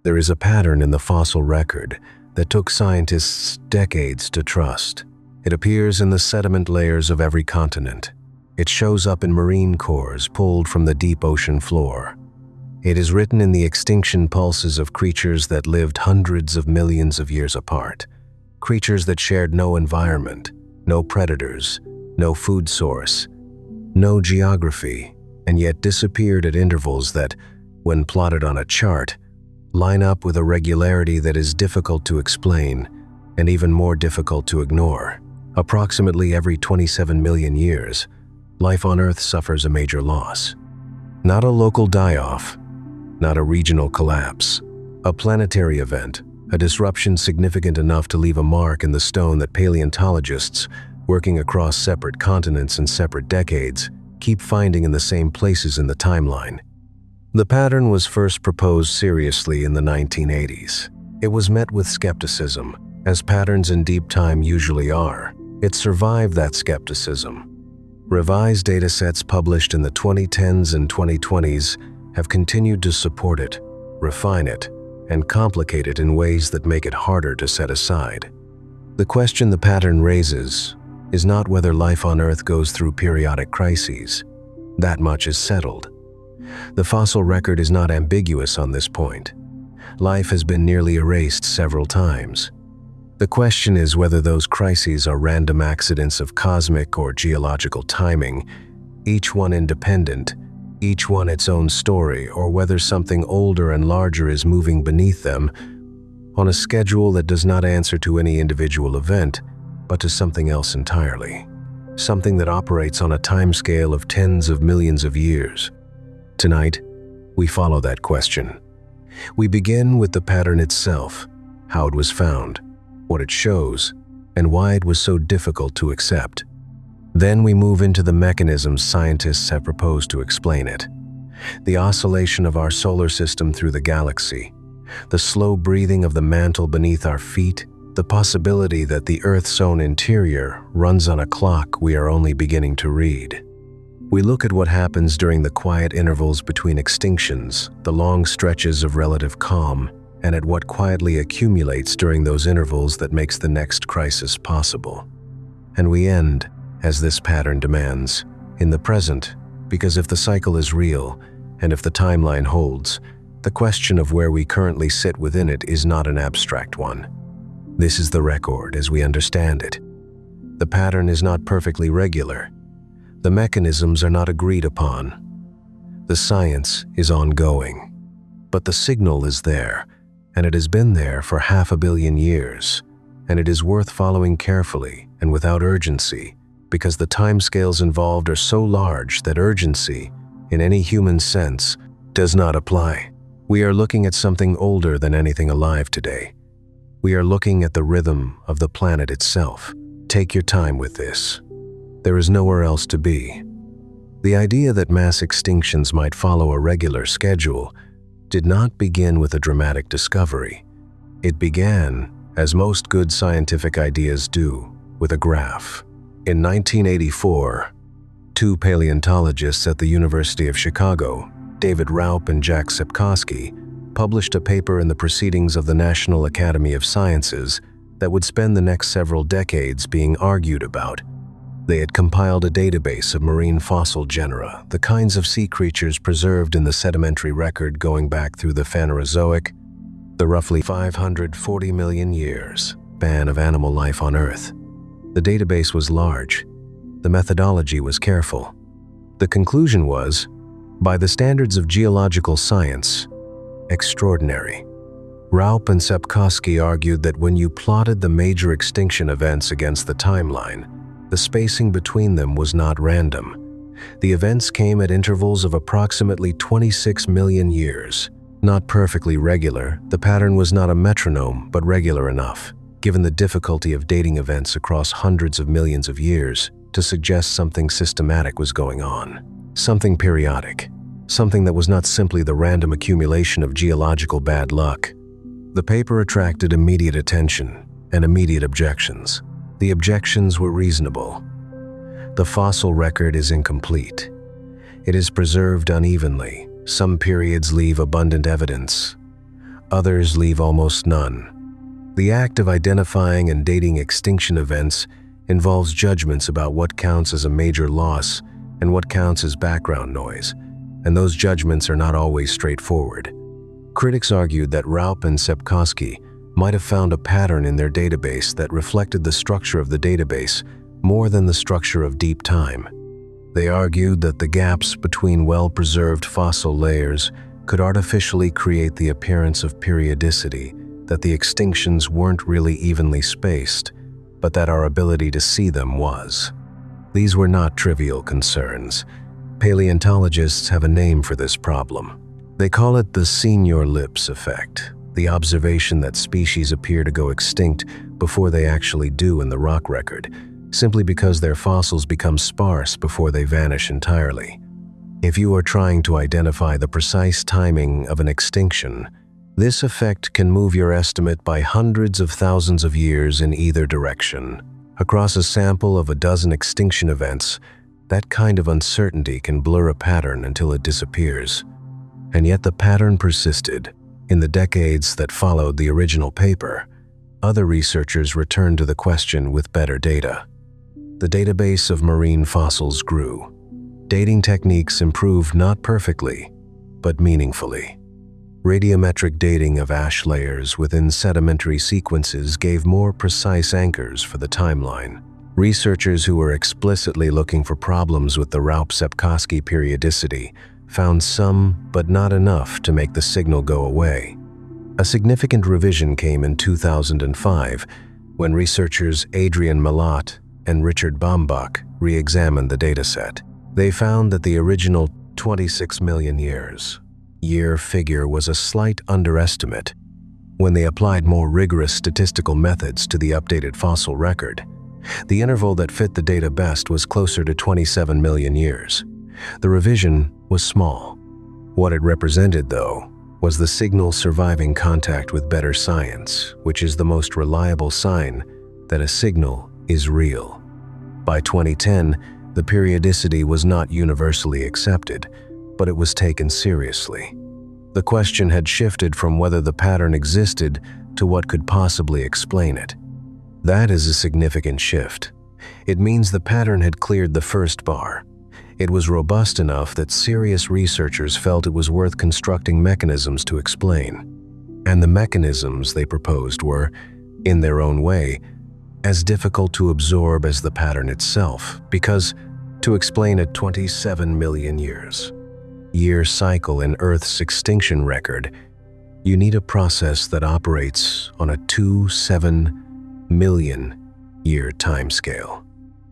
There is a pattern in the fossil record that took scientists decades to trust. It appears in the sediment layers of every continent. It shows up in marine cores pulled from the deep ocean floor. It is written in the extinction pulses of creatures that lived hundreds of millions of years apart. Creatures that shared no environment, no predators, no food source, no geography, and yet disappeared at intervals that, when plotted on a chart, line up with a regularity that is difficult to explain and even more difficult to ignore. Approximately every 27 million years, life on Earth suffers a major loss. Not a local die-off, not a regional collapse, a planetary event, a disruption significant enough to leave a mark in the stone that paleontologists, working across separate continents and separate decades, keep finding in the same places in the timeline. The pattern was first proposed seriously in the 1980s. It was met with skepticism, as patterns in deep time usually are. It survived that skepticism. Revised datasets published in the 2010s and 2020s have continued to support it, refine it, and complicate it in ways that make it harder to set aside. The question the pattern raises is not whether life on Earth goes through periodic crises. That much is settled. The fossil record is not ambiguous on this point. Life has been nearly erased several times. The question is whether those crises are random accidents of cosmic or geological timing, each one independent, each one its own story, or whether something older and larger is moving beneath them on a schedule that does not answer to any individual event, but to something else entirely. Something that operates on a timescale of tens of millions of years. Tonight, we follow that question. We begin with the pattern itself, how it was found, what it shows, and why it was so difficult to accept. Then we move into the mechanisms scientists have proposed to explain it. The oscillation of our solar system through the galaxy, the slow breathing of the mantle beneath our feet, the possibility that the Earth's own interior runs on a clock we are only beginning to read. We look at what happens during the quiet intervals between extinctions, the long stretches of relative calm, and at what quietly accumulates during those intervals that makes the next crisis possible. And we end, as this pattern demands, in the present, because if the cycle is real, and if the timeline holds, the question of where we currently sit within it is not an abstract one. This is the record as we understand it. The pattern is not perfectly regular. The mechanisms are not agreed upon. The science is ongoing. But the signal is there, and it has been there for 500 million years, and it is worth following carefully and without urgency, because the timescales involved are so large that urgency, in any human sense, does not apply. We are looking at something older than anything alive today. We are looking at the rhythm of the planet itself. Take your time with this. There is nowhere else to be. The idea that mass extinctions might follow a regular schedule did not begin with a dramatic discovery. It began, as most good scientific ideas do, with a graph. In 1984, two paleontologists at the University of Chicago, David Raup and Jack Sepkoski, published a paper in the Proceedings of the National Academy of Sciences that would spend the next several decades being argued about. They had compiled a database of marine fossil genera, the kinds of sea creatures preserved in the sedimentary record going back through the Phanerozoic, the roughly 540 million years span of animal life on Earth. The database was large. The methodology was careful. The conclusion was, by the standards of geological science, extraordinary. Raup and Sepkoski argued that when you plotted the major extinction events against the timeline, the spacing between them was not random. The events came at intervals of approximately 26 million years. Not perfectly regular, the pattern was not a metronome, but regular enough, given the difficulty of dating events across hundreds of millions of years, to suggest something systematic was going on. Something periodic. Something that was not simply the random accumulation of geological bad luck. The paper attracted immediate attention and immediate objections. The objections were reasonable. The fossil record is incomplete. It is preserved unevenly. Some periods leave abundant evidence. Others leave almost none. The act of identifying and dating extinction events involves judgments about what counts as a major loss and what counts as background noise, and those judgments are not always straightforward. Critics argued that Raup and Sepkoski might have found a pattern in their database that reflected the structure of the database more than the structure of deep time. They argued that the gaps between well-preserved fossil layers could artificially create the appearance of periodicity, that the extinctions weren't really evenly spaced, but that our ability to see them was. These were not trivial concerns. Paleontologists have a name for this problem. They call it the senior lips effect, the observation that species appear to go extinct before they actually do in the rock record, simply because their fossils become sparse before they vanish entirely. If you are trying to identify the precise timing of an extinction, this effect can move your estimate by hundreds of thousands of years in either direction. Across a sample of a dozen extinction events, that kind of uncertainty can blur a pattern until it disappears. And yet the pattern persisted. In the decades that followed the original paper, other researchers returned to the question with better data. The database of marine fossils grew. Dating techniques improved not perfectly, but meaningfully. Radiometric dating of ash layers within sedimentary sequences gave more precise anchors for the timeline. Researchers who were explicitly looking for problems with the Raup-Sepkoski periodicity found some, but not enough to make the signal go away. A significant revision came in 2005 when researchers Adrian Malott and Richard Baumbach re-examined the dataset. They found that the original 26 million year figure was a slight underestimate. When they applied more rigorous statistical methods to the updated fossil record, the interval that fit the data best was closer to 27 million years. The revision was small. What it represented, though, was the signal surviving contact with better science, which is the most reliable sign that a signal is real. By 2010, the periodicity was not universally accepted, but it was taken seriously. The question had shifted from whether the pattern existed to what could possibly explain it. That is a significant shift. It means the pattern had cleared the first bar. It was robust enough that serious researchers felt it was worth constructing mechanisms to explain. And the mechanisms they proposed were, in their own way, as difficult to absorb as the pattern itself, because to explain a 27 million year cycle in Earth's extinction record, you need a process that operates on a 27 million year timescale.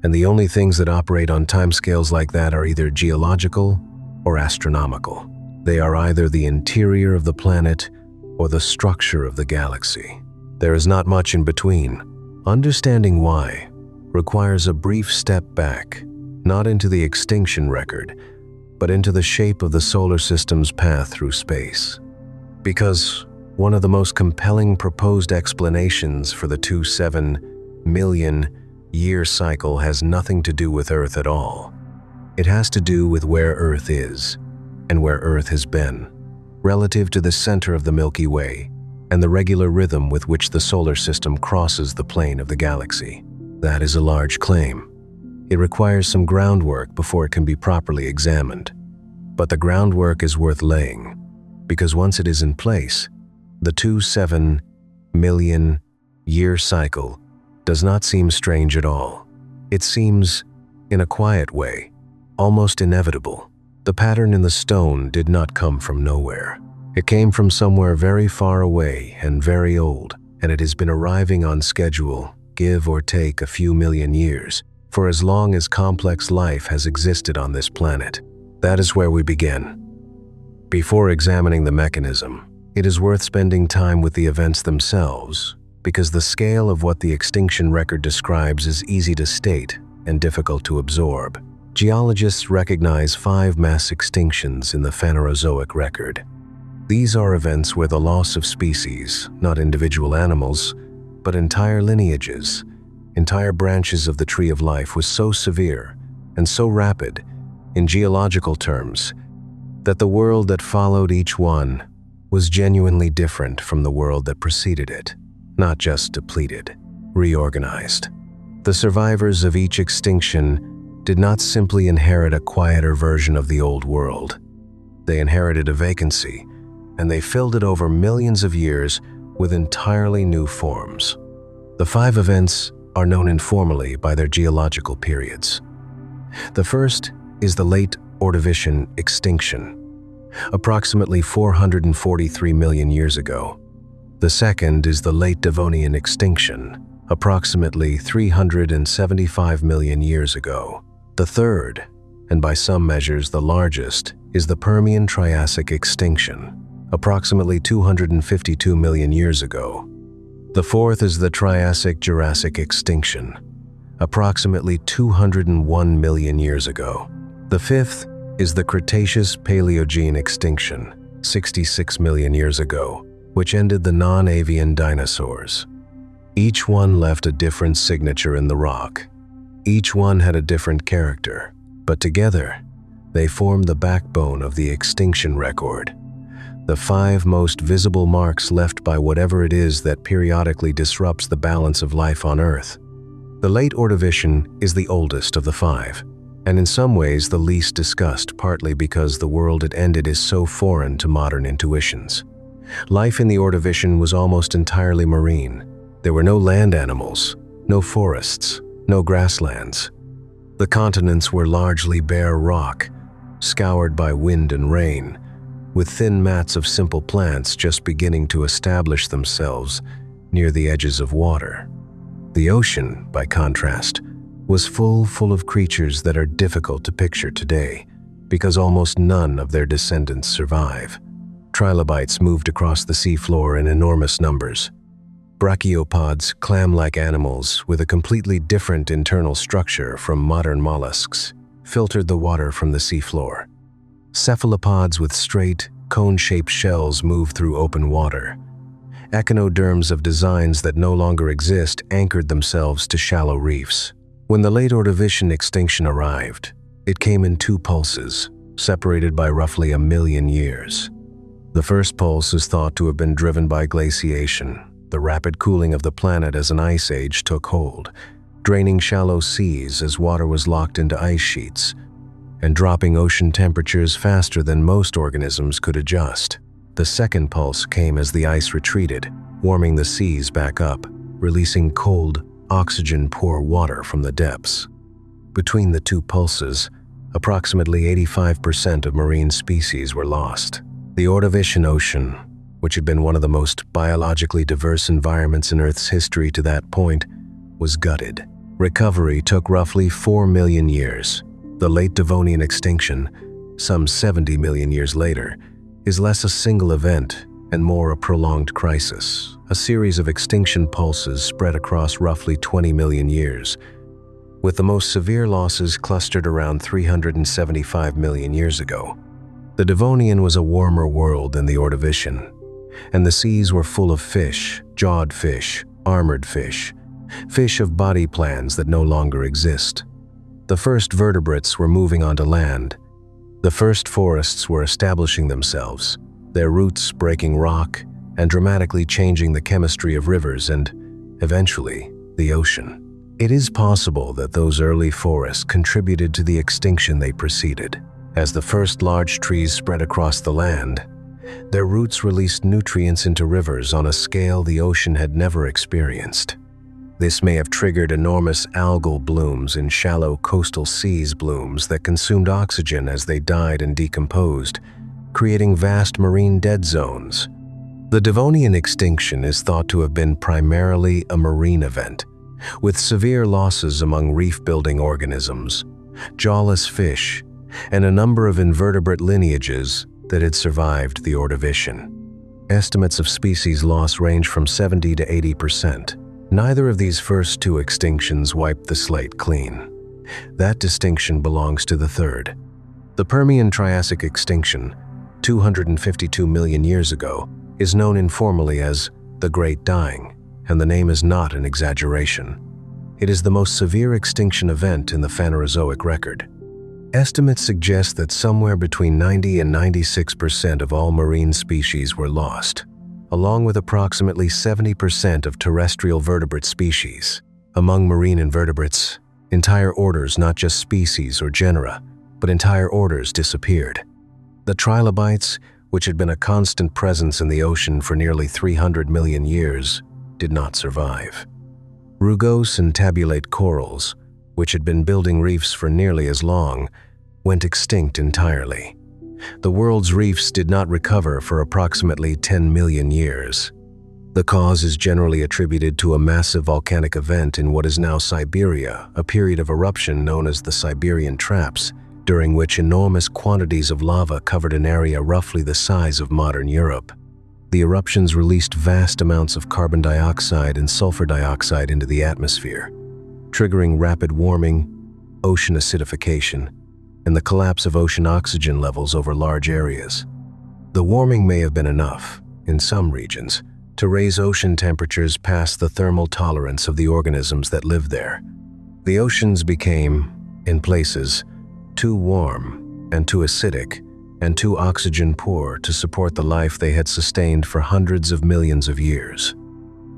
And the only things that operate on timescales like that are either geological or astronomical. They are either the interior of the planet or the structure of the galaxy. There is not much in between. Understanding why requires a brief step back, not into the extinction record, but into the shape of the solar system's path through space. Because one of the most compelling proposed explanations for the 27 million year cycle has nothing to do with Earth at all. It has to do with where Earth is and where Earth has been, relative to the center of the Milky Way and the regular rhythm with which the solar system crosses the plane of the galaxy. That is a large claim. It requires some groundwork before it can be properly examined. But the groundwork is worth laying, because once it is in place, the 27 million year cycle does not seem strange at all. It seems, in a quiet way, almost inevitable. The pattern in the stone did not come from nowhere. It came from somewhere very far away and very old, and it has been arriving on schedule, give or take a few million years, for as long as complex life has existed on this planet. That is where we begin. Before examining the mechanism, it is worth spending time with the events themselves, because the scale of what the extinction record describes is easy to state and difficult to absorb. Geologists recognize 5 mass extinctions in the Phanerozoic record. These are events where the loss of species, not individual animals, but entire lineages, entire branches of the tree of life, was so severe and so rapid, in geological terms, that the world that followed each one was genuinely different from the world that preceded it, not just depleted, reorganized. The survivors of each extinction did not simply inherit a quieter version of the old world. They inherited a vacancy, and they filled it over millions of years with entirely new forms. The 5 events are known informally by their geological periods. The first is the late Ordovician extinction, approximately 443 million years ago. The second is the late Devonian extinction, approximately 375 million years ago. The third, and by some measures the largest, is the Permian-Triassic extinction, approximately 252 million years ago. The fourth is the Triassic-Jurassic extinction, approximately 201 million years ago. The fifth is the Cretaceous-Paleogene extinction, 66 million years ago, which ended the non-avian dinosaurs. Each one left a different signature in the rock. Each one had a different character, but together, they formed the backbone of the extinction record. The 5 most visible marks left by whatever it is that periodically disrupts the balance of life on Earth. The late Ordovician is the oldest of the 5, and in some ways the least discussed, partly because the world it ended is so foreign to modern intuitions. Life in the Ordovician was almost entirely marine. There were no land animals, no forests, no grasslands. The continents were largely bare rock, scoured by wind and rain, with thin mats of simple plants just beginning to establish themselves near the edges of water. The ocean, by contrast, was full of creatures that are difficult to picture today, because almost none of their descendants survive. Trilobites moved across the seafloor in enormous numbers. Brachiopods, clam-like animals with a completely different internal structure from modern mollusks, filtered the water from the seafloor. Cephalopods with straight, cone-shaped shells moved through open water. Echinoderms of designs that no longer exist anchored themselves to shallow reefs. When the late Ordovician extinction arrived, it came in 2 pulses, separated by roughly 1 million years. The first pulse is thought to have been driven by glaciation, the rapid cooling of the planet as an ice age took hold, draining shallow seas as water was locked into ice sheets, and dropping ocean temperatures faster than most organisms could adjust. The second pulse came as the ice retreated, warming the seas back up, releasing cold, oxygen-poor water from the depths. Between the 2 pulses, approximately 85% of marine species were lost. The Ordovician Ocean, which had been one of the most biologically diverse environments in Earth's history to that point, was gutted. Recovery took roughly 4 million years. The late Devonian extinction, some 70 million years later, is less a single event and more a prolonged crisis, a series of extinction pulses spread across roughly 20 million years, with the most severe losses clustered around 375 million years ago. The Devonian was a warmer world than the Ordovician, and the seas were full of fish, jawed fish, armored fish, fish of body plans that no longer exist. The first vertebrates were moving onto land. The first forests were establishing themselves, their roots breaking rock and dramatically changing the chemistry of rivers and, eventually, the ocean. It is possible that those early forests contributed to the extinction they preceded. As the first large trees spread across the land, their roots released nutrients into rivers on a scale the ocean had never experienced. This may have triggered enormous algal blooms in shallow coastal seas blooms that consumed oxygen as they died and decomposed, creating vast marine dead zones. The Devonian extinction is thought to have been primarily a marine event, with severe losses among reef-building organisms, jawless fish, and a number of invertebrate lineages that had survived the Ordovician. Estimates of species loss range from 70 to 80%. Neither of these first 2 extinctions wiped the slate clean. That distinction belongs to the third. The Permian-Triassic extinction, 252 million years ago, is known informally as the Great Dying, and the name is not an exaggeration. It is the most severe extinction event in the Phanerozoic record. Estimates suggest that somewhere between 90 and 96% of all marine species were lost, along with approximately 70% of terrestrial vertebrate species. Among marine invertebrates, entire orders, not just species or genera, but entire orders disappeared. The trilobites, which had been a constant presence in the ocean for nearly 300 million years, did not survive. Rugose and tabulate corals, which had been building reefs for nearly as long, went extinct entirely. The world's reefs did not recover for approximately 10 million years. The cause is generally attributed to a massive volcanic event in what is now Siberia, a period of eruption known as the Siberian Traps, during which enormous quantities of lava covered an area roughly the size of modern Europe. The eruptions released vast amounts of carbon dioxide and sulfur dioxide into the atmosphere, triggering rapid warming, ocean acidification, and the collapse of ocean oxygen levels over large areas. The warming may have been enough, in some regions, to raise ocean temperatures past the thermal tolerance of the organisms that lived there. The oceans became, in places, too warm and too acidic and too oxygen-poor to support the life they had sustained for hundreds of millions of years.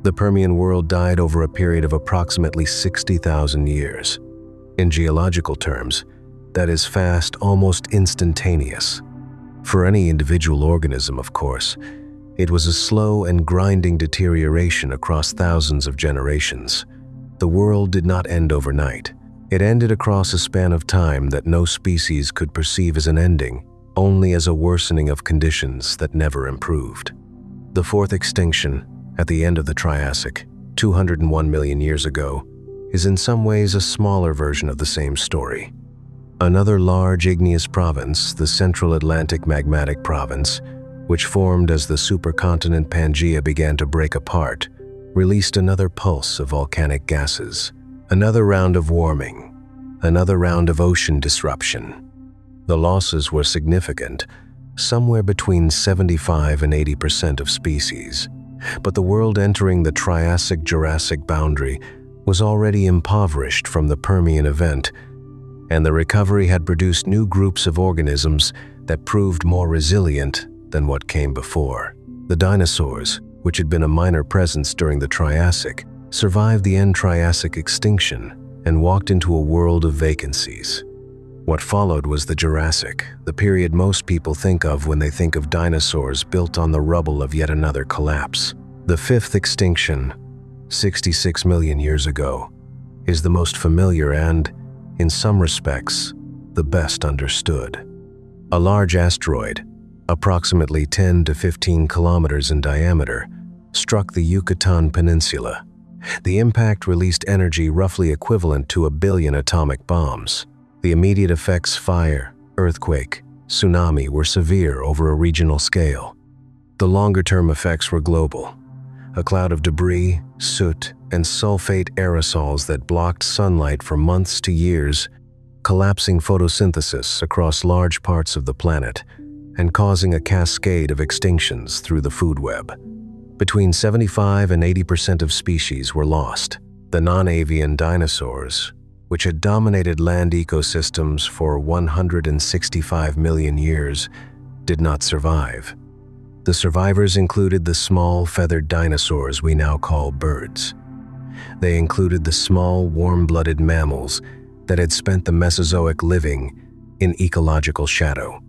The Permian world died over a period of approximately 60,000 years. In geological terms, that is fast, almost instantaneous. For any individual organism, of course, it was a slow and grinding deterioration across thousands of generations. The world did not end overnight. It ended across a span of time that no species could perceive as an ending, only as a worsening of conditions that never improved. The fourth extinction, at the end of the Triassic, 201 million years ago, is in some ways a smaller version of the same story. Another large igneous province, the Central Atlantic Magmatic Province, which formed as the supercontinent Pangaea began to break apart, released another pulse of volcanic gases, another round of warming, another round of ocean disruption. The losses were significant, somewhere between 75 and 80% of species. But the world entering the Triassic-Jurassic boundary was already impoverished from the Permian event, and the recovery had produced new groups of organisms that proved more resilient than what came before. The dinosaurs, which had been a minor presence during the Triassic, survived the end-Triassic extinction and walked into a world of vacancies. What followed was the Jurassic, the period most people think of when they think of dinosaurs built on the rubble of yet another collapse. The fifth extinction, 66 million years ago, is the most familiar and, in some respects, the best understood. A large asteroid, approximately 10 to 15 kilometers in diameter, struck the Yucatan Peninsula. The impact released energy roughly equivalent to 1 billion atomic bombs. The immediate effects, fire, earthquake, tsunami, were severe over a regional scale. The longer-term effects were global. A cloud of debris, soot, and sulfate aerosols that blocked sunlight for months to years, collapsing photosynthesis across large parts of the planet and causing a cascade of extinctions through the food web. Between 75 and 80% of species were lost. The non-avian dinosaurs, which had dominated land ecosystems for 165 million years, did not survive. The survivors included the small feathered dinosaurs we now call birds. They included the small warm-blooded mammals that had spent the Mesozoic living in ecological shadow.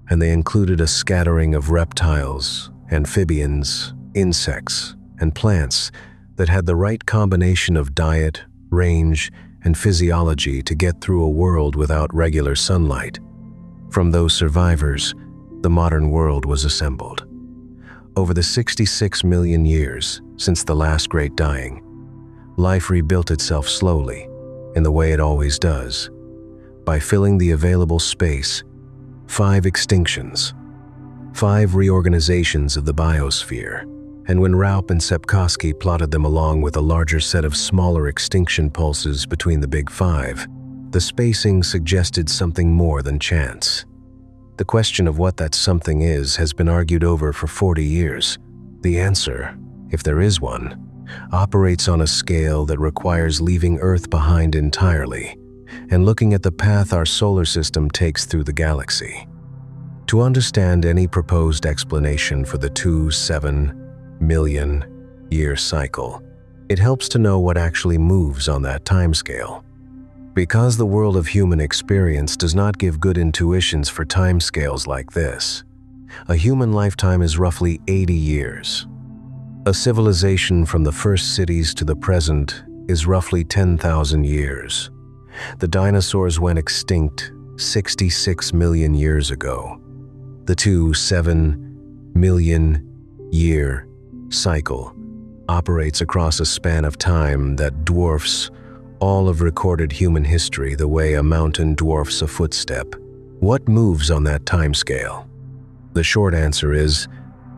And they included a scattering of reptiles, amphibians, insects, and plants that had the right combination of diet, range, and physiology to get through a world without regular sunlight. From those survivors, the modern world was assembled. Over the 66 million years since the last great dying, life rebuilt itself slowly, in the way it always does, by filling the available space. 5 extinctions, 5 reorganizations of the biosphere, and when Raup and Sepkoski plotted them along with a larger set of smaller extinction pulses between the big 5, the spacing suggested something more than chance. The question of what that something is has been argued over for 40 years. The answer, if there is one, operates on a scale that requires leaving Earth behind entirely and looking at the path our solar system takes through the galaxy. To understand any proposed explanation for the 2-7-million-year cycle, it helps to know what actually moves on that timescale. Because the world of human experience does not give good intuitions for timescales like this, a human lifetime is roughly 80 years. A civilization from the first cities to the present is roughly 10,000 years. The dinosaurs went extinct 66 million years ago. The 2-7-million-year cycle operates across a span of time that dwarfs all of recorded human history the way a mountain dwarfs a footstep. What moves on that timescale? The short answer is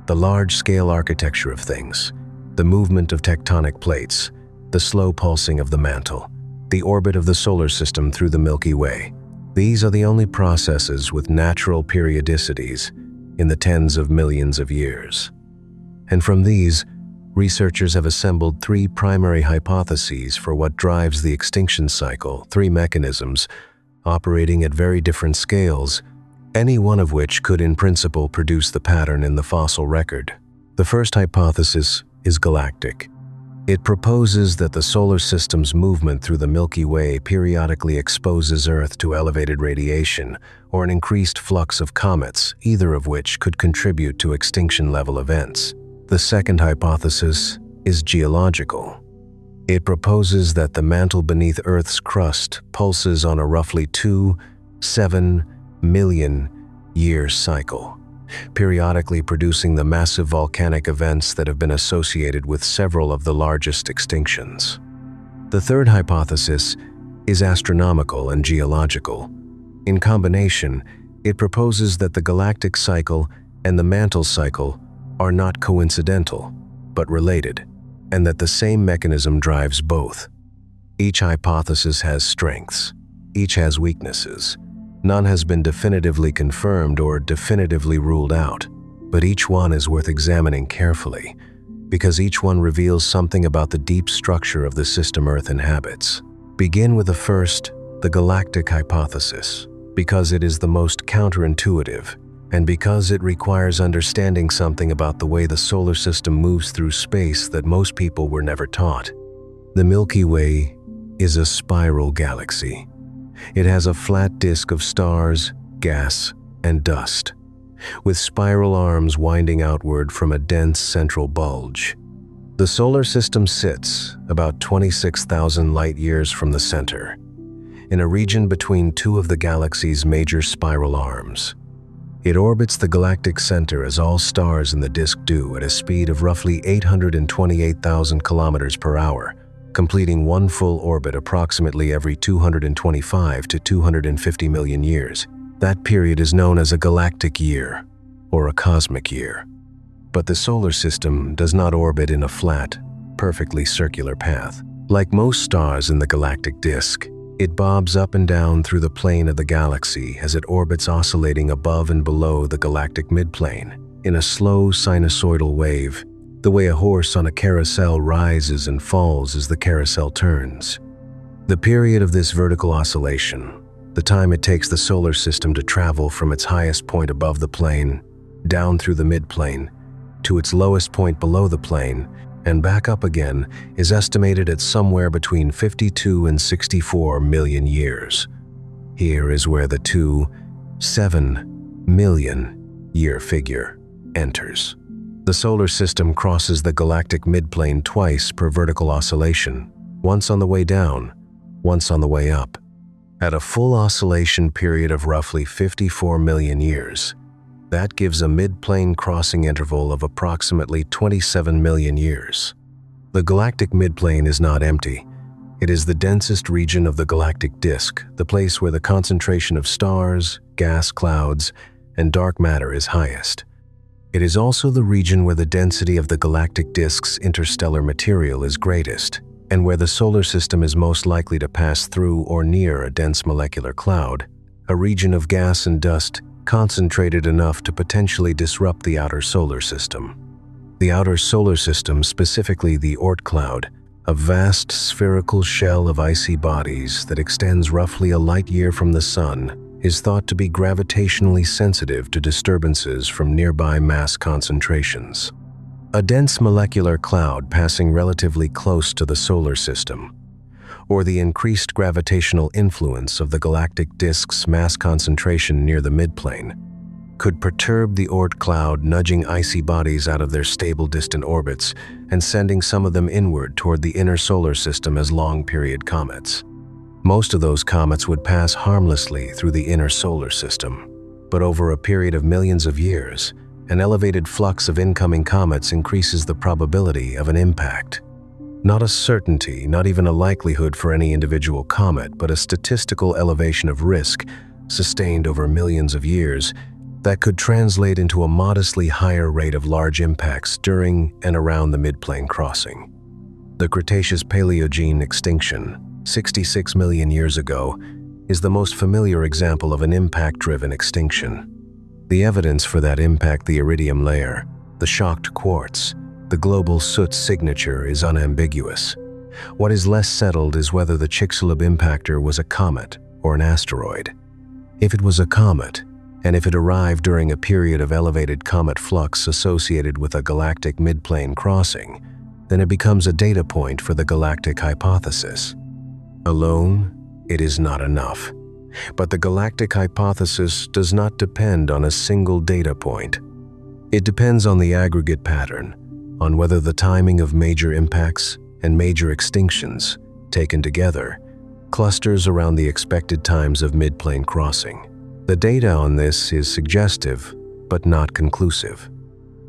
the large-scale architecture of things, the movement of tectonic plates, the slow pulsing of the mantle, the orbit of the solar system through the Milky Way. These are the only processes with natural periodicities in the tens of millions of years. And from these, researchers have assembled three primary hypotheses for what drives the extinction cycle, three mechanisms operating at very different scales, any one of which could in principle produce the pattern in the fossil record. The first hypothesis is galactic. It proposes that the solar system's movement through the Milky Way periodically exposes Earth to elevated radiation or an increased flux of comets, either of which could contribute to extinction-level events. The second hypothesis is geological. It proposes that the mantle beneath Earth's crust pulses on a roughly 2-7-million-year cycle, periodically producing the massive volcanic events that have been associated with several of the largest extinctions. The third hypothesis is astronomical and geological. In combination, it proposes that the galactic cycle and the mantle cycle are not coincidental, but related, and that the same mechanism drives both. Each hypothesis has strengths. Each has weaknesses. None has been definitively confirmed or definitively ruled out, but each one is worth examining carefully, because each one reveals something about the deep structure of the system Earth inhabits. Begin with the first, the galactic hypothesis, because it is the most counterintuitive, and because it requires understanding something about the way the solar system moves through space that most people were never taught. The Milky Way is a spiral galaxy. It has a flat disk of stars, gas, and dust, with spiral arms winding outward from a dense central bulge. The solar system sits about 26,000 light-years from the center, in a region between two of the galaxy's major spiral arms. It orbits the galactic center as all stars in the disk do at a speed of roughly 828,000 kilometers per hour, completing one full orbit approximately every 225 to 250 million years. That period is known as a galactic year, or a cosmic year. But the solar system does not orbit in a flat, perfectly circular path. Like most stars in the galactic disk, it bobs up and down through the plane of the galaxy as it orbits, oscillating above and below the galactic midplane in a slow sinusoidal wave, the way a horse on a carousel rises and falls as the carousel turns. The period of this vertical oscillation, the time it takes the solar system to travel from its highest point above the plane, down through the midplane, to its lowest point below the plane, and back up again, is estimated at somewhere between 52 and 64 million years. Here is where the 2-7-million-year figure enters. The solar system crosses the galactic midplane twice per vertical oscillation, once on the way down, once on the way up. At a full oscillation period of roughly 54 million years, that gives a mid-plane crossing interval of approximately 27 million years. The galactic midplane is not empty. It is the densest region of the galactic disk, the place where the concentration of stars, gas clouds, and dark matter is highest. It is also the region where the density of the galactic disk's interstellar material is greatest, and where the solar system is most likely to pass through or near a dense molecular cloud, a region of gas and dust concentrated enough to potentially disrupt the outer solar system. The outer solar system, specifically the Oort cloud, A vast spherical shell of icy bodies that extends roughly a light year from the Sun is thought to be gravitationally sensitive to disturbances from nearby mass concentrations. A dense molecular cloud passing relatively close to the solar system, or the increased gravitational influence of the galactic disk's mass concentration near the midplane, could perturb the Oort cloud, nudging icy bodies out of their stable distant orbits and sending some of them inward toward the inner solar system as long-period comets. Most of those comets would pass harmlessly through the inner solar system, but over a period of millions of years, an elevated flux of incoming comets increases the probability of an impact. Not a certainty, not even a likelihood for any individual comet, but a statistical elevation of risk sustained over millions of years that could translate into a modestly higher rate of large impacts during and around the midplane crossing. The Cretaceous-Paleogene extinction, 66 million years ago, is the most familiar example of an impact-driven extinction. The evidence for that impact, the iridium layer, the shocked quartz, the global soot signature, is unambiguous. What is less settled is whether the Chicxulub impactor was a comet or an asteroid. If it was a comet, and if it arrived during a period of elevated comet flux associated with a galactic midplane crossing, then it becomes a data point for the galactic hypothesis. Alone, it is not enough. But the galactic hypothesis does not depend on a single data point. It depends on the aggregate pattern, on whether the timing of major impacts and major extinctions, taken together, clusters around the expected times of midplane crossing. The data on this is suggestive, but not conclusive.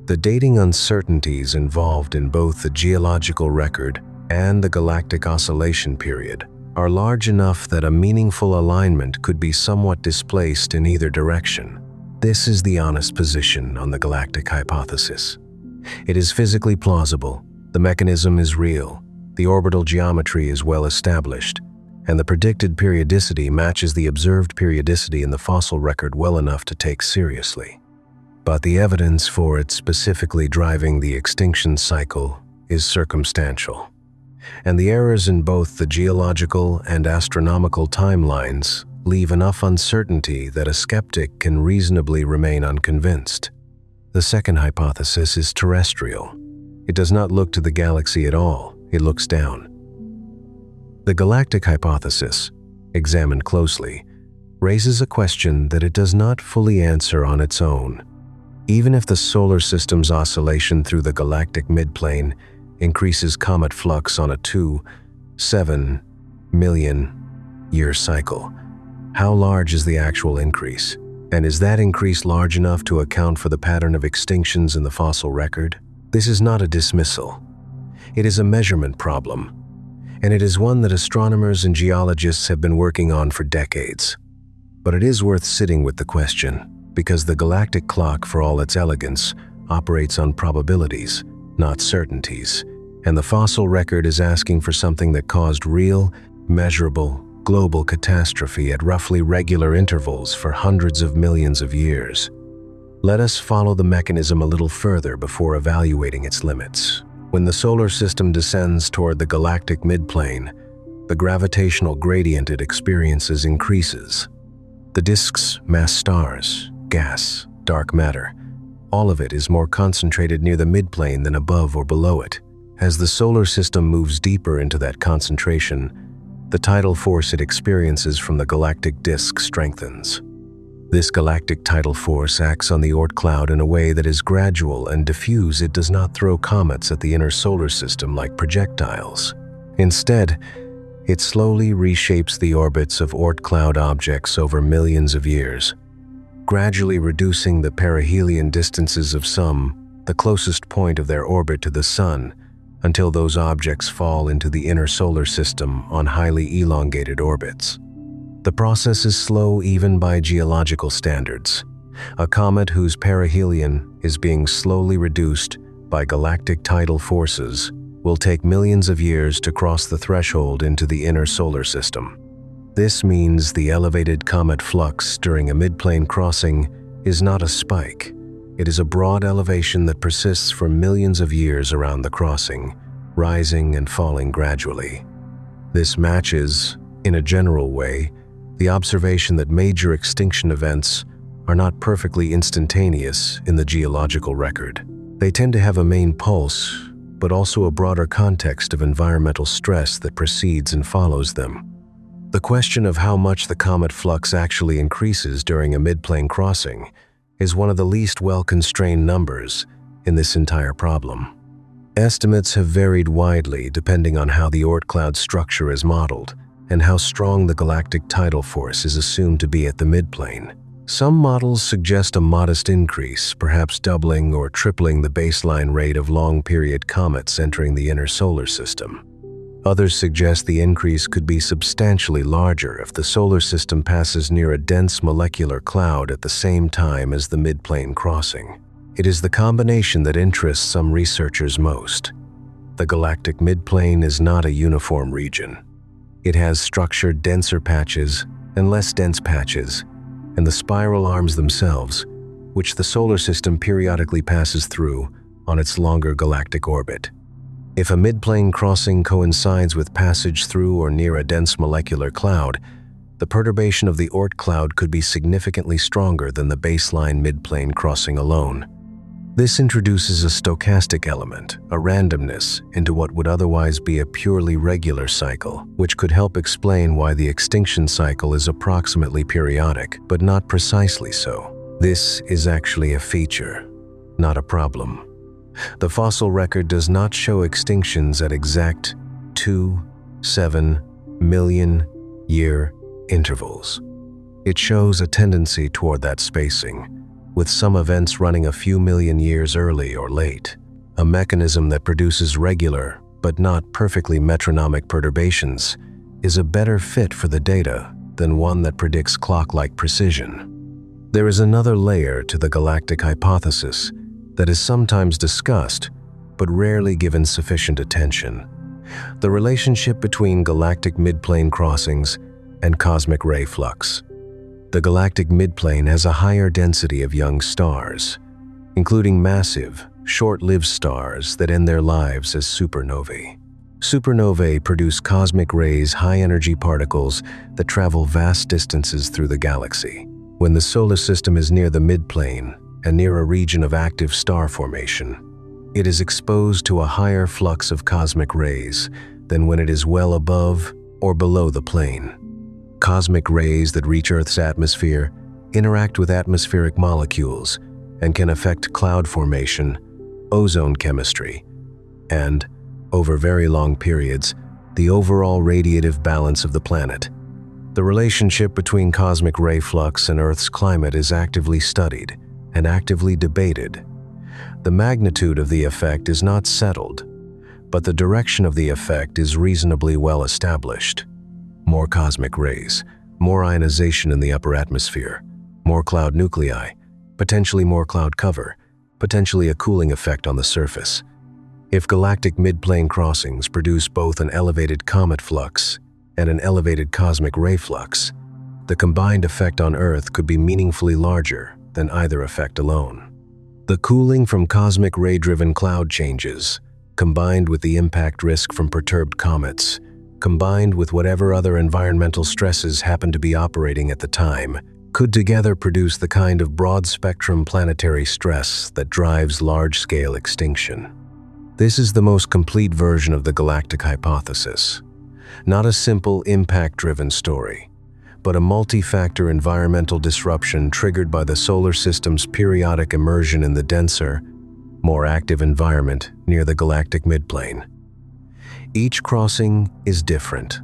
The dating uncertainties involved in both the geological record and the galactic oscillation period are large enough that a meaningful alignment could be somewhat displaced in either direction. This is the honest position on the galactic hypothesis. It is physically plausible, the mechanism is real, the orbital geometry is well established, and the predicted periodicity matches the observed periodicity in the fossil record well enough to take seriously. But the evidence for it specifically driving the extinction cycle is circumstantial, and the errors in both the geological and astronomical timelines leave enough uncertainty that a skeptic can reasonably remain unconvinced. The second hypothesis is terrestrial. It does not look to the galaxy at all, it looks down. The galactic hypothesis, examined closely, raises a question that it does not fully answer on its own. Even if the solar system's oscillation through the galactic midplane increases comet flux on a 2.7 million year cycle, how large is the actual increase? And is that increase large enough to account for the pattern of extinctions in the fossil record? This is not a dismissal. It is a measurement problem, and it is one that astronomers and geologists have been working on for decades. But it is worth sitting with the question, because the galactic clock, for all its elegance, operates on probabilities, not certainties, and the fossil record is asking for something that caused real, measurable, global catastrophe at roughly regular intervals for hundreds of millions of years. Let us follow the mechanism a little further before evaluating its limits. When the solar system descends toward the galactic midplane, the gravitational gradient it experiences increases. The disk's mass, stars, gas, dark matter, all of it is more concentrated near the midplane than above or below it. As the solar system moves deeper into that concentration, the tidal force it experiences from the galactic disk strengthens. This galactic tidal force acts on the Oort cloud in a way that is gradual and diffuse. It does not throw comets at the inner solar system like projectiles. Instead, it slowly reshapes the orbits of Oort cloud objects over millions of years, gradually reducing the perihelion distances of some, the closest point of their orbit to the Sun, until those objects fall into the inner solar system on highly elongated orbits. The process is slow even by geological standards. A comet whose perihelion is being slowly reduced by galactic tidal forces will take millions of years to cross the threshold into the inner solar system. This means the elevated comet flux during a midplane crossing is not a spike. It is a broad elevation that persists for millions of years around the crossing, rising and falling gradually. This matches, in a general way, the observation that major extinction events are not perfectly instantaneous in the geological record. They tend to have a main pulse, but also a broader context of environmental stress that precedes and follows them. The question of how much the comet flux actually increases during a midplane crossing is one of the least well-constrained numbers in this entire problem. Estimates have varied widely depending on how the Oort cloud structure is modeled and how strong the galactic tidal force is assumed to be at the midplane. Some models suggest a modest increase, perhaps doubling or tripling the baseline rate of long-period comets entering the inner solar system. Others suggest the increase could be substantially larger if the solar system passes near a dense molecular cloud at the same time as the midplane crossing. It is the combination that interests some researchers most. The galactic midplane is not a uniform region. It has structured denser patches and less dense patches, and the spiral arms themselves, which the solar system periodically passes through on its longer galactic orbit. If a midplane crossing coincides with passage through or near a dense molecular cloud, the perturbation of the Oort cloud could be significantly stronger than the baseline midplane crossing alone. This introduces a stochastic element, a randomness, into what would otherwise be a purely regular cycle, which could help explain why the extinction cycle is approximately periodic, but not precisely so. This is actually a feature, not a problem. The fossil record does not show extinctions at exact 2-7 million year intervals. It shows a tendency toward that spacing, with some events running a few million years early or late, a mechanism that produces regular, but not perfectly metronomic perturbations, is a better fit for the data than one that predicts clock-like precision. There is another layer to the galactic hypothesis that is sometimes discussed, but rarely given sufficient attention: the relationship between galactic midplane crossings and cosmic ray flux. The galactic midplane has a higher density of young stars, including massive, short-lived stars that end their lives as supernovae. Supernovae produce cosmic rays, high-energy particles that travel vast distances through the galaxy. When the solar system is near the midplane and near a region of active star formation, it is exposed to a higher flux of cosmic rays than when it is well above or below the plane. Cosmic rays that reach Earth's atmosphere interact with atmospheric molecules and can affect cloud formation, ozone chemistry, and, over very long periods, the overall radiative balance of the planet. The relationship between cosmic ray flux and Earth's climate is actively studied and actively debated. The magnitude of the effect is not settled, but the direction of the effect is reasonably well established. More cosmic rays, more ionization in the upper atmosphere, more cloud nuclei, potentially more cloud cover, potentially a cooling effect on the surface. If galactic midplane crossings produce both an elevated comet flux and an elevated cosmic ray flux, the combined effect on Earth could be meaningfully larger than either effect alone. The cooling from cosmic ray-driven cloud changes, combined with the impact risk from perturbed comets, combined with whatever other environmental stresses happen to be operating at the time, could together produce the kind of broad-spectrum planetary stress that drives large-scale extinction. This is the most complete version of the galactic hypothesis. Not a simple impact-driven story, but a multi-factor environmental disruption triggered by the solar system's periodic immersion in the denser, more active environment near the galactic midplane. Each crossing is different.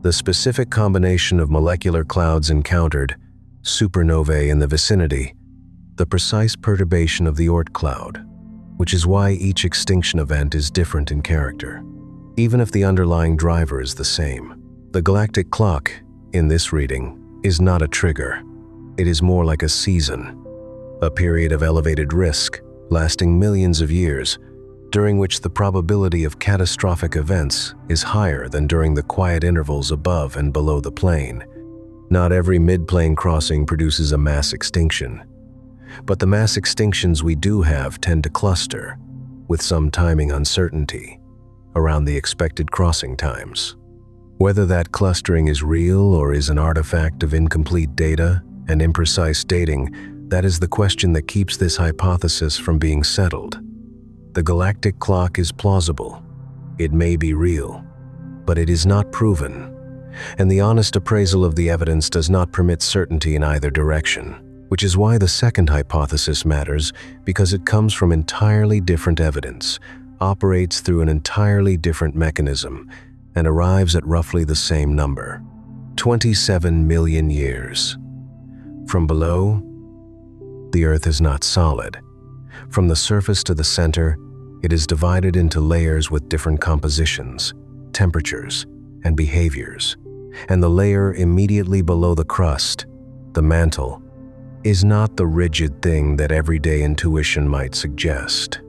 The specific combination of molecular clouds encountered, supernovae in the vicinity, the precise perturbation of the Oort cloud, which is why each extinction event is different in character, even if the underlying driver is the same. The galactic clock, in this reading, is not a trigger. It is more like a season, a period of elevated risk, lasting millions of years, during which the probability of catastrophic events is higher than during the quiet intervals above and below the plane. Not every midplane crossing produces a mass extinction, but the mass extinctions we do have tend to cluster, with some timing uncertainty. around the expected crossing times. Whether that clustering is real or is an artifact of incomplete data and imprecise dating, that is the question that keeps this hypothesis from being settled. The galactic clock is plausible. It may be real, but it is not proven, and the honest appraisal of the evidence does not permit certainty in either direction, which is why the second hypothesis matters, because it comes from entirely different evidence, operates through an entirely different mechanism, and arrives at roughly the same number: 27 million years. From below, the Earth is not solid. From the surface to the center, it is divided into layers with different compositions, temperatures, and behaviors. And the layer immediately below the crust, the mantle, is not the rigid thing that everyday intuition might suggest.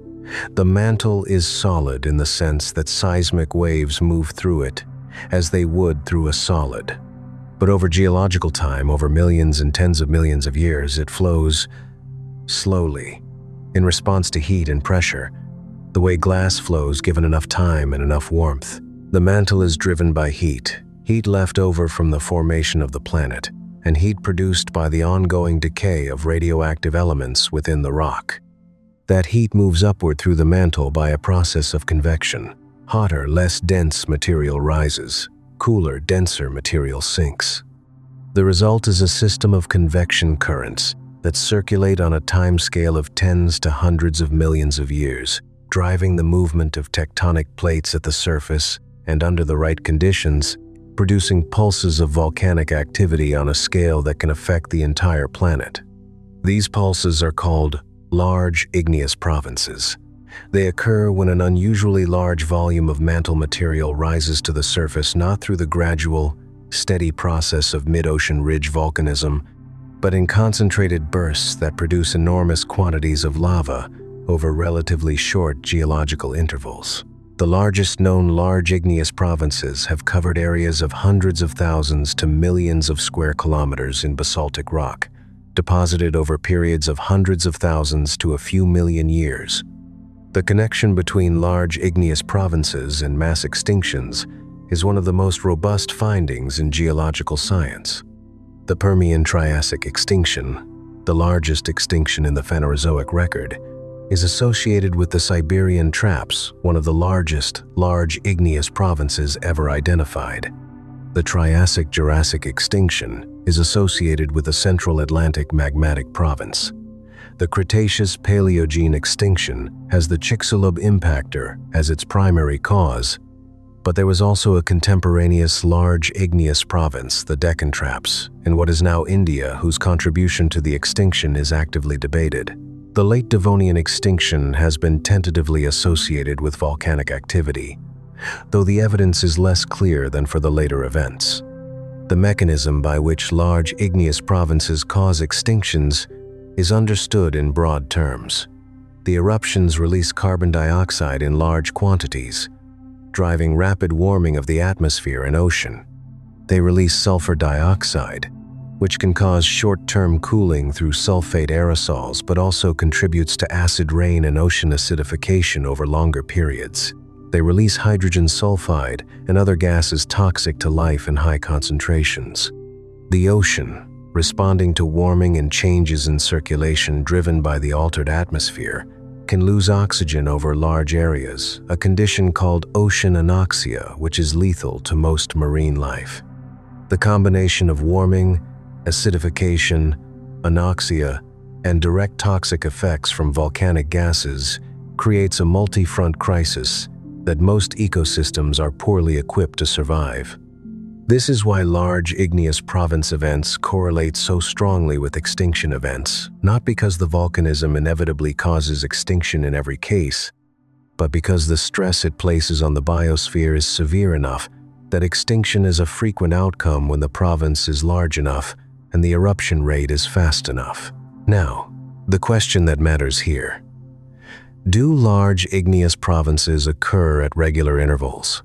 The mantle is solid in the sense that seismic waves move through it, as they would through a solid. But over geological time, over millions and tens of millions of years, it flows slowly, in response to heat and pressure, the way glass flows given enough time and enough warmth. The mantle is driven by heat left over from the formation of the planet, and heat produced by the ongoing decay of radioactive elements within the rock. That heat moves upward through the mantle by a process of convection. Hotter, less dense material rises. Cooler, denser material sinks. The result is a system of convection currents that circulate on a timescale of tens to hundreds of millions of years, driving the movement of tectonic plates at the surface and, under the right conditions, producing pulses of volcanic activity on a scale that can affect the entire planet. These pulses are called large igneous provinces. They occur when an unusually large volume of mantle material rises to the surface, not through the gradual, steady process of mid-ocean ridge volcanism, but in concentrated bursts that produce enormous quantities of lava over relatively short geological intervals. The largest known large igneous provinces have covered areas of hundreds of thousands to millions of square kilometers in basaltic rock, deposited over periods of hundreds of thousands to a few million years. The connection between large igneous provinces and mass extinctions is one of the most robust findings in geological science. The Permian-Triassic extinction, the largest extinction in the Phanerozoic record, is associated with the Siberian Traps, one of the largest large igneous provinces ever identified. The Triassic-Jurassic extinction is associated with the Central Atlantic Magmatic Province. The Cretaceous-Paleogene extinction has the Chicxulub impactor as its primary cause, but there was also a contemporaneous large igneous province, the Deccan Traps, in what is now India, whose contribution to the extinction is actively debated. The late Devonian extinction has been tentatively associated with volcanic activity, though the evidence is less clear than for the later events. The mechanism by which large igneous provinces cause extinctions is understood in broad terms. The eruptions release carbon dioxide in large quantities, driving rapid warming of the atmosphere and ocean. They release sulfur dioxide, which can cause short-term cooling through sulfate aerosols but also contributes to acid rain and ocean acidification over longer periods. They release hydrogen sulfide and other gases toxic to life in high concentrations. The ocean, responding to warming and changes in circulation driven by the altered atmosphere, can lose oxygen over large areas, a condition called ocean anoxia, which is lethal to most marine life. The combination of warming, acidification, anoxia, and direct toxic effects from volcanic gases creates a multi-front crisis that most ecosystems are poorly equipped to survive. This is why large igneous province events correlate so strongly with extinction events, not because the volcanism inevitably causes extinction in every case, but because the stress it places on the biosphere is severe enough that extinction is a frequent outcome when the province is large enough and the eruption rate is fast enough. Now, the question that matters here: do large igneous provinces occur at regular intervals?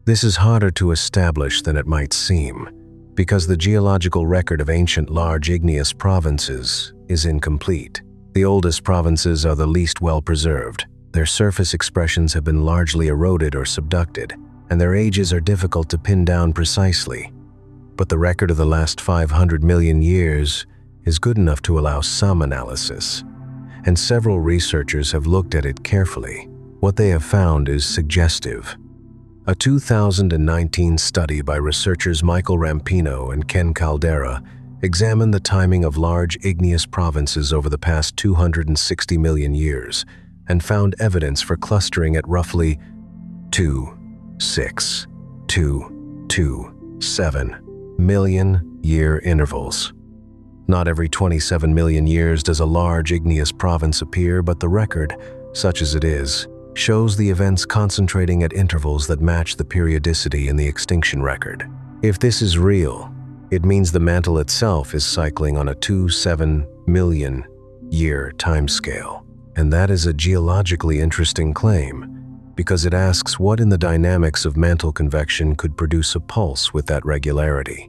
This is harder to establish than it might seem, because the geological record of ancient large igneous provinces is incomplete. The oldest provinces are the least well preserved, Their surface expressions have been largely eroded or subducted, and their ages are difficult to pin down precisely. But the record of the last 500 million years is good enough to allow some analysis, and several researchers have looked at it carefully. What they have found is suggestive. A 2019 study by researchers Michael Rampino and Ken Caldera examined the timing of large igneous provinces over the past 260 million years and found evidence for clustering at roughly 2, 6, 2, 2, 7 million year intervals. Not every 27 million years does a large igneous province appear, but the record, such as it is, shows the events concentrating at intervals that match the periodicity in the extinction record. If this is real, it means the mantle itself is cycling on a 2-7 million year timescale. And that is a geologically interesting claim, because it asks what in the dynamics of mantle convection could produce a pulse with that regularity.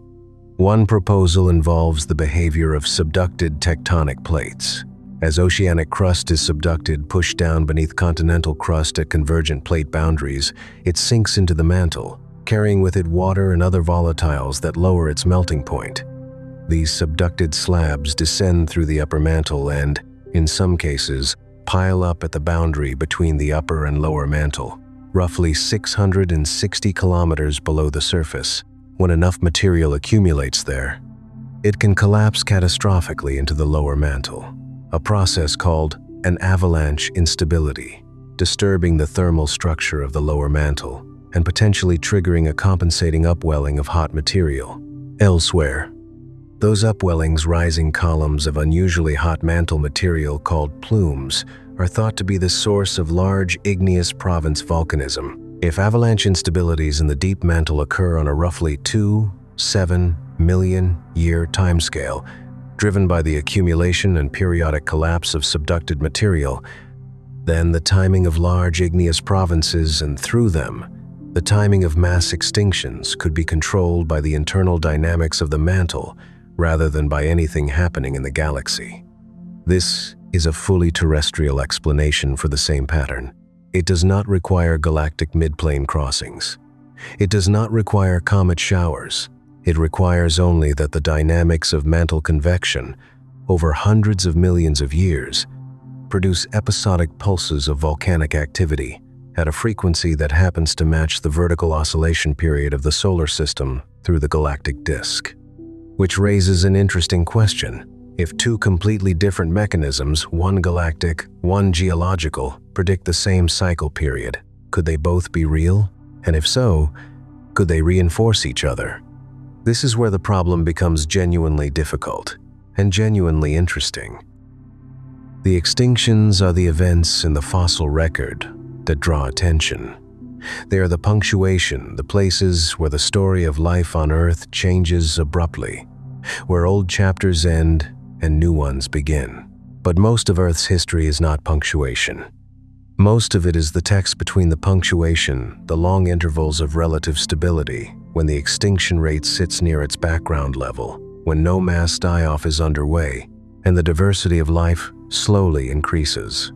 One proposal involves the behavior of subducted tectonic plates. As oceanic crust is subducted, pushed down beneath continental crust at convergent plate boundaries, it sinks into the mantle, carrying with it water and other volatiles that lower its melting point. These subducted slabs descend through the upper mantle and, in some cases, pile up at the boundary between the upper and lower mantle, roughly 660 kilometers below the surface. When enough material accumulates there, it can collapse catastrophically into the lower mantle, a process called an avalanche instability, disturbing the thermal structure of the lower mantle and potentially triggering a compensating upwelling of hot material. Elsewhere, those upwellings, rising columns of unusually hot mantle material called plumes, are thought to be the source of large igneous province volcanism. If avalanche instabilities in the deep mantle occur on a roughly 2-7 million year timescale, driven by the accumulation and periodic collapse of subducted material, then the timing of large igneous provinces and through them, the timing of mass extinctions could be controlled by the internal dynamics of the mantle rather than by anything happening in the galaxy. This is a fully terrestrial explanation for the same pattern. It does not require galactic midplane crossings. It does not require comet showers. It requires only that the dynamics of mantle convection, over hundreds of millions of years, produce episodic pulses of volcanic activity at a frequency that happens to match the vertical oscillation period of the solar system through the galactic disk. Which raises an interesting question. If two completely different mechanisms, one galactic, one geological, predict the same cycle period, could they both be real? And if so, could they reinforce each other? This is where the problem becomes genuinely difficult and genuinely interesting. The extinctions are the events in the fossil record that draw attention. They are the punctuation, the places where the story of life on Earth changes abruptly, where old chapters end and new ones begin. But most of Earth's history is not punctuation. Most of it is the text between the punctuation, the long intervals of relative stability, when the extinction rate sits near its background level, when no mass die-off is underway, and the diversity of life slowly increases.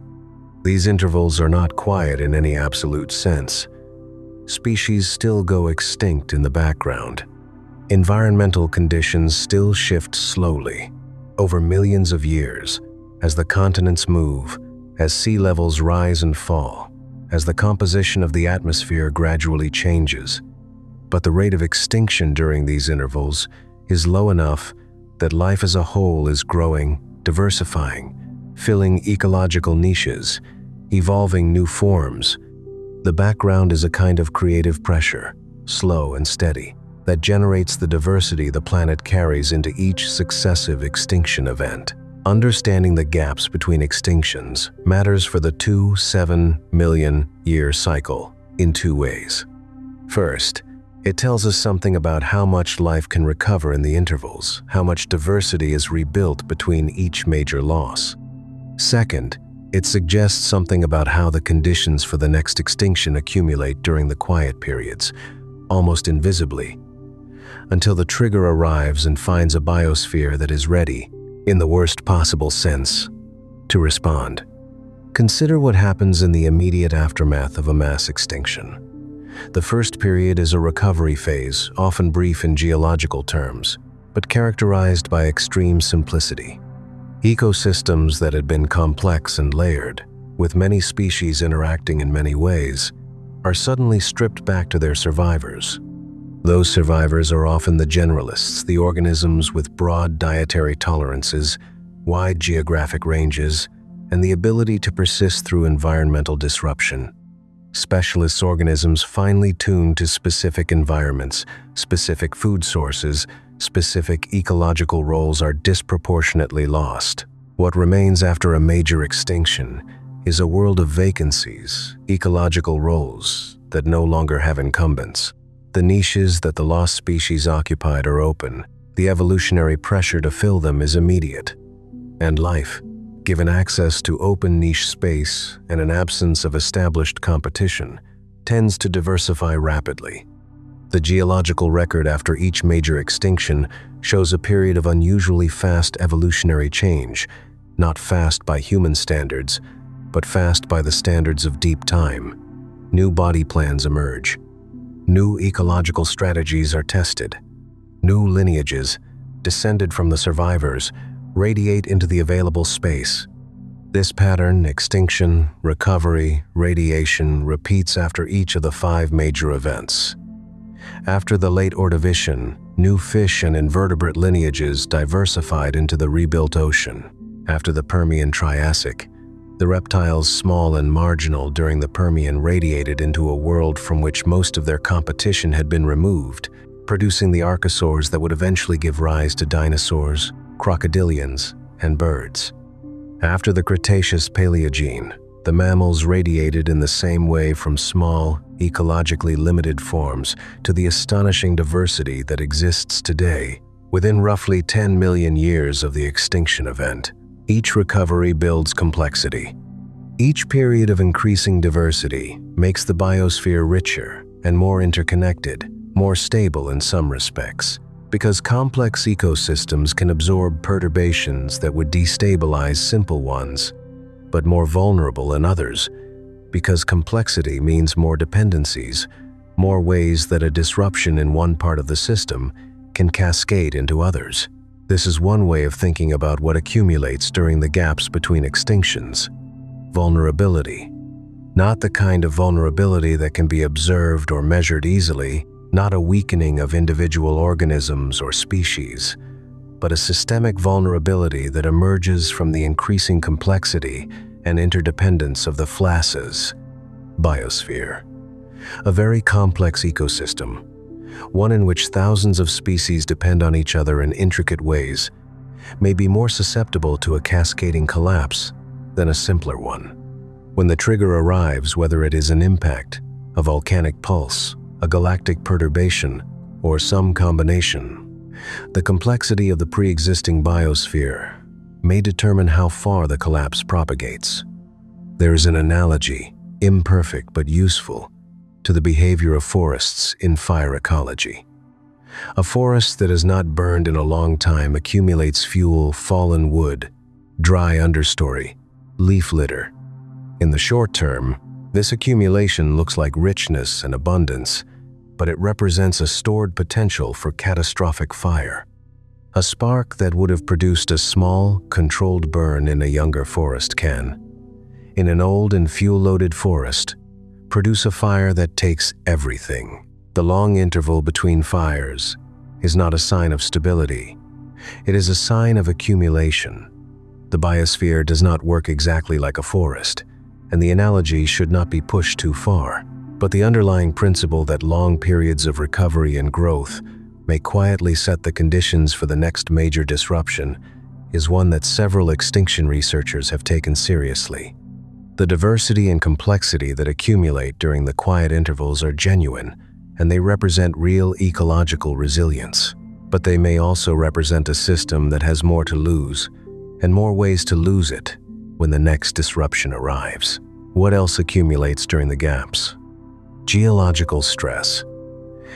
These intervals are not quiet in any absolute sense. Species still go extinct in the background. Environmental conditions still shift slowly, over millions of years, as the continents move, as sea levels rise and fall, as the composition of the atmosphere gradually changes. But the rate of extinction during these intervals is low enough that life as a whole is growing, diversifying, filling ecological niches, evolving new forms. The background is a kind of creative pressure, slow and steady, that generates the diversity the planet carries into each successive extinction event. Understanding the gaps between extinctions matters for the 2-7 million year cycle in two ways. First, it tells us something about how much life can recover in the intervals, how much diversity is rebuilt between each major loss. Second, it suggests something about how the conditions for the next extinction accumulate during the quiet periods, almost invisibly, until the trigger arrives and finds a biosphere that is ready, in the worst possible sense, to respond. Consider what happens in the immediate aftermath of a mass extinction. The first period is a recovery phase, often brief in geological terms, but characterized by extreme simplicity. Ecosystems that had been complex and layered, with many species interacting in many ways, are suddenly stripped back to their survivors. Those survivors are often the generalists, the organisms with broad dietary tolerances, wide geographic ranges, and the ability to persist through environmental disruption. Specialist organisms finely tuned to specific environments, specific food sources, specific ecological roles are disproportionately lost. What remains after a major extinction is a world of vacancies, ecological roles that no longer have incumbents. The niches that the lost species occupied are open. The evolutionary pressure to fill them is immediate. And life, given access to open niche space and an absence of established competition, tends to diversify rapidly. The geological record after each major extinction shows a period of unusually fast evolutionary change, not fast by human standards, but fast by the standards of deep time. New body plans emerge. New ecological strategies are tested. New lineages, descended from the survivors, radiate into the available space. This pattern, extinction, recovery, radiation, repeats after each of the 5 major events. After the late Ordovician, new fish and invertebrate lineages diversified into the rebuilt ocean. After the Permian Triassic, the reptiles small and marginal during the Permian radiated into a world from which most of their competition had been removed, producing the archosaurs that would eventually give rise to dinosaurs, crocodilians, and birds. After the Cretaceous Paleogene, the mammals radiated in the same way from small, ecologically limited forms to the astonishing diversity that exists today. Within roughly 10 million years of the extinction event, each recovery builds complexity. Each period of increasing diversity makes the biosphere richer and more interconnected, more stable in some respects, because complex ecosystems can absorb perturbations that would destabilize simple ones, but more vulnerable in others, because complexity means more dependencies, more ways that a disruption in one part of the system can cascade into others. This is one way of thinking about what accumulates during the gaps between extinctions. Vulnerability. Not the kind of vulnerability that can be observed or measured easily, not a weakening of individual organisms or species, but a systemic vulnerability that emerges from the increasing complexity and interdependence of the flasses, biosphere. A very complex ecosystem, one in which thousands of species depend on each other in intricate ways, may be more susceptible to a cascading collapse than a simpler one. When the trigger arrives, whether it is an impact, a volcanic pulse, a galactic perturbation, or some combination, the complexity of the pre-existing biosphere may determine how far the collapse propagates. There is an analogy, imperfect but useful, to the behavior of forests in fire ecology. A forest that has not burned in a long time accumulates fuel, fallen wood, dry understory, leaf litter. In the short term, this accumulation looks like richness and abundance, but it represents a stored potential for catastrophic fire. A spark that would have produced a small, controlled burn in a younger forest can, in an old and fuel-loaded forest, produce a fire that takes everything. The long interval between fires is not a sign of stability. It is a sign of accumulation. The biosphere does not work exactly like a forest, and the analogy should not be pushed too far. But the underlying principle that long periods of recovery and growth may quietly set the conditions for the next major disruption is one that several extinction researchers have taken seriously. The diversity and complexity that accumulate during the quiet intervals are genuine, and they represent real ecological resilience. But they may also represent a system that has more to lose, and more ways to lose it when the next disruption arrives. What else accumulates during the gaps? Geological stress.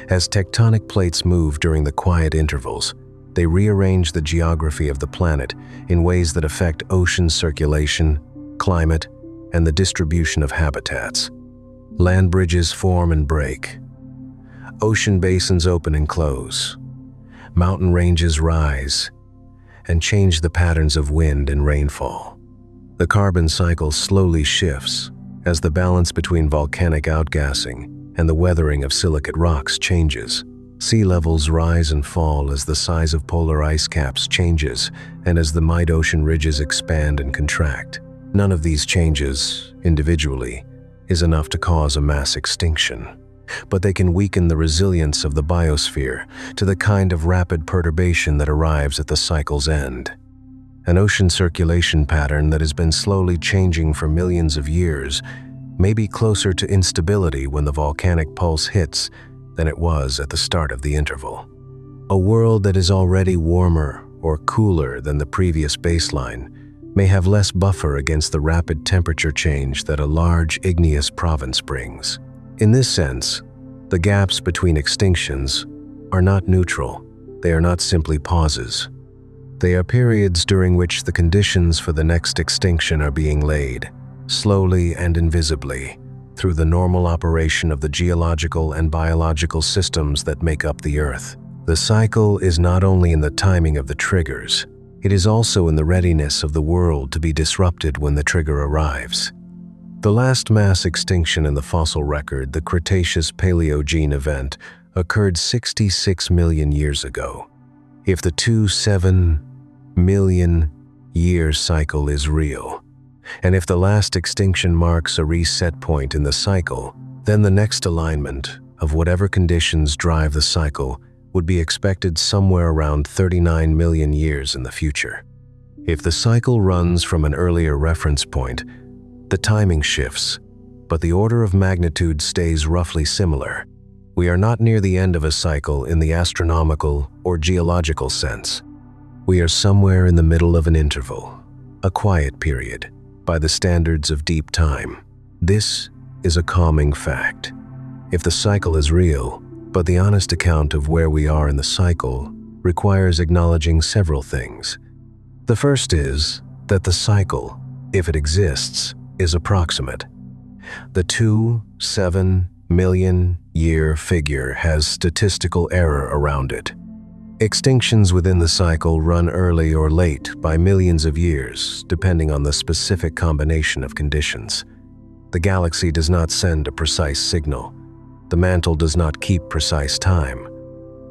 As tectonic plates move during the quiet intervals, they rearrange the geography of the planet in ways that affect ocean circulation, climate, and the distribution of habitats. Land bridges form and break. Ocean basins open and close. Mountain ranges rise and change the patterns of wind and rainfall. The carbon cycle slowly shifts as the balance between volcanic outgassing and the weathering of silicate rocks changes. Sea levels rise and fall as the size of polar ice caps changes and as the mid-ocean ridges expand and contract. None of these changes, individually, is enough to cause a mass extinction, but they can weaken the resilience of the biosphere to the kind of rapid perturbation that arrives at the cycle's end. An ocean circulation pattern that has been slowly changing for millions of years may be closer to instability when the volcanic pulse hits than it was at the start of the interval. A world that is already warmer or cooler than the previous baseline may have less buffer against the rapid temperature change that a large igneous province brings. In this sense, the gaps between extinctions are not neutral. They are not simply pauses. They are periods during which the conditions for the next extinction are being laid, slowly and invisibly, through the normal operation of the geological and biological systems that make up the Earth. The cycle is not only in the timing of the triggers, it is also in the readiness of the world to be disrupted when the trigger arrives. The last mass extinction in the fossil record, the Cretaceous-Paleogene event, occurred 66 million years ago. If the 27 million year cycle is real, and if the last extinction marks a reset point in the cycle, then the next alignment of whatever conditions drive the cycle would be expected somewhere around 39 million years in the future. If the cycle runs from an earlier reference point, the timing shifts, but the order of magnitude stays roughly similar. We are not near the end of a cycle in the astronomical or geological sense. We are somewhere in the middle of an interval, a quiet period, by the standards of deep time. This is a calming fact. If the cycle is real, but the honest account of where we are in the cycle requires acknowledging several things. The first is that the cycle, if it exists, is approximate. The 27 million year figure has statistical error around it. Extinctions within the cycle run early or late by millions of years, depending on the specific combination of conditions. The galaxy does not send a precise signal. The mantle does not keep precise time.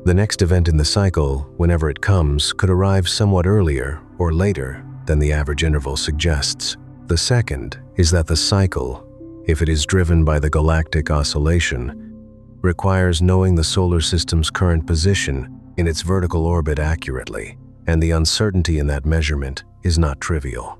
The next event in the cycle, whenever it comes, could arrive somewhat earlier or later than the average interval suggests. The second is that the cycle, if it is driven by the galactic oscillation, requires knowing the solar system's current position in its vertical orbit accurately, and the uncertainty in that measurement is not trivial.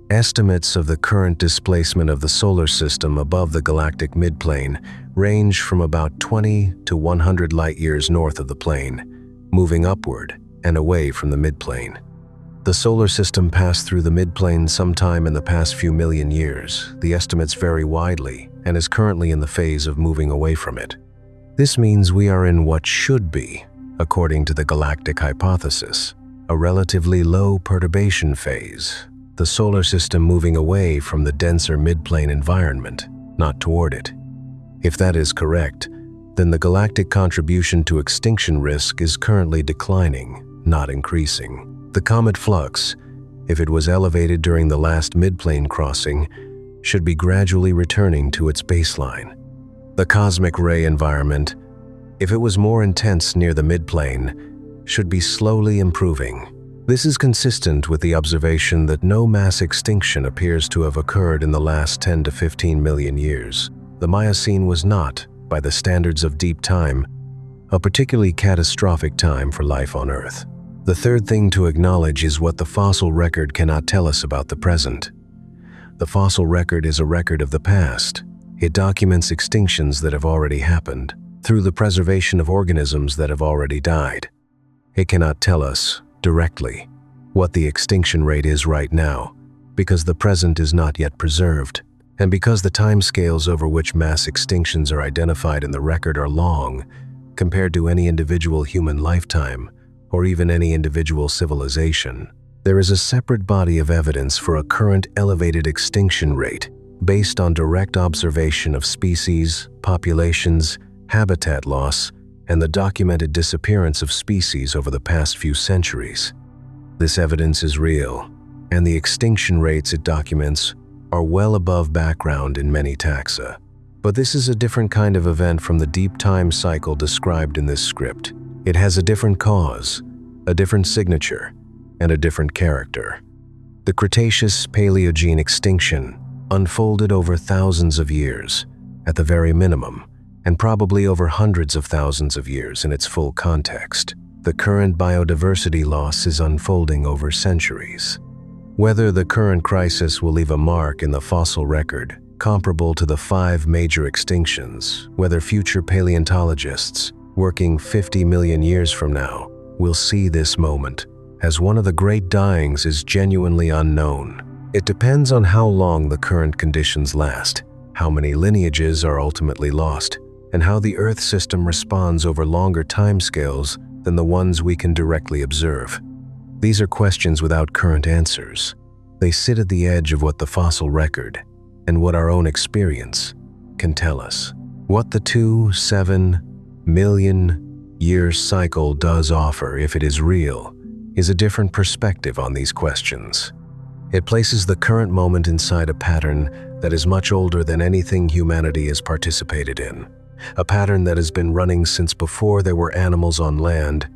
Estimates of the current displacement of the solar system above the galactic midplane range from about 20 to 100 light-years north of the plane, moving upward and away from the midplane. The solar system passed through the midplane sometime in the past few million years. The estimates vary widely and is currently in the phase of moving away from it. This means we are in what should be, according to the galactic hypothesis, a relatively low perturbation phase, the solar system moving away from the denser midplane environment, not toward it. If that is correct, then the galactic contribution to extinction risk is currently declining, not increasing. The comet flux, if it was elevated during the last midplane crossing, should be gradually returning to its baseline. The cosmic ray environment, if it was more intense near the midplane, should be slowly improving. This is consistent with the observation that no mass extinction appears to have occurred in the last 10 to 15 million years. The Miocene was not, by the standards of deep time, a particularly catastrophic time for life on Earth. The third thing to acknowledge is what the fossil record cannot tell us about the present. The fossil record is a record of the past. It documents extinctions that have already happened, through the preservation of organisms that have already died. It cannot tell us, directly, what the extinction rate is right now, because the present is not yet preserved, and because the timescales over which mass extinctions are identified in the record are long, compared to any individual human lifetime, or even any individual civilization. There is a separate body of evidence for a current elevated extinction rate, based on direct observation of species, populations, habitat loss, and the documented disappearance of species over the past few centuries. This evidence is real, and the extinction rates it documents are well above background in many taxa. But this is a different kind of event from the deep time cycle described in this script. It has a different cause, a different signature, and a different character. The Cretaceous-Paleogene extinction unfolded over thousands of years, at the very minimum, and probably over hundreds of thousands of years in its full context. The current biodiversity loss is unfolding over centuries. Whether the current crisis will leave a mark in the fossil record comparable to the 5 major extinctions, whether future paleontologists working 50 million years from now will see this moment as one of the great dyings is genuinely unknown. It depends on how long the current conditions last, how many lineages are ultimately lost, and how the Earth system responds over longer timescales than the ones we can directly observe. These are questions without current answers. They sit at the edge of what the fossil record and what our own experience can tell us. What the 2-7 million year cycle does offer, if it is real, is a different perspective on these questions. It places the current moment inside a pattern that is much older than anything humanity has participated in. A pattern that has been running since before there were animals on land.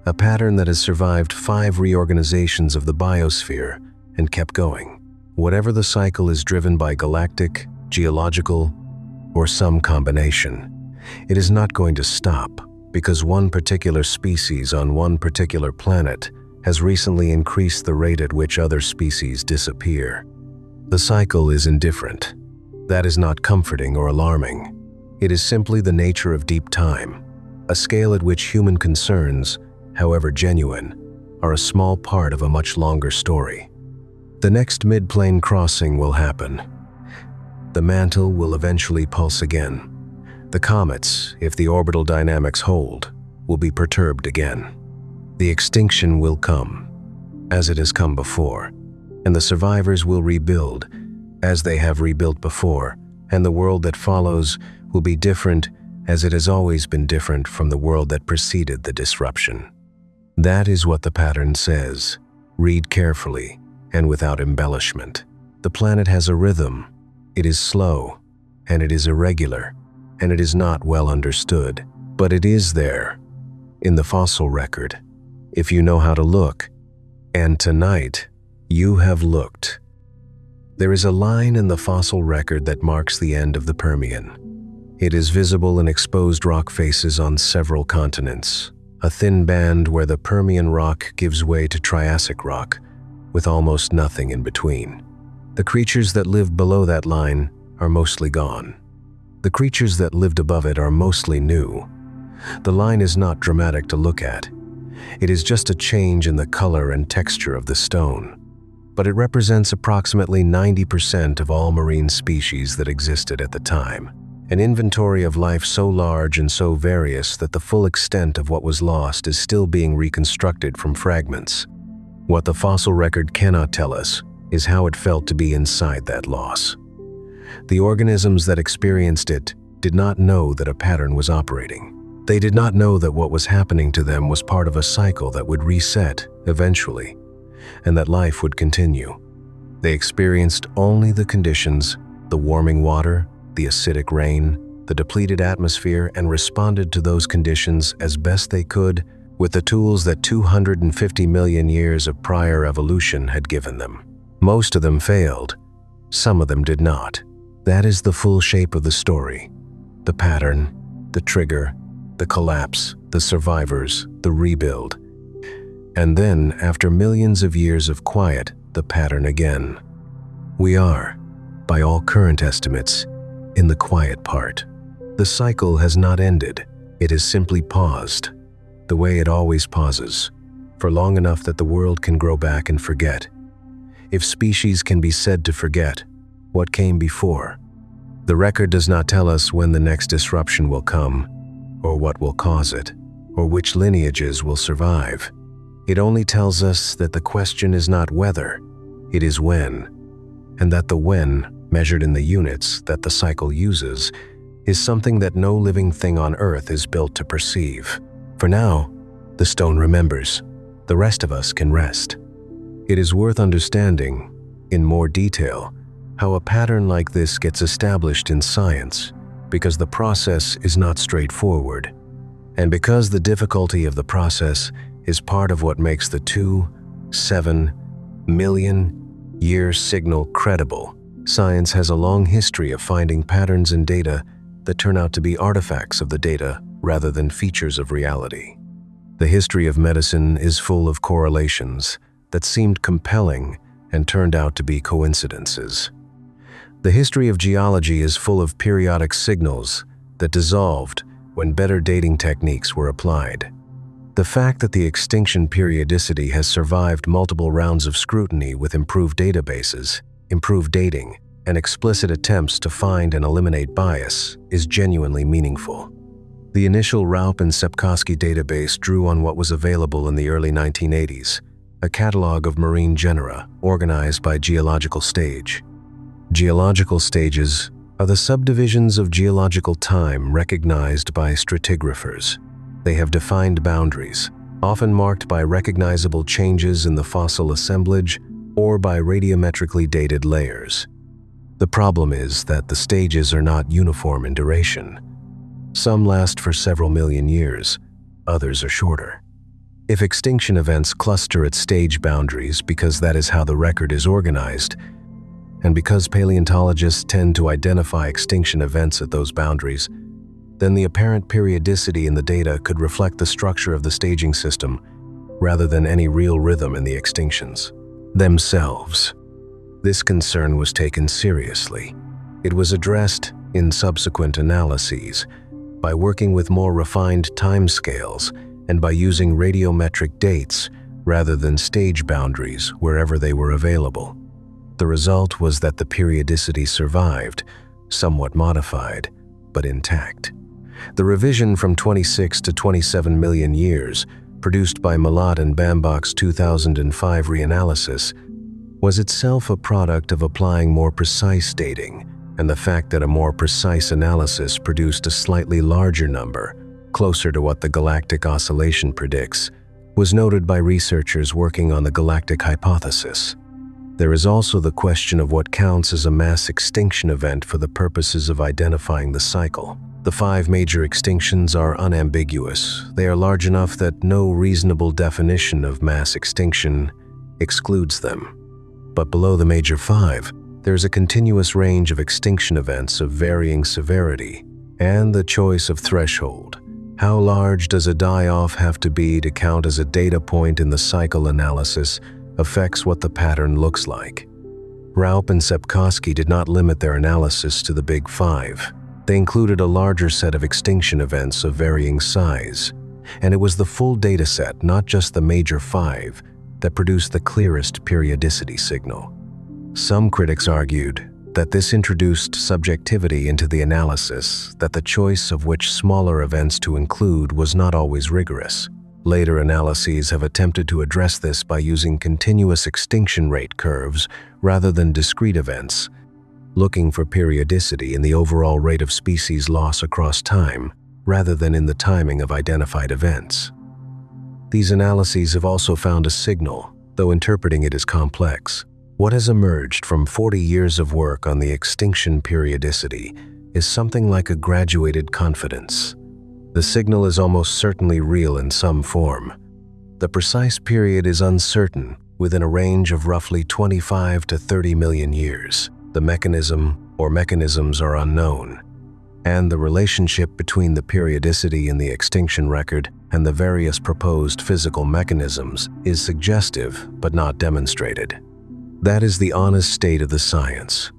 A pattern that has survived 5 reorganizations of the biosphere and kept going. Whatever the cycle is driven by galactic, geological, or some combination, it is not going to stop because one particular species on one particular planet has recently increased the rate at which other species disappear. The cycle is indifferent. That is not comforting or alarming. It is simply the nature of deep time, a scale at which human concerns, however genuine, are a small part of a much longer story. The next mid-plane crossing will happen. The mantle will eventually pulse again. The comets, if the orbital dynamics hold, will be perturbed again. The extinction will come, as it has come before, and the survivors will rebuild, as they have rebuilt before, and the world that follows will be different as it has always been different from the world that preceded the disruption. That is what the pattern says. Read carefully and without embellishment. The planet has a rhythm. It is slow, and it is irregular, and it is not well understood, but it is there, in the fossil record, if you know how to look. And tonight, you have looked. There is a line in the fossil record that marks the end of the Permian. It is visible in exposed rock faces on several continents, a thin band where the Permian rock gives way to Triassic rock, with almost nothing in between. The creatures that lived below that line are mostly gone. The creatures that lived above it are mostly new. The line is not dramatic to look at. It is just a change in the color and texture of the stone. But it represents approximately 90% of all marine species that existed at the time. An inventory of life so large and so various that the full extent of what was lost is still being reconstructed from fragments. What the fossil record cannot tell us is how it felt to be inside that loss. The organisms that experienced it did not know that a pattern was operating. They did not know that what was happening to them was part of a cycle that would reset eventually, and that life would continue. They experienced only the conditions, the warming water, the acidic rain, the depleted atmosphere, and responded to those conditions as best they could with the tools that 250 million years of prior evolution had given them. Most of them failed. Some of them did not. That is the full shape of the story. The pattern, the trigger, the collapse, the survivors, the rebuild. And then, after millions of years of quiet, the pattern again. We are, by all current estimates, in the quiet part. The cycle has not ended. It has simply paused, the way it always pauses, for long enough that the world can grow back and forget. If species can be said to forget what came before, the record does not tell us when the next disruption will come, or what will cause it, or which lineages will survive. It only tells us that the question is not whether, it is when, and that the when measured in the units that the cycle uses, is something that no living thing on Earth is built to perceive. For now, the stone remembers. The rest of us can rest. It is worth understanding, in more detail, how a pattern like this gets established in science, because the process is not straightforward, and because the difficulty of the process is part of what makes the 2.7 million year signal credible. Science has a long history of finding patterns in data that turn out to be artifacts of the data rather than features of reality. The history of medicine is full of correlations that seemed compelling and turned out to be coincidences. The history of geology is full of periodic signals that dissolved when better dating techniques were applied. The fact that the extinction periodicity has survived multiple rounds of scrutiny with improved databases, improved dating, and explicit attempts to find and eliminate bias is genuinely meaningful. The initial Raup and Sepkoski database drew on what was available in the early 1980s, a catalog of marine genera organized by geological stage. Geological stages are the subdivisions of geological time recognized by stratigraphers. They have defined boundaries, often marked by recognizable changes in the fossil assemblage or by radiometrically dated layers. The problem is that the stages are not uniform in duration. Some last for several million years, others are shorter. If extinction events cluster at stage boundaries because that is how the record is organized, and because paleontologists tend to identify extinction events at those boundaries, then the apparent periodicity in the data could reflect the structure of the staging system rather than any real rhythm in the extinctions themselves. This concern was taken seriously. It was addressed in subsequent analyses by working with more refined timescales and by using radiometric dates rather than stage boundaries wherever they were available. The result was that the periodicity survived, somewhat modified, but intact. The revision from 26 to 27 million years, produced by Malat and Bambach's 2005 reanalysis, was itself a product of applying more precise dating, and the fact that a more precise analysis produced a slightly larger number, closer to what the galactic oscillation predicts, was noted by researchers working on the galactic hypothesis. There is also the question of what counts as a mass extinction event for the purposes of identifying the cycle. The 5 major extinctions are unambiguous. They are large enough that no reasonable definition of mass extinction excludes them. But below the major 5, there is a continuous range of extinction events of varying severity, and the choice of threshold. How large does a die-off have to be to count as a data point in the cycle analysis affects what the pattern looks like. Raup and Sepkoski did not limit their analysis to the Big 5. They included a larger set of extinction events of varying size, and it was the full dataset, not just the major 5, that produced the clearest periodicity signal. Some critics argued that this introduced subjectivity into the analysis, that the choice of which smaller events to include was not always rigorous. Later analyses have attempted to address this by using continuous extinction rate curves rather than discrete events, looking for periodicity in the overall rate of species loss across time rather than in the timing of identified events. These analyses have also found a signal, though interpreting it is complex. What has emerged from 40 years of work on the extinction periodicity is something like a graduated confidence. The signal is almost certainly real in some form. The precise period is uncertain, within a range of roughly 25 to 30 million years. The mechanism or mechanisms are unknown, and the relationship between the periodicity in the extinction record and the various proposed physical mechanisms is suggestive but not demonstrated. That is the honest state of the science.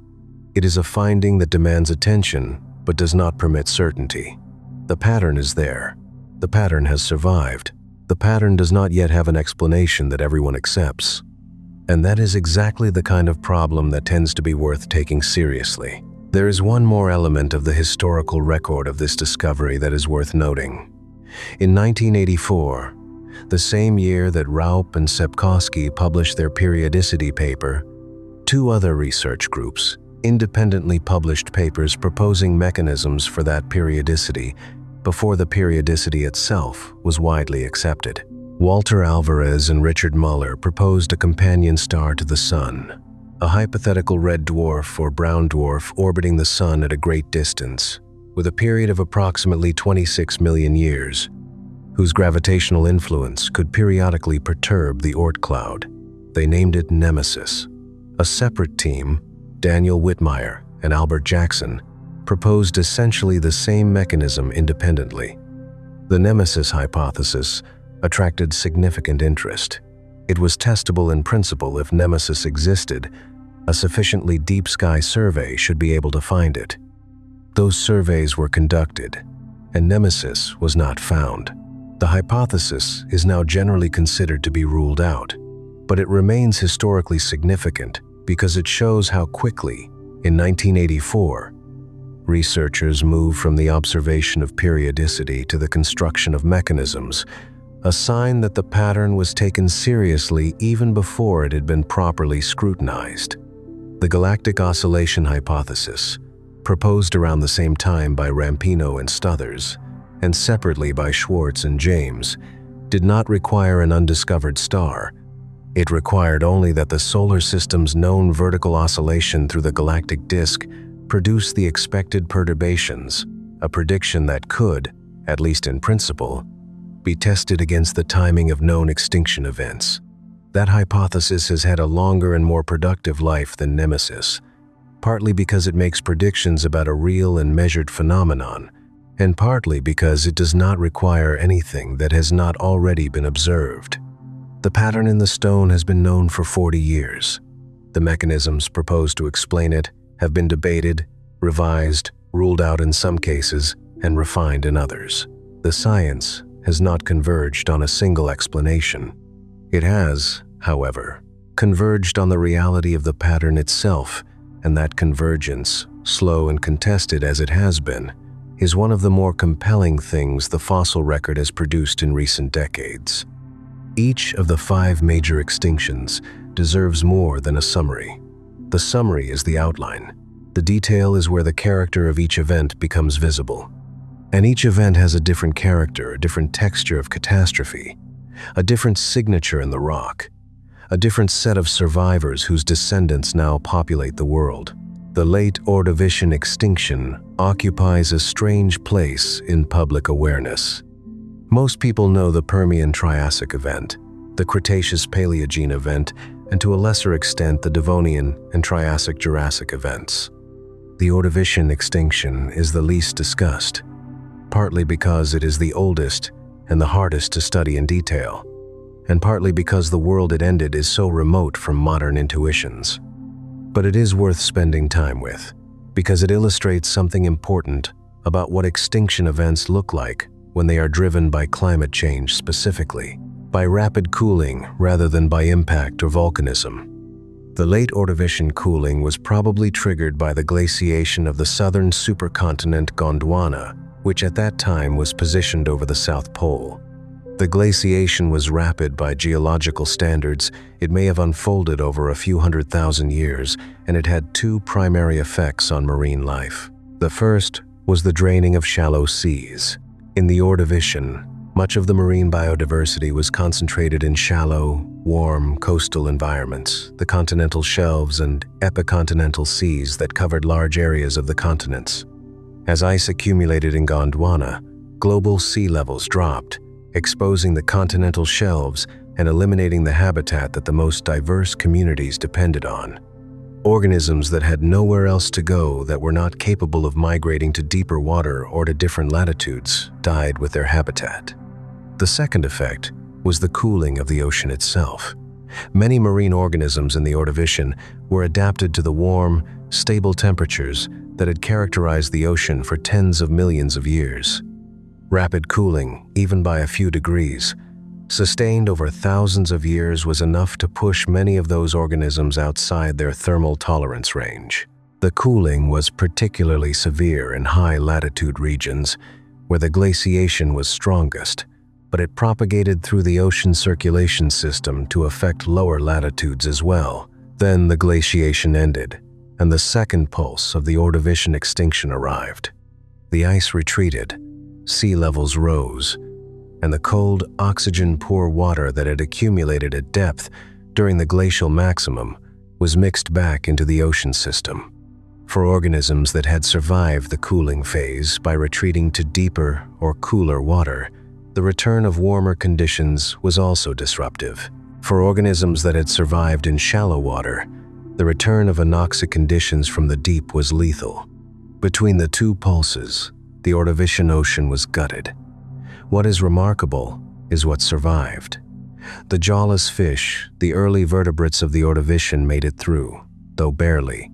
It is a finding that demands attention but does not permit certainty. The pattern is there. The pattern has survived. The pattern does not yet have an explanation that everyone accepts. And that is exactly the kind of problem that tends to be worth taking seriously. There is one more element of the historical record of this discovery that is worth noting. In 1984, the same year that Raup and Sepkoski published their periodicity paper, 2 other research groups, independently published papers proposing mechanisms for that periodicity before the periodicity itself was widely accepted. Walter Alvarez and Richard Muller proposed a companion star to the Sun, a hypothetical red dwarf or brown dwarf orbiting the Sun at a great distance, with a period of approximately 26 million years, whose gravitational influence could periodically perturb the Oort cloud. They named it Nemesis. A separate team, Daniel Whitmire and Albert Jackson, proposed essentially the same mechanism independently. The Nemesis hypothesis attracted significant interest. It was testable in principle if Nemesis existed. A sufficiently deep sky survey should be able to find it. Those surveys were conducted, and Nemesis was not found. The hypothesis is now generally considered to be ruled out, but it remains historically significant because it shows how quickly, in 1984, researchers moved from the observation of periodicity to the construction of mechanisms, a sign that the pattern was taken seriously even before it had been properly scrutinized. The galactic oscillation hypothesis, proposed around the same time by Rampino and Stothers, and separately by Schwartz and James, did not require an undiscovered star. It required only that the solar system's known vertical oscillation through the galactic disk produce the expected perturbations, a prediction that could, at least in principle, be tested against the timing of known extinction events. That hypothesis has had a longer and more productive life than Nemesis, partly because it makes predictions about a real and measured phenomenon, and partly because it does not require anything that has not already been observed. The pattern in the stone has been known for 40 years. The mechanisms proposed to explain it have been debated, revised, ruled out in some cases, and refined in others. The science has not converged on a single explanation. It has, however, converged on the reality of the pattern itself, and that convergence, slow and contested as it has been, is one of the more compelling things the fossil record has produced in recent decades. Each of the 5 major extinctions deserves more than a summary. The summary is the outline. The detail is where the character of each event becomes visible. And each event has a different character, a different texture of catastrophe, a different signature in the rock, a different set of survivors whose descendants now populate the world. The late Ordovician extinction occupies a strange place in public awareness. Most people know the Permian-Triassic event, the Cretaceous-Paleogene event, and to a lesser extent the Devonian and Triassic-Jurassic events. The Ordovician extinction is the least discussed, partly because it is the oldest and the hardest to study in detail, and partly because the world it ended is so remote from modern intuitions. But it is worth spending time with, because it illustrates something important about what extinction events look like when they are driven by climate change specifically, by rapid cooling rather than by impact or volcanism. The late Ordovician cooling was probably triggered by the glaciation of the southern supercontinent Gondwana, which at that time was positioned over the South Pole. The glaciation was rapid by geological standards. It may have unfolded over a few 100,000 years, and it had 2 primary effects on marine life. The first was the draining of shallow seas. In the Ordovician, much of the marine biodiversity was concentrated in shallow, warm coastal environments, the continental shelves and epicontinental seas that covered large areas of the continents. As ice accumulated in Gondwana, global sea levels dropped, exposing the continental shelves and eliminating the habitat that the most diverse communities depended on. Organisms that had nowhere else to go, that were not capable of migrating to deeper water or to different latitudes, died with their habitat. The second effect was the cooling of the ocean itself. Many marine organisms in the Ordovician were adapted to the warm, stable temperatures that had characterized the ocean for tens of millions of years. Rapid cooling, even by a few degrees, sustained over thousands of years, was enough to push many of those organisms outside their thermal tolerance range. The cooling was particularly severe in high-latitude regions where the glaciation was strongest, but it propagated through the ocean circulation system to affect lower latitudes as well. Then the glaciation ended, and the second pulse of the Ordovician extinction arrived. The ice retreated, sea levels rose, and the cold, oxygen-poor water that had accumulated at depth during the glacial maximum was mixed back into the ocean system. For organisms that had survived the cooling phase by retreating to deeper or cooler water, the return of warmer conditions was also disruptive. For organisms that had survived in shallow water, the return of anoxic conditions from the deep was lethal. Between the two pulses, the Ordovician Ocean was gutted. What is remarkable is what survived. The jawless fish, the early vertebrates of the Ordovician, made it through, though barely.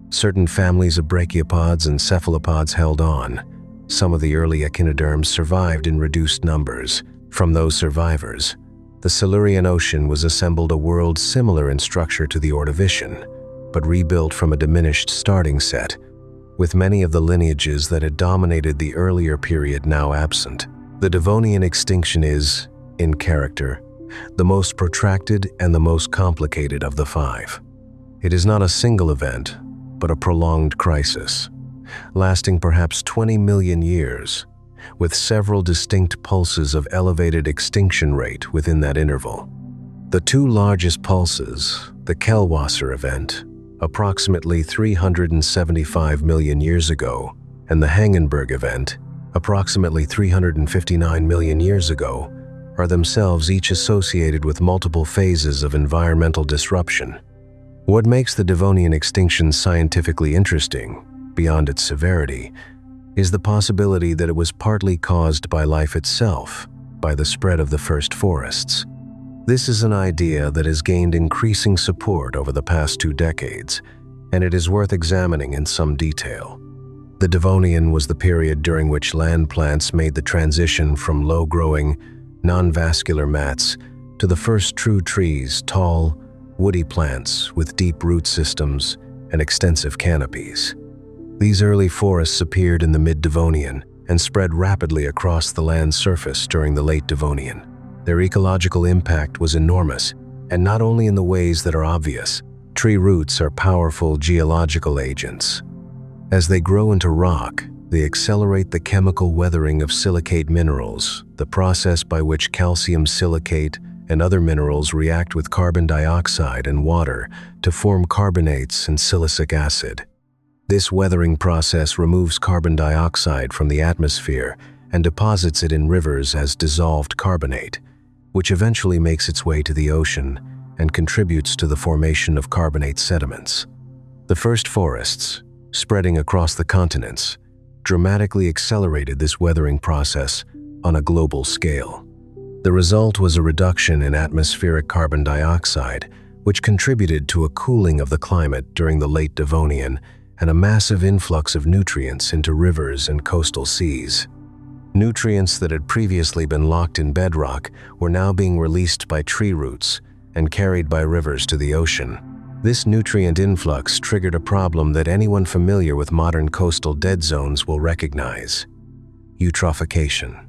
Certain families of brachiopods and cephalopods held on. Some of the early echinoderms survived in reduced numbers. From those survivors, the Silurian Ocean was assembled a world similar in structure to the Ordovician, but rebuilt from a diminished starting set, with many of the lineages that had dominated the earlier period now absent. The Devonian extinction is, in character, the most protracted and the most complicated of the five. It is not a single event, but a prolonged crisis, lasting perhaps 20 million years, with several distinct pulses of elevated extinction rate within that interval. The two largest pulses, the Kellwasser event, approximately 375 million years ago, and the Hangenberg event, approximately 359 million years ago, are themselves each associated with multiple phases of environmental disruption. What makes the Devonian extinction scientifically interesting, beyond its severity, is the possibility that it was partly caused by life itself, by the spread of the first forests. This is an idea that has gained increasing support over the past 2 decades, and it is worth examining in some detail. The Devonian was the period during which land plants made the transition from low-growing, non-vascular mats to the first true trees, tall, woody plants with deep root systems and extensive canopies. These early forests appeared in the mid-Devonian and spread rapidly across the land surface during the late Devonian. Their ecological impact was enormous, and not only in the ways that are obvious. Tree roots are powerful geological agents. As they grow into rock, they accelerate the chemical weathering of silicate minerals, the process by which calcium silicate and other minerals react with carbon dioxide and water to form carbonates and silicic acid. This weathering process removes carbon dioxide from the atmosphere and deposits it in rivers as dissolved carbonate, which eventually makes its way to the ocean and contributes to the formation of carbonate sediments. The first forests, spreading across the continents, dramatically accelerated this weathering process on a global scale. The result was a reduction in atmospheric carbon dioxide, which contributed to a cooling of the climate during the late Devonian and a massive influx of nutrients into rivers and coastal seas. Nutrients that had previously been locked in bedrock were now being released by tree roots and carried by rivers to the ocean. This nutrient influx triggered a problem that anyone familiar with modern coastal dead zones will recognize: eutrophication.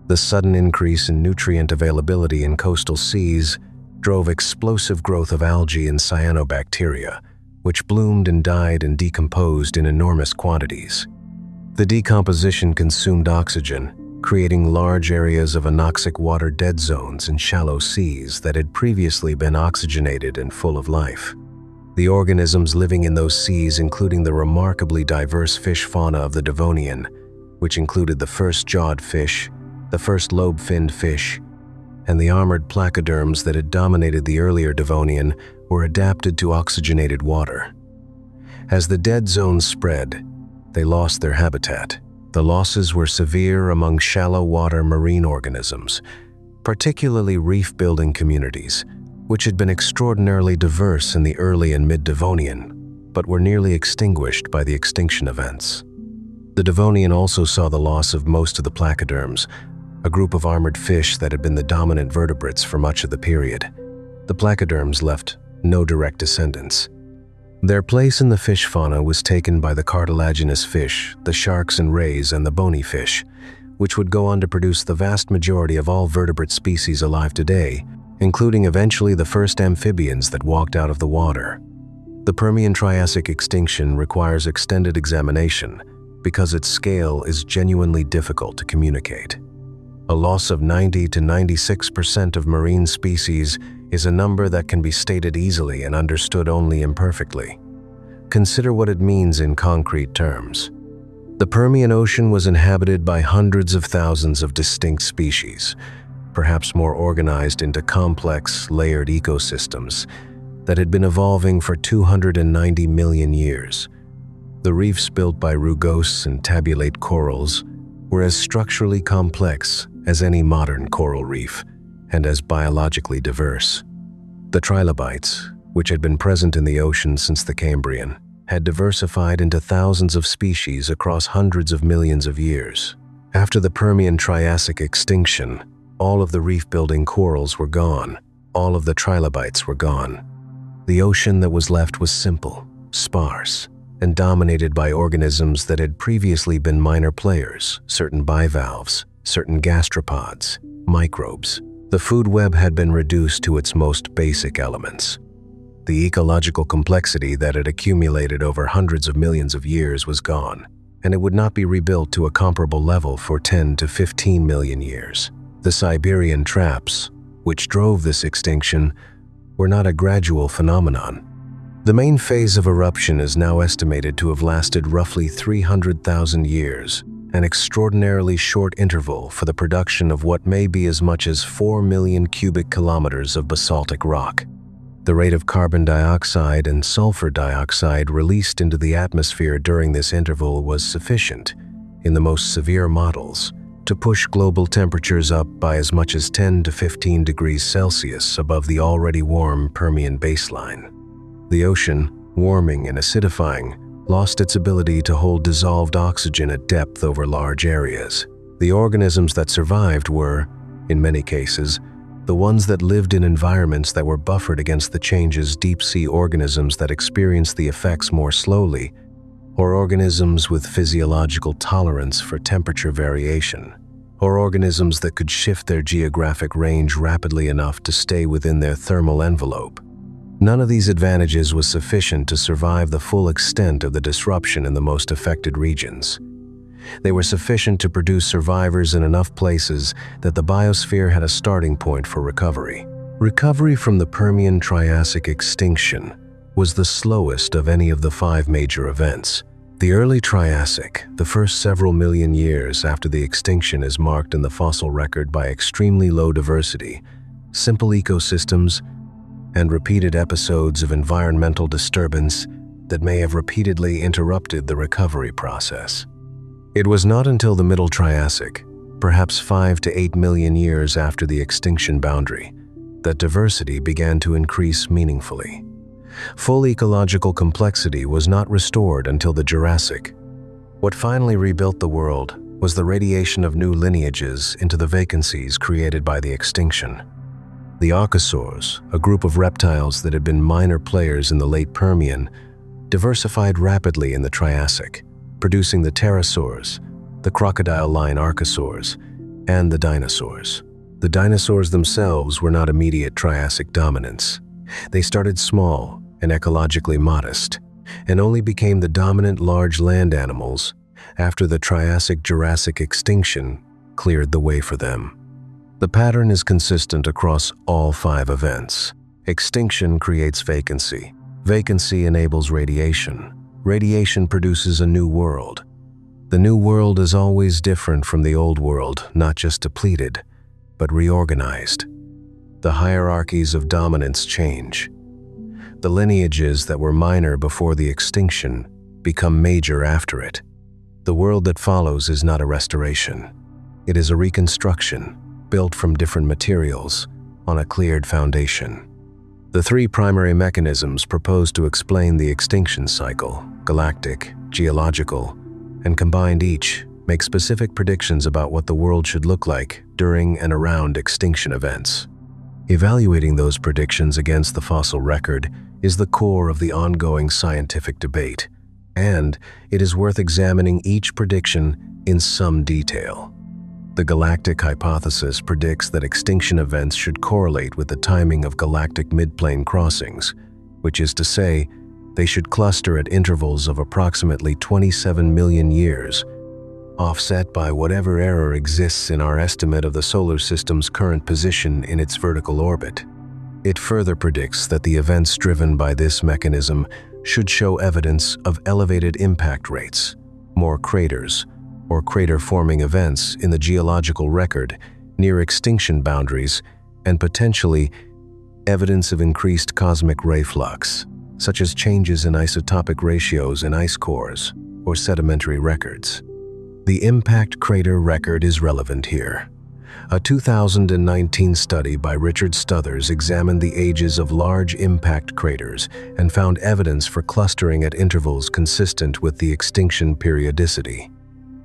The sudden increase in nutrient availability in coastal seas drove explosive growth of algae and cyanobacteria, which bloomed and died and decomposed in enormous quantities. The decomposition consumed oxygen, creating large areas of anoxic water dead zones in shallow seas that had previously been oxygenated and full of life. The organisms living in those seas, including the remarkably diverse fish fauna of the Devonian, which included the first jawed fish, the first lobe-finned fish, and the armored placoderms that had dominated the earlier Devonian, were adapted to oxygenated water. As the dead zones spread, they lost their habitat. The losses were severe among shallow water marine organisms, particularly reef-building communities, which had been extraordinarily diverse in the early and mid-Devonian, but were nearly extinguished by the extinction events. The Devonian also saw the loss of most of the placoderms, a group of armored fish that had been the dominant vertebrates for much of the period. The placoderms left no direct descendants. Their place in the fish fauna was taken by the cartilaginous fish, the sharks and rays, and the bony fish, which would go on to produce the vast majority of all vertebrate species alive today, including eventually the first amphibians that walked out of the water. The Permian-Triassic extinction requires extended examination because its scale is genuinely difficult to communicate. A loss of 90 to 96% of marine species is a number that can be stated easily and understood only imperfectly. Consider what it means in concrete terms. The Permian Ocean was inhabited by hundreds of thousands of distinct species, perhaps more organized into complex, layered ecosystems that had been evolving for 290 million years. The reefs built by rugose and tabulate corals were as structurally complex as any modern coral reef and as biologically diverse. The trilobites, which had been present in the ocean since the Cambrian, had diversified into thousands of species across hundreds of millions of years. After the Permian-Triassic extinction, all of the reef-building corals were gone. All of the trilobites were gone. The ocean that was left was simple, sparse, and dominated by organisms that had previously been minor players, certain bivalves, certain gastropods, microbes. The food web had been reduced to its most basic elements. The ecological complexity that had accumulated over hundreds of millions of years was gone, and it would not be rebuilt to a comparable level for 10 to 15 million years. The Siberian traps, which drove this extinction, were not a gradual phenomenon. The main phase of eruption is now estimated to have lasted roughly 300,000 years, an extraordinarily short interval for the production of what may be as much as 4 million cubic kilometers of basaltic rock. The rate of carbon dioxide and sulfur dioxide released into the atmosphere during this interval was sufficient, in the most severe models, to push global temperatures up by as much as 10 to 15 degrees Celsius above the already warm Permian baseline. The ocean, warming and acidifying, lost its ability to hold dissolved oxygen at depth over large areas. The organisms that survived were, in many cases, the ones that lived in environments that were buffered against the changes deep-sea organisms that experienced the effects more slowly, or organisms with physiological tolerance for temperature variation, or organisms that could shift their geographic range rapidly enough to stay within their thermal envelope. None of these advantages was sufficient to survive the full extent of the disruption in the most affected regions. They were sufficient to produce survivors in enough places that the biosphere had a starting point for recovery. Recovery from the Permian-Triassic extinction was the slowest of any of the 5 major events. The early Triassic, the first several million years after the extinction, is marked in the fossil record by extremely low diversity, simple ecosystems, and repeated episodes of environmental disturbance that may have repeatedly interrupted the recovery process. It was not until the Middle Triassic, perhaps 5 to 8 million years after the extinction boundary, that diversity began to increase meaningfully. Full ecological complexity was not restored until the Jurassic. What finally rebuilt the world was the radiation of new lineages into the vacancies created by the extinction. The archosaurs, a group of reptiles that had been minor players in the late Permian, diversified rapidly in the Triassic, producing the pterosaurs, the crocodile-line archosaurs, and the dinosaurs. The dinosaurs themselves were not immediate Triassic dominants. They started small and ecologically modest, and only became the dominant large land animals after the Triassic-Jurassic extinction cleared the way for them. The pattern is consistent across all 5 events. Extinction creates vacancy. Vacancy enables radiation. Radiation produces a new world. The new world is always different from the old world, not just depleted, but reorganized. The hierarchies of dominance change. The lineages that were minor before the extinction become major after it. The world that follows is not a restoration. It is a reconstruction, built from different materials on a cleared foundation. The 3 primary mechanisms proposed to explain the extinction cycle, galactic, geological, and combined, each make specific predictions about what the world should look like during and around extinction events. Evaluating those predictions against the fossil record is the core of the ongoing scientific debate, and it is worth examining each prediction in some detail. The galactic hypothesis predicts that extinction events should correlate with the timing of galactic midplane crossings, which is to say, They should cluster at intervals of approximately 27 million years, offset by whatever error exists in our estimate of the solar system's current position in its vertical orbit. It further predicts that the events driven by this mechanism should show evidence of elevated impact rates, more craters, or crater-forming events in the geological record near extinction boundaries, and potentially evidence of increased cosmic ray flux, such as changes in isotopic ratios in ice cores or sedimentary records. The impact crater record is relevant here. A 2019 study by Richard Stuthers examined the ages of large impact craters and found evidence for clustering at intervals consistent with the extinction periodicity.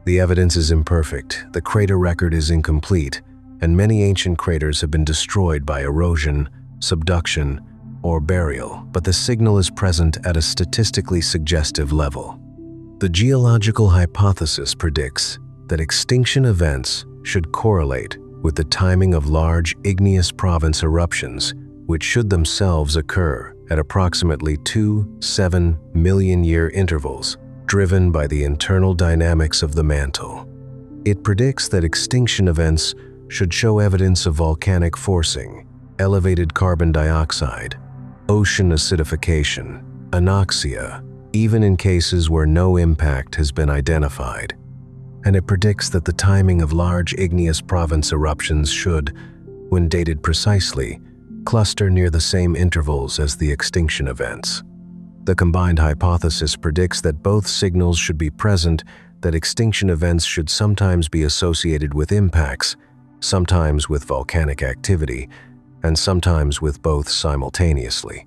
The evidence is imperfect, the crater record is incomplete, and many ancient craters have been destroyed by erosion, subduction, or burial, but the signal is present at a statistically suggestive level. The geological hypothesis predicts that extinction events should correlate with the timing of large igneous province eruptions, which should themselves occur at approximately 2-7 million year intervals, driven by the internal dynamics of the mantle. It predicts that extinction events should show evidence of volcanic forcing, elevated carbon dioxide, ocean acidification, anoxia, even in cases where no impact has been identified. And it predicts that the timing of large igneous province eruptions should, when dated precisely, cluster near the same intervals as the extinction events. The combined hypothesis predicts that both signals should be present, that extinction events should sometimes be associated with impacts, sometimes with volcanic activity, and sometimes with both simultaneously.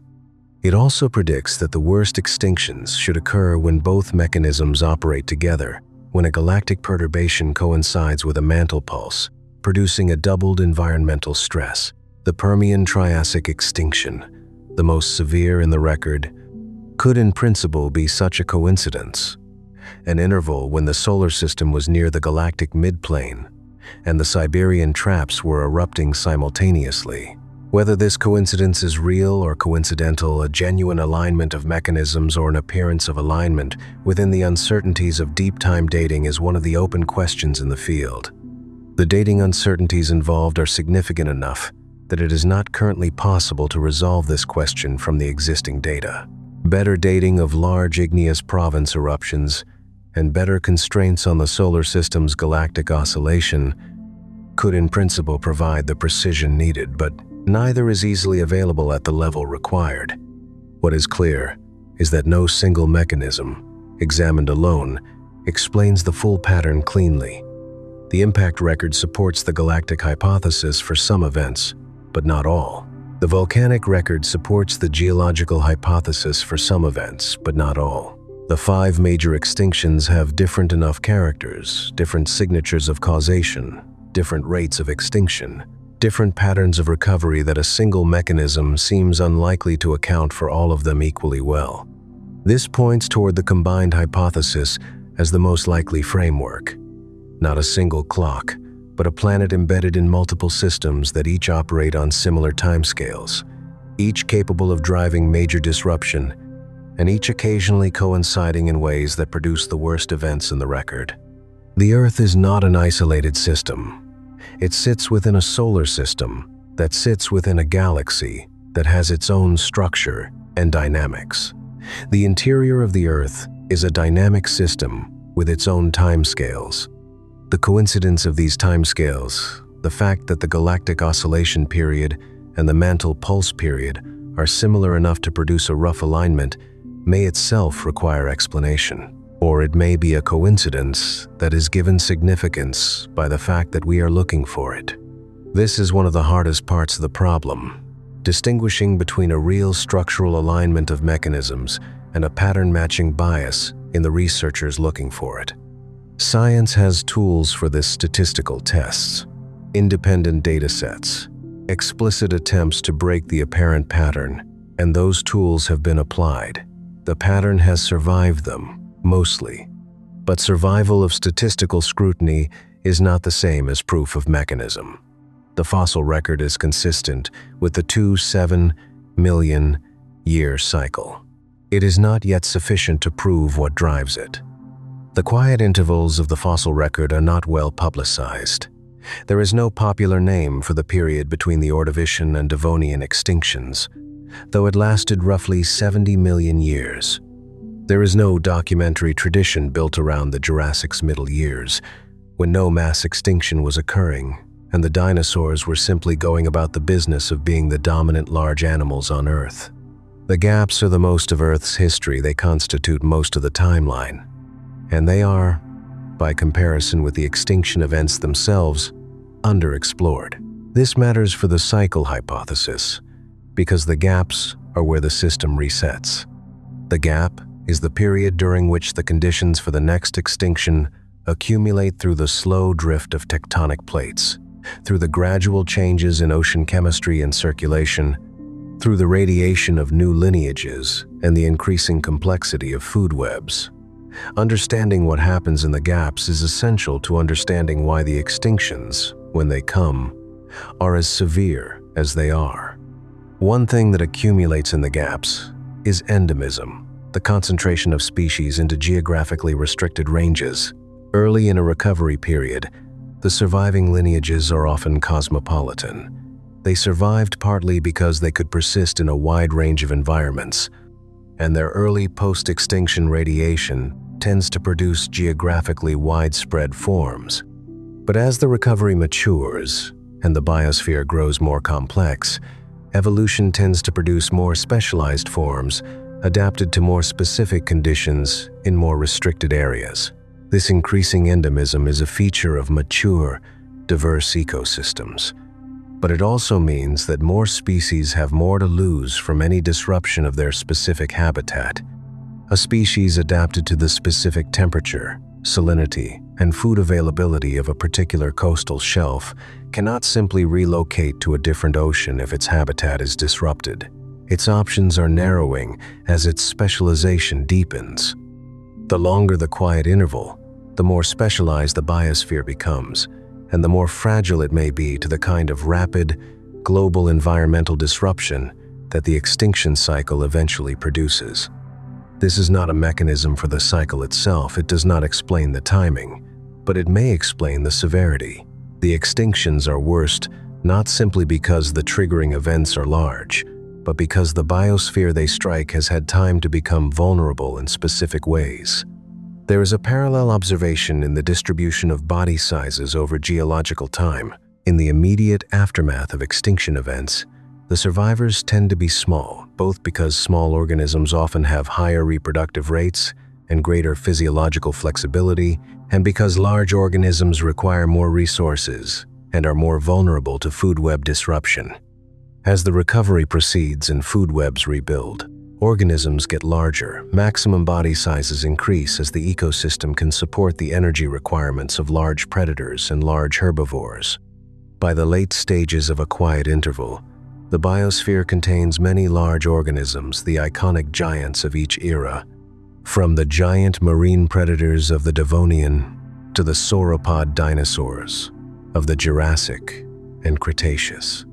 It also predicts that the worst extinctions should occur when both mechanisms operate together, when a galactic perturbation coincides with a mantle pulse, producing a doubled environmental stress. The Permian-Triassic extinction, the most severe in the record, could in principle be such a coincidence. An interval when the solar system was near the galactic midplane, and the Siberian traps were erupting simultaneously. Whether this coincidence is real or coincidental, a genuine alignment of mechanisms or an appearance of alignment within the uncertainties of deep time dating is one of the open questions in the field. The dating uncertainties involved are significant enough that it is not currently possible to resolve this question from the existing data. Better dating of large igneous province eruptions and better constraints on the solar system's galactic oscillation could in principle provide the precision needed, but neither is easily available at the level required. What is clear is that no single mechanism, examined alone, explains the full pattern cleanly. The impact record supports the galactic hypothesis for some events, but not all. The volcanic record supports the geological hypothesis for some events, but not all. The 5 major extinctions have different enough characters, different signatures of causation, different rates of extinction, different patterns of recovery that a single mechanism seems unlikely to account for all of them equally well. This points toward the combined hypothesis as the most likely framework. Not a single clock, but a planet embedded in multiple systems that each operate on similar timescales, each capable of driving major disruption, and each occasionally coinciding in ways that produce the worst events in the record. The Earth is not an isolated system. It sits within a solar system that sits within a galaxy that has its own structure and dynamics. The interior of the Earth is a dynamic system with its own timescales. The coincidence of these timescales, the fact that the galactic oscillation period and the mantle pulse period are similar enough to produce a rough alignment, may itself require explanation. Or it may be a coincidence that is given significance by the fact that we are looking for it. This is one of the hardest parts of the problem, distinguishing between a real structural alignment of mechanisms and a pattern-matching bias in the researchers looking for it. Science has tools for this: statistical tests, independent data sets, explicit attempts to break the apparent pattern, and those tools have been applied. The pattern has survived them, mostly. But survival of statistical scrutiny is not the same as proof of mechanism. The fossil record is consistent with the 2-7 million year cycle. it is not yet sufficient to prove what drives it. The quiet intervals of the fossil record are not well publicized. There is no popular name for the period between the Ordovician and Devonian extinctions, though it lasted roughly 70 million years. There is no documentary tradition built around the Jurassic's middle years, when no mass extinction was occurring, and the dinosaurs were simply going about the business of being the dominant large animals on Earth. The gaps are the most of Earth's history. They constitute most of the timeline, and they are, by comparison with the extinction events themselves, underexplored. This matters for the cycle hypothesis, because the gaps are where the system resets. The gap is the period during which the conditions for the next extinction accumulate through the slow drift of tectonic plates, through the gradual changes in ocean chemistry and circulation, through the radiation of new lineages and the increasing complexity of food webs. Understanding what happens in the gaps is essential to understanding why the extinctions, when they come, are as severe as they are. One thing that accumulates in the gaps is endemism, the concentration of species into geographically restricted ranges. Early in a recovery period, the surviving lineages are often cosmopolitan. They survived partly because they could persist in a wide range of environments, and their early post-extinction radiation tends to produce geographically widespread forms. But as the recovery matures and the biosphere grows more complex, evolution tends to produce more specialized forms adapted to more specific conditions in more restricted areas. This increasing endemism is a feature of mature, diverse ecosystems. But it also means that more species have more to lose from any disruption of their specific habitat. A species adapted to the specific temperature, salinity, and food availability of a particular coastal shelf cannot simply relocate to a different ocean if its habitat is disrupted. Its options are narrowing as its specialization deepens. The longer the quiet interval, the more specialized the biosphere becomes, and the more fragile it may be to the kind of rapid, global environmental disruption that the extinction cycle eventually produces. This is not a mechanism for the cycle itself. It does not explain the timing, but it may explain the severity. The extinctions are worst not simply because the triggering events are large, but because the biosphere they strike has had time to become vulnerable in specific ways. There is a parallel observation in the distribution of body sizes over geological time. In the immediate aftermath of extinction events, the survivors tend to be small, both because small organisms often have higher reproductive rates and greater physiological flexibility, and because large organisms require more resources and are more vulnerable to food web disruption. As the recovery proceeds and food webs rebuild, organisms get larger. Maximum body sizes increase as the ecosystem can support the energy requirements of large predators and large herbivores. By the late stages of a quiet interval, the biosphere contains many large organisms, the iconic giants of each era, from the giant marine predators of the Devonian to the sauropod dinosaurs of the Jurassic and Cretaceous.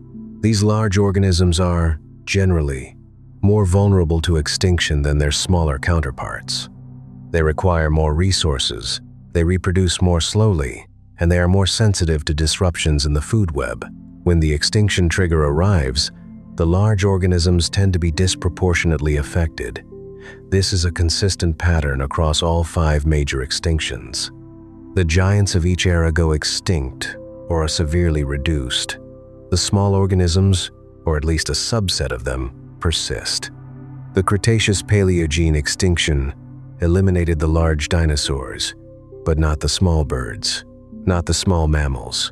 These large organisms are, generally, more vulnerable to extinction than their smaller counterparts. They require more resources, they reproduce more slowly, and they are more sensitive to disruptions in the food web. When the extinction trigger arrives, the large organisms tend to be disproportionately affected. This is a consistent pattern across all 5 major extinctions. The giants of each era go extinct or are severely reduced. The small organisms, or at least a subset of them, persist. The Cretaceous-Paleogene extinction eliminated the large dinosaurs, but not the small birds, not the small mammals,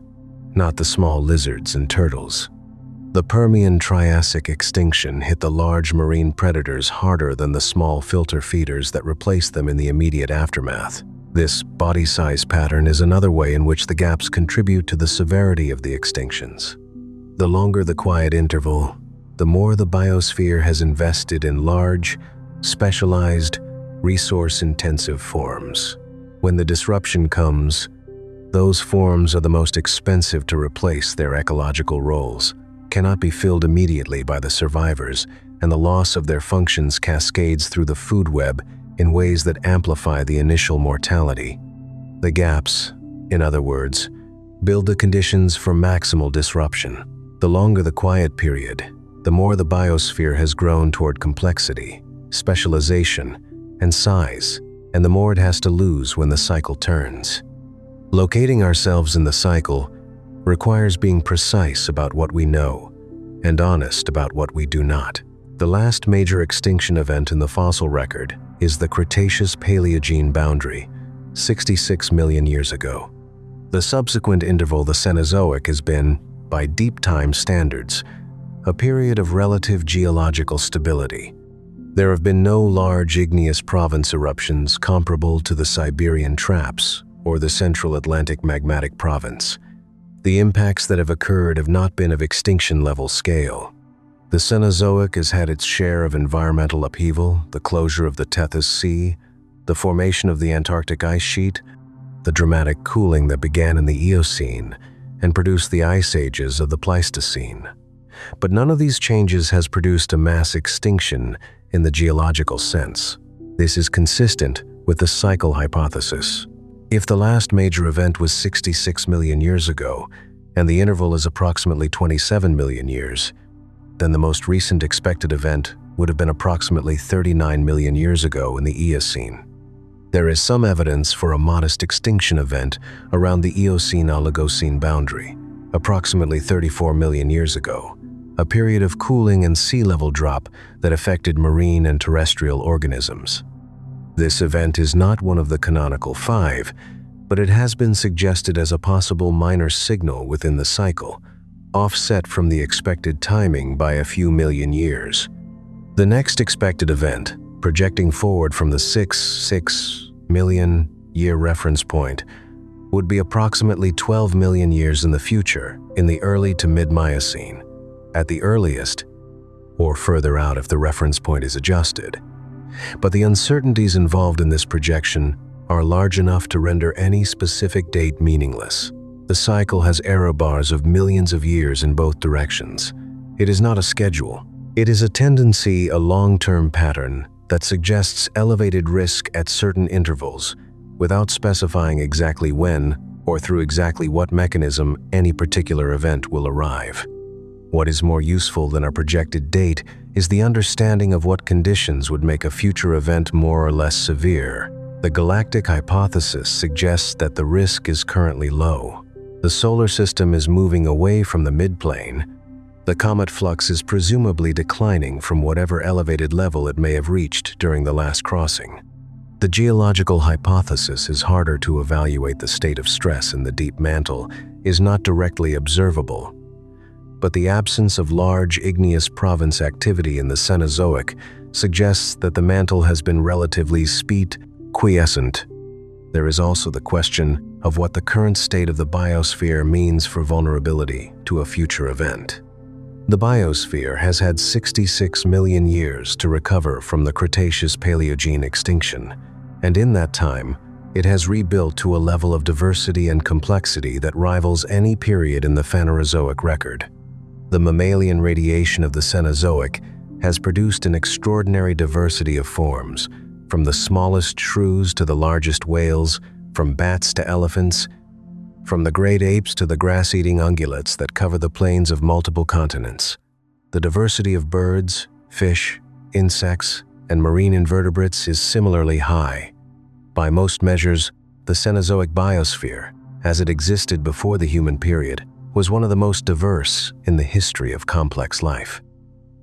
not the small lizards and turtles. The Permian-Triassic extinction hit the large marine predators harder than the small filter feeders that replaced them in the immediate aftermath. This body size pattern is another way in which the gaps contribute to the severity of the extinctions. The longer the quiet interval, the more the biosphere has invested in large, specialized, resource-intensive forms. When the disruption comes, those forms are the most expensive to replace. Their ecological roles cannot be filled immediately by the survivors. and the loss of their functions cascades through the food web in ways that amplify the initial mortality. The gaps, in other words, build the conditions for maximal disruption. The longer the quiet period, the more the biosphere has grown toward complexity, specialization, and size, and the more it has to lose when the cycle turns. Locating ourselves in the cycle requires being precise about what we know and honest about what we do not. The last major extinction event in the fossil record is the Cretaceous-Paleogene boundary, 66 million years ago. The subsequent interval, the Cenozoic, has been, by deep time standards, a period of relative geological stability. There have been no large igneous province eruptions comparable to the Siberian traps or the Central Atlantic magmatic province. The impacts that have occurred have not been of extinction-level scale. The Cenozoic has had its share of environmental upheaval, the closure of the Tethys Sea, the formation of the Antarctic ice sheet, the dramatic cooling that began in the Eocene and produced the ice ages of the Pleistocene. But none of these changes has produced a mass extinction in the geological sense. This is consistent with the cycle hypothesis. If the last major event was 66 million years ago, and the interval is approximately 27 million years, then the most recent expected event would have been approximately 39 million years ago in the Eocene. There is some evidence for a modest extinction event around the Eocene-Oligocene boundary, approximately 34 million years ago, a period of cooling and sea level drop that affected marine and terrestrial organisms. This event is not one of the canonical five, but it has been suggested as a possible minor signal within the cycle, offset from the expected timing by a few million years. The next expected event, projecting forward from the 6 million year reference point, would be approximately 12 million years in the future, in the early to mid-Miocene, at the earliest, or further out if the reference point is adjusted. But the uncertainties involved in this projection are large enough to render any specific date meaningless. The cycle has error bars of millions of years in both directions. It is not a schedule. It is a tendency, a long-term pattern that suggests elevated risk at certain intervals without specifying exactly when or through exactly what mechanism any particular event will arrive. What is more useful than a projected date is the understanding of what conditions would make a future event more or less severe. The galactic hypothesis suggests that the risk is currently low. The solar system is moving away from the midplane. The comet flux is presumably declining from whatever elevated level it may have reached during the last crossing. The geological hypothesis is harder to evaluate. The state of stress in the deep mantle is not directly observable, but the absence of large igneous province activity in the Cenozoic suggests that the mantle has been relatively quiescent. There is also the question of what the current state of the biosphere means for vulnerability to a future event. The biosphere has had 66 million years to recover from the Cretaceous-Paleogene extinction, and in that time, it has rebuilt to a level of diversity and complexity that rivals any period in the Phanerozoic record. The mammalian radiation of the Cenozoic has produced an extraordinary diversity of forms, from the smallest shrews to the largest whales, from bats to elephants, from the great apes to the grass-eating ungulates that cover the plains of multiple continents. The diversity of birds, fish, insects, and marine invertebrates is similarly high. By most measures, the Cenozoic biosphere, as it existed before the human period, was one of the most diverse in the history of complex life.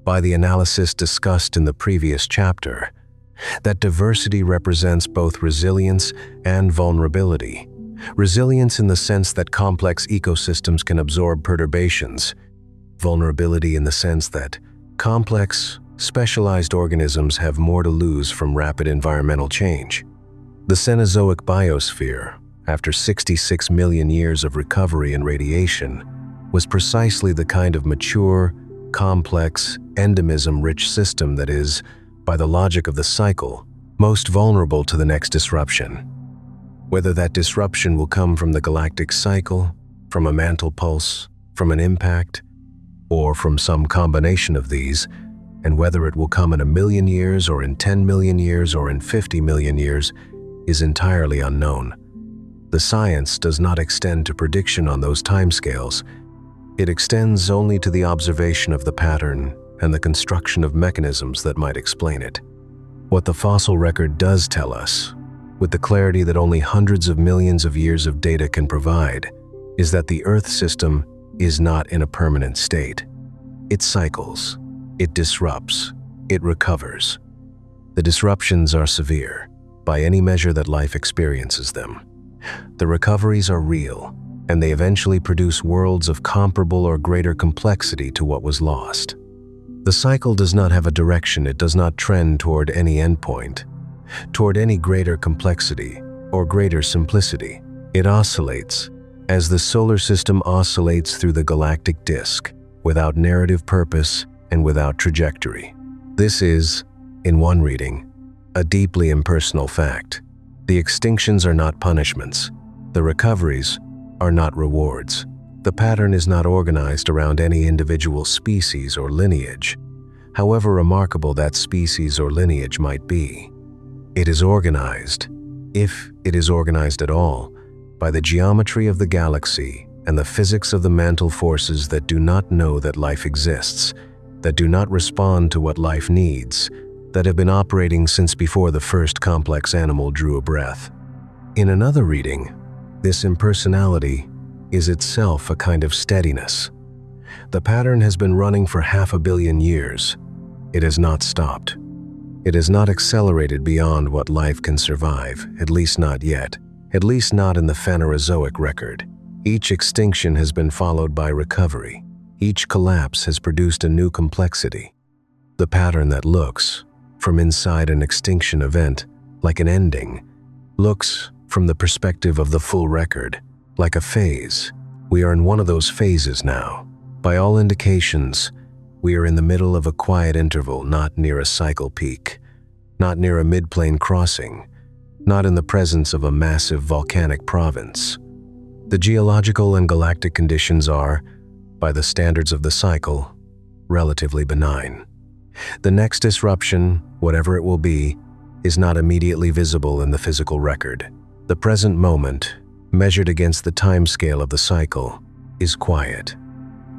By the analysis discussed in the previous chapter, that diversity represents both resilience and vulnerability. Resilience in the sense that complex ecosystems can absorb perturbations. Vulnerability in the sense that complex, specialized organisms have more to lose from rapid environmental change. The Cenozoic biosphere, after 66 million years of recovery and radiation, was precisely the kind of mature, complex, endemism-rich system that is, by the logic of the cycle, most vulnerable to the next disruption. Whether that disruption will come from the galactic cycle, from a mantle pulse, from an impact, or from some combination of these, and whether it will come in 1,000,000 years or in 10 million years or in 50 million years is entirely unknown. The science does not extend to prediction on those timescales. It extends only to the observation of the pattern and the construction of mechanisms that might explain it. What the fossil record does tell us, with the clarity that only hundreds of millions of years of data can provide, is that the Earth system is not in a permanent state. It cycles, it disrupts, it recovers. The disruptions are severe, by any measure that life experiences them. The recoveries are real, and they eventually produce worlds of comparable or greater complexity to what was lost. The cycle does not have a direction, it does not trend toward any endpoint, toward any greater complexity or greater simplicity. It oscillates, as the solar system oscillates through the galactic disk, without narrative purpose and without trajectory. This is, in one reading, a deeply impersonal fact. The extinctions are not punishments. The recoveries are not rewards. The pattern is not organized around any individual species or lineage, however remarkable that species or lineage might be. It is organized, if it is organized at all, by the geometry of the galaxy and the physics of the mantle forces that do not know that life exists, that do not respond to what life needs, that have been operating since before the first complex animal drew a breath. In another reading, this impersonality is itself a kind of steadiness. The pattern has been running for 500 million years. It has not stopped. It has not accelerated beyond what life can survive, at least not yet, at least not in the Phanerozoic record. Each extinction has been followed by recovery. Each collapse has produced a new complexity. The pattern that looks, from inside an extinction event, like an ending, looks, from the perspective of the full record, like a phase. We are in one of those phases now. By all indications, we are in the middle of a quiet interval, not near a cycle peak, not near a midplane crossing, not in the presence of a massive volcanic province. The geological and galactic conditions are, by the standards of the cycle, relatively benign. The next disruption, whatever it will be, is not immediately visible in the physical record. The present moment, measured against the timescale of the cycle, is quiet.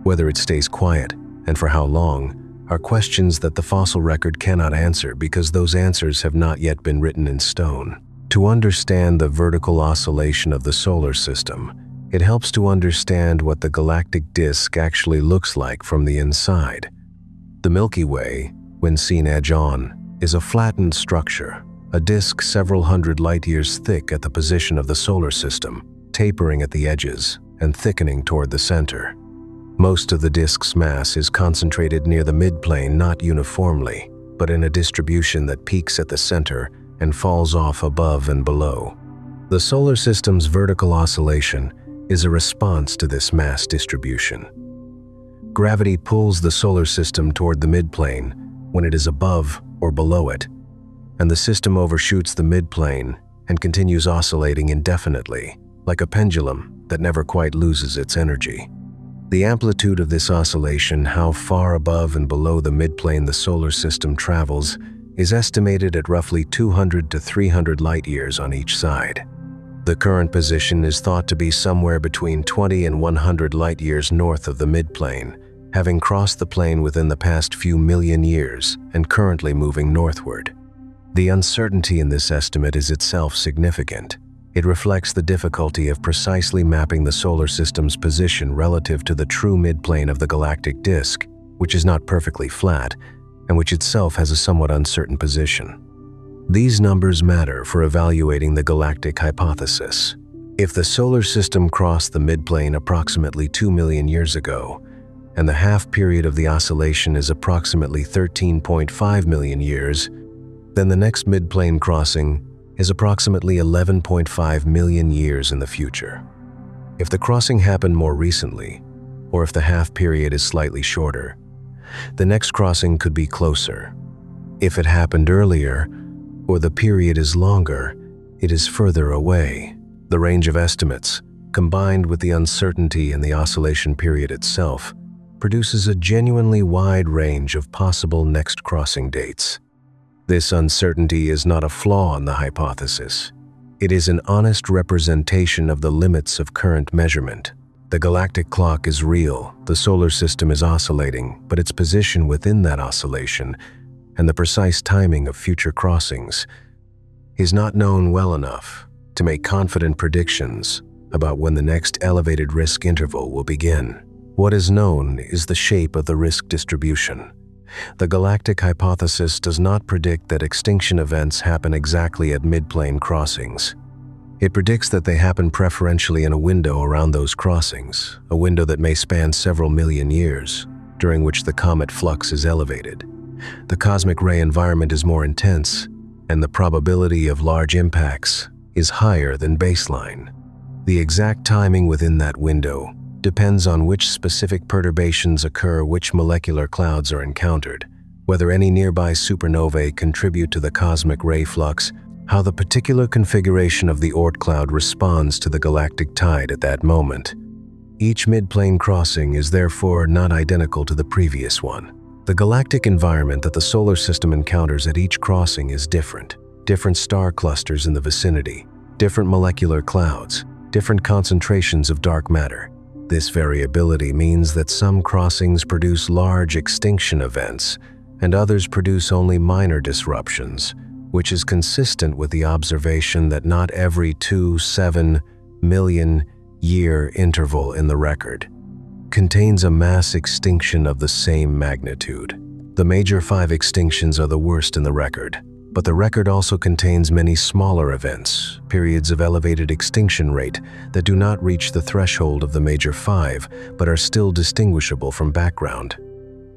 Whether it stays quiet, and for how long, are questions that the fossil record cannot answer because those answers have not yet been written in stone. To understand the vertical oscillation of the solar system, it helps to understand what the galactic disk actually looks like from the inside. The Milky Way, when seen edge-on, is a flattened structure, a disk several hundred light-years thick at the position of the solar system, tapering at the edges and thickening toward the center. Most of the disk's mass is concentrated near the midplane, not uniformly, but in a distribution that peaks at the center and falls off above and below. The solar system's vertical oscillation is a response to this mass distribution. Gravity pulls the solar system toward the midplane when it is above or below it, and the system overshoots the midplane and continues oscillating indefinitely, like a pendulum that never quite loses its energy. The amplitude of this oscillation, how far above and below the midplane the solar system travels, is estimated at roughly 200 to 300 light-years on each side. The current position is thought to be somewhere between 20 and 100 light-years north of the midplane, having crossed the plane within the past few million years and currently moving northward. The uncertainty in this estimate is itself significant. It reflects the difficulty of precisely mapping the solar system's position relative to the true midplane of the galactic disk, which is not perfectly flat, and which itself has a somewhat uncertain position. These numbers matter for evaluating the galactic hypothesis. If the solar system crossed the midplane approximately 2 million years ago, and the half period of the oscillation is approximately 13.5 million years, then the next midplane crossing is approximately 11.5 million years in the future. If the crossing happened more recently, or if the half period is slightly shorter, the next crossing could be closer. If it happened earlier, or the period is longer, it is further away. The range of estimates, combined with the uncertainty in the oscillation period itself, produces a genuinely wide range of possible next crossing dates. This uncertainty is not a flaw in the hypothesis. It is an honest representation of the limits of current measurement. The galactic clock is real, the solar system is oscillating, but its position within that oscillation and the precise timing of future crossings is not known well enough to make confident predictions about when the next elevated risk interval will begin. What is known is the shape of the risk distribution. The galactic hypothesis does not predict that extinction events happen exactly at midplane crossings. It predicts that they happen preferentially in a window around those crossings, a window that may span several million years, during which the comet flux is elevated. The cosmic ray environment is more intense, and the probability of large impacts is higher than baseline. The exact timing within that window depends on which specific perturbations occur, which molecular clouds are encountered, whether any nearby supernovae contribute to the cosmic ray flux, how the particular configuration of the Oort cloud responds to the galactic tide at that moment. Each midplane crossing is therefore not identical to the previous one. The galactic environment that the solar system encounters at each crossing is different. Different star clusters in the vicinity, different molecular clouds, different concentrations of dark matter. This variability means that some crossings produce large extinction events and others produce only minor disruptions, which is consistent with the observation that not every 2-7 million year interval in the record contains a mass extinction of the same magnitude. The major 5 extinctions are the worst in the record, but the record also contains many smaller events, periods of elevated extinction rate that do not reach the threshold of the major 5 but are still distinguishable from background.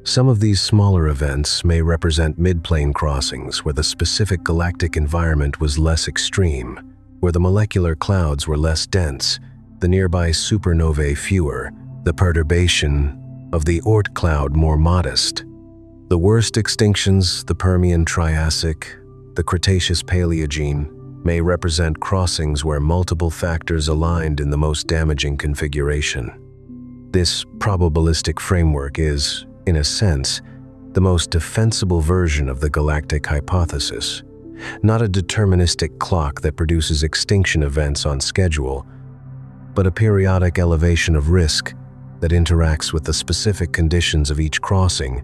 Some of these smaller events may represent midplane crossings where the specific galactic environment was less extreme, where the molecular clouds were less dense, the nearby supernovae fewer, the perturbation of the Oort cloud more modest. The worst extinctions, the Permian-Triassic, the Cretaceous-Paleogene, may represent crossings where multiple factors aligned in the most damaging configuration. This probabilistic framework is, in a sense, the most defensible version of the galactic hypothesis, not a deterministic clock that produces extinction events on schedule, but a periodic elevation of risk that interacts with the specific conditions of each crossing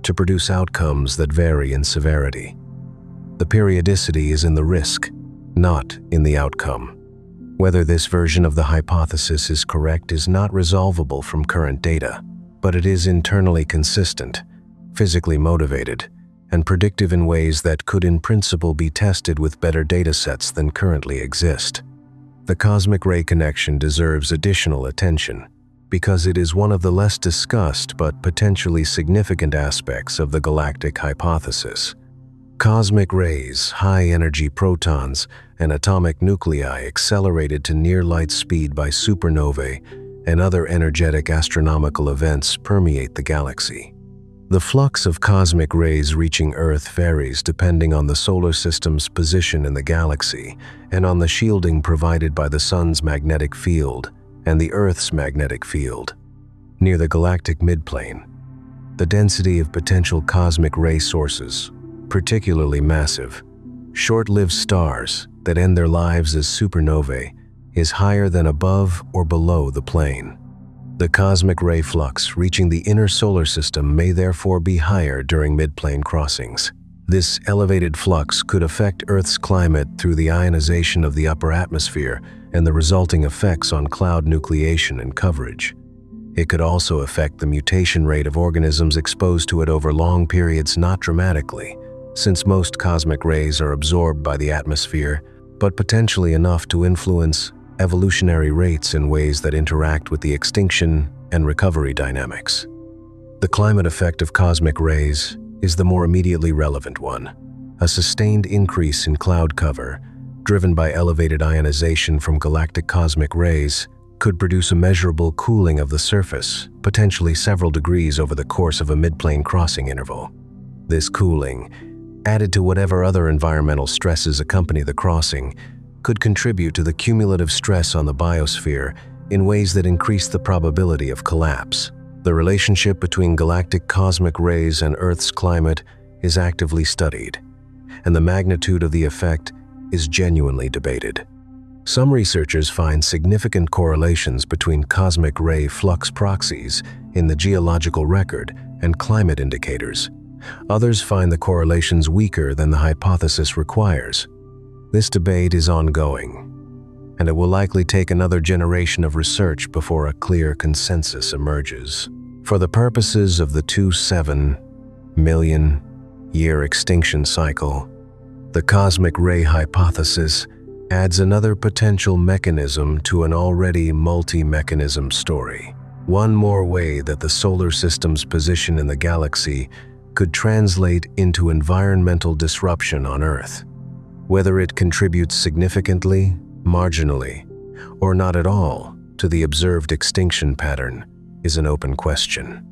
to produce outcomes that vary in severity. The periodicity is in the risk, not in the outcome. Whether this version of the hypothesis is correct is not resolvable from current data, but it is internally consistent, physically motivated, and predictive in ways that could in principle be tested with better datasets than currently exist. The cosmic ray connection deserves additional attention because it is one of the less discussed but potentially significant aspects of the galactic hypothesis. Cosmic rays, high-energy protons, and atomic nuclei accelerated to near-light speed by supernovae and other energetic astronomical events permeate the galaxy. The flux of cosmic rays reaching Earth varies depending on the solar system's position in the galaxy and on the shielding provided by the Sun's magnetic field and the Earth's magnetic field. Near the galactic midplane, the density of potential cosmic ray sources, particularly massive, short-lived stars that end their lives as supernovae, is higher than above or below the plane. The cosmic ray flux reaching the inner solar system may therefore be higher during midplane crossings. This elevated flux could affect Earth's climate through the ionization of the upper atmosphere and the resulting effects on cloud nucleation and coverage. It could also affect the mutation rate of organisms exposed to it over long periods, not dramatically, since most cosmic rays are absorbed by the atmosphere, but potentially enough to influence evolutionary rates in ways that interact with the extinction and recovery dynamics. The climate effect of cosmic rays is the more immediately relevant one. A sustained increase in cloud cover, driven by elevated ionization from galactic cosmic rays, could produce a measurable cooling of the surface, potentially several degrees over the course of a midplane crossing interval. This cooling, added to whatever other environmental stresses accompany the crossing, could contribute to the cumulative stress on the biosphere in ways that increase the probability of collapse. The relationship between galactic cosmic rays and Earth's climate is actively studied, and the magnitude of the effect is genuinely debated. Some researchers find significant correlations between cosmic ray flux proxies in the geological record and climate indicators. Others find the correlations weaker than the hypothesis requires. This debate is ongoing, and it will likely take another generation of research before a clear consensus emerges. For the purposes of the 27 million year extinction cycle, the cosmic ray hypothesis adds another potential mechanism to an already multi-mechanism story. One more way that the solar system's position in the galaxy could translate into environmental disruption on Earth. Whether it contributes significantly, marginally, or not at all to the observed extinction pattern is an open question.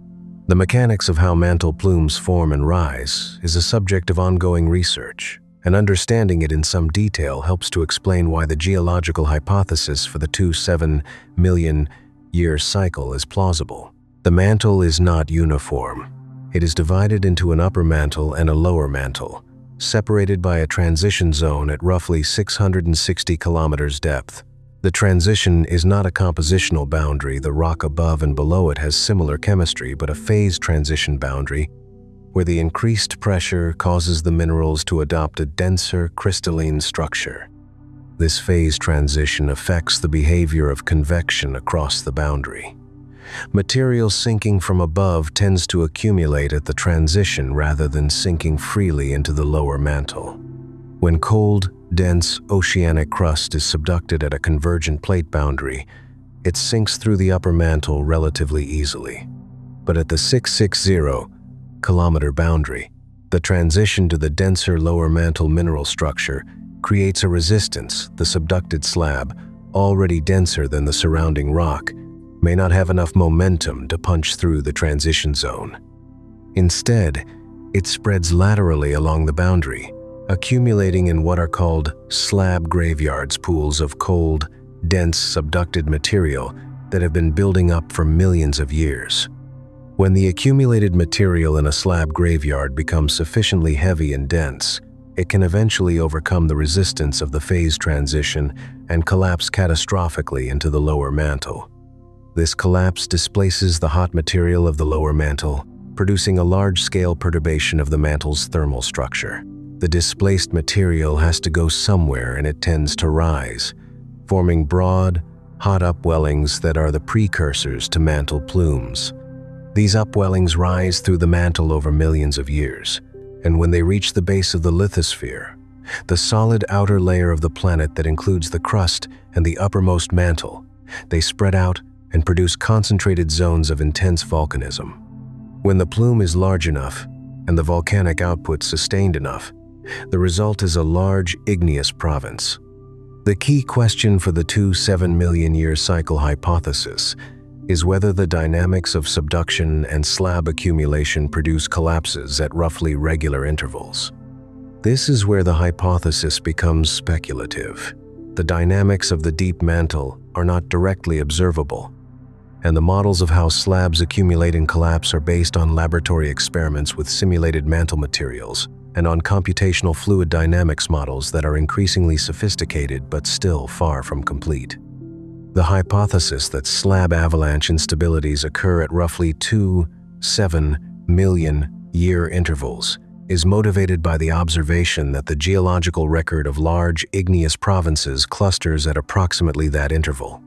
The mechanics of how mantle plumes form and rise is a subject of ongoing research, and understanding it in some detail helps to explain why the geological hypothesis for the 27 million year cycle is plausible. The mantle is not uniform. It is divided into an upper mantle and a lower mantle, separated by a transition zone at roughly 660 kilometers depth. The transition is not a compositional boundary. The rock above and below it has similar chemistry, but a phase transition boundary where the increased pressure causes the minerals to adopt a denser crystalline structure. This phase transition affects the behavior of convection across the boundary. Material sinking from above tends to accumulate at the transition rather than sinking freely into the lower mantle. When cold, dense oceanic crust is subducted at a convergent plate boundary, it sinks through the upper mantle relatively easily. But at the 660-kilometer boundary, the transition to the denser lower mantle mineral structure creates a resistance. The subducted slab, already denser than the surrounding rock, may not have enough momentum to punch through the transition zone. Instead, it spreads laterally along the boundary, accumulating in what are called slab graveyards, pools of cold, dense subducted material that have been building up for millions of years. When the accumulated material in a slab graveyard becomes sufficiently heavy and dense, it can eventually overcome the resistance of the phase transition and collapse catastrophically into the lower mantle. This collapse displaces the hot material of the lower mantle, producing a large-scale perturbation of the mantle's thermal structure. The displaced material has to go somewhere, and it tends to rise, forming broad, hot upwellings that are the precursors to mantle plumes. These upwellings rise through the mantle over millions of years, and when they reach the base of the lithosphere, the solid outer layer of the planet that includes the crust and the uppermost mantle, they spread out and produce concentrated zones of intense volcanism. When the plume is large enough and the volcanic output sustained enough, the result is a large igneous province. The key question for the 27 million year cycle hypothesis is whether the dynamics of subduction and slab accumulation produce collapses at roughly regular intervals. This is where the hypothesis becomes speculative. The dynamics of the deep mantle are not directly observable, and the models of how slabs accumulate and collapse are based on laboratory experiments with simulated mantle materials and on computational fluid dynamics models that are increasingly sophisticated but still far from complete. The hypothesis that slab avalanche instabilities occur at roughly 27 million year intervals is motivated by the observation that the geological record of large igneous provinces clusters at approximately that interval.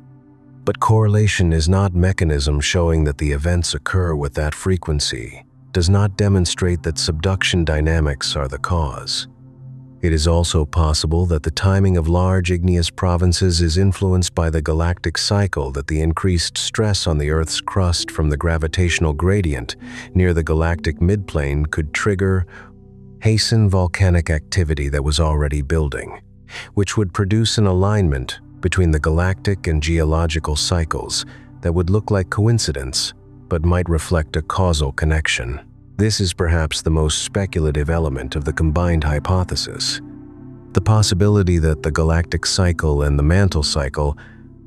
But correlation is not mechanism showing that the events occur with that frequency, does not demonstrate that subduction dynamics are the cause. It is also possible that the timing of large igneous provinces is influenced by the galactic cycle, that the increased stress on the Earth's crust from the gravitational gradient near the galactic midplane could hasten volcanic activity that was already building, which would produce an alignment between the galactic and geological cycles that would look like coincidence but might reflect a causal connection. This is perhaps the most speculative element of the combined hypothesis. The possibility that the galactic cycle and the mantle cycle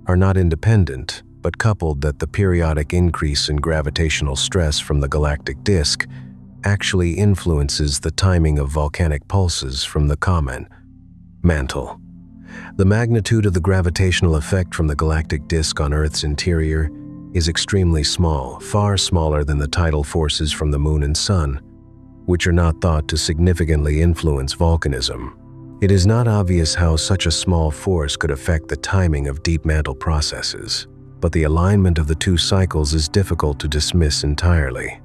are not independent, but coupled that the periodic increase in gravitational stress from the galactic disk actually influences the timing of volcanic pulses from the comet mantle. The magnitude of the gravitational effect from the galactic disk on Earth's interior is extremely small, far smaller than the tidal forces from the Moon and Sun, which are not thought to significantly influence volcanism. It is not obvious how such a small force could affect the timing of deep mantle processes, but the alignment of the two cycles is difficult to dismiss entirely.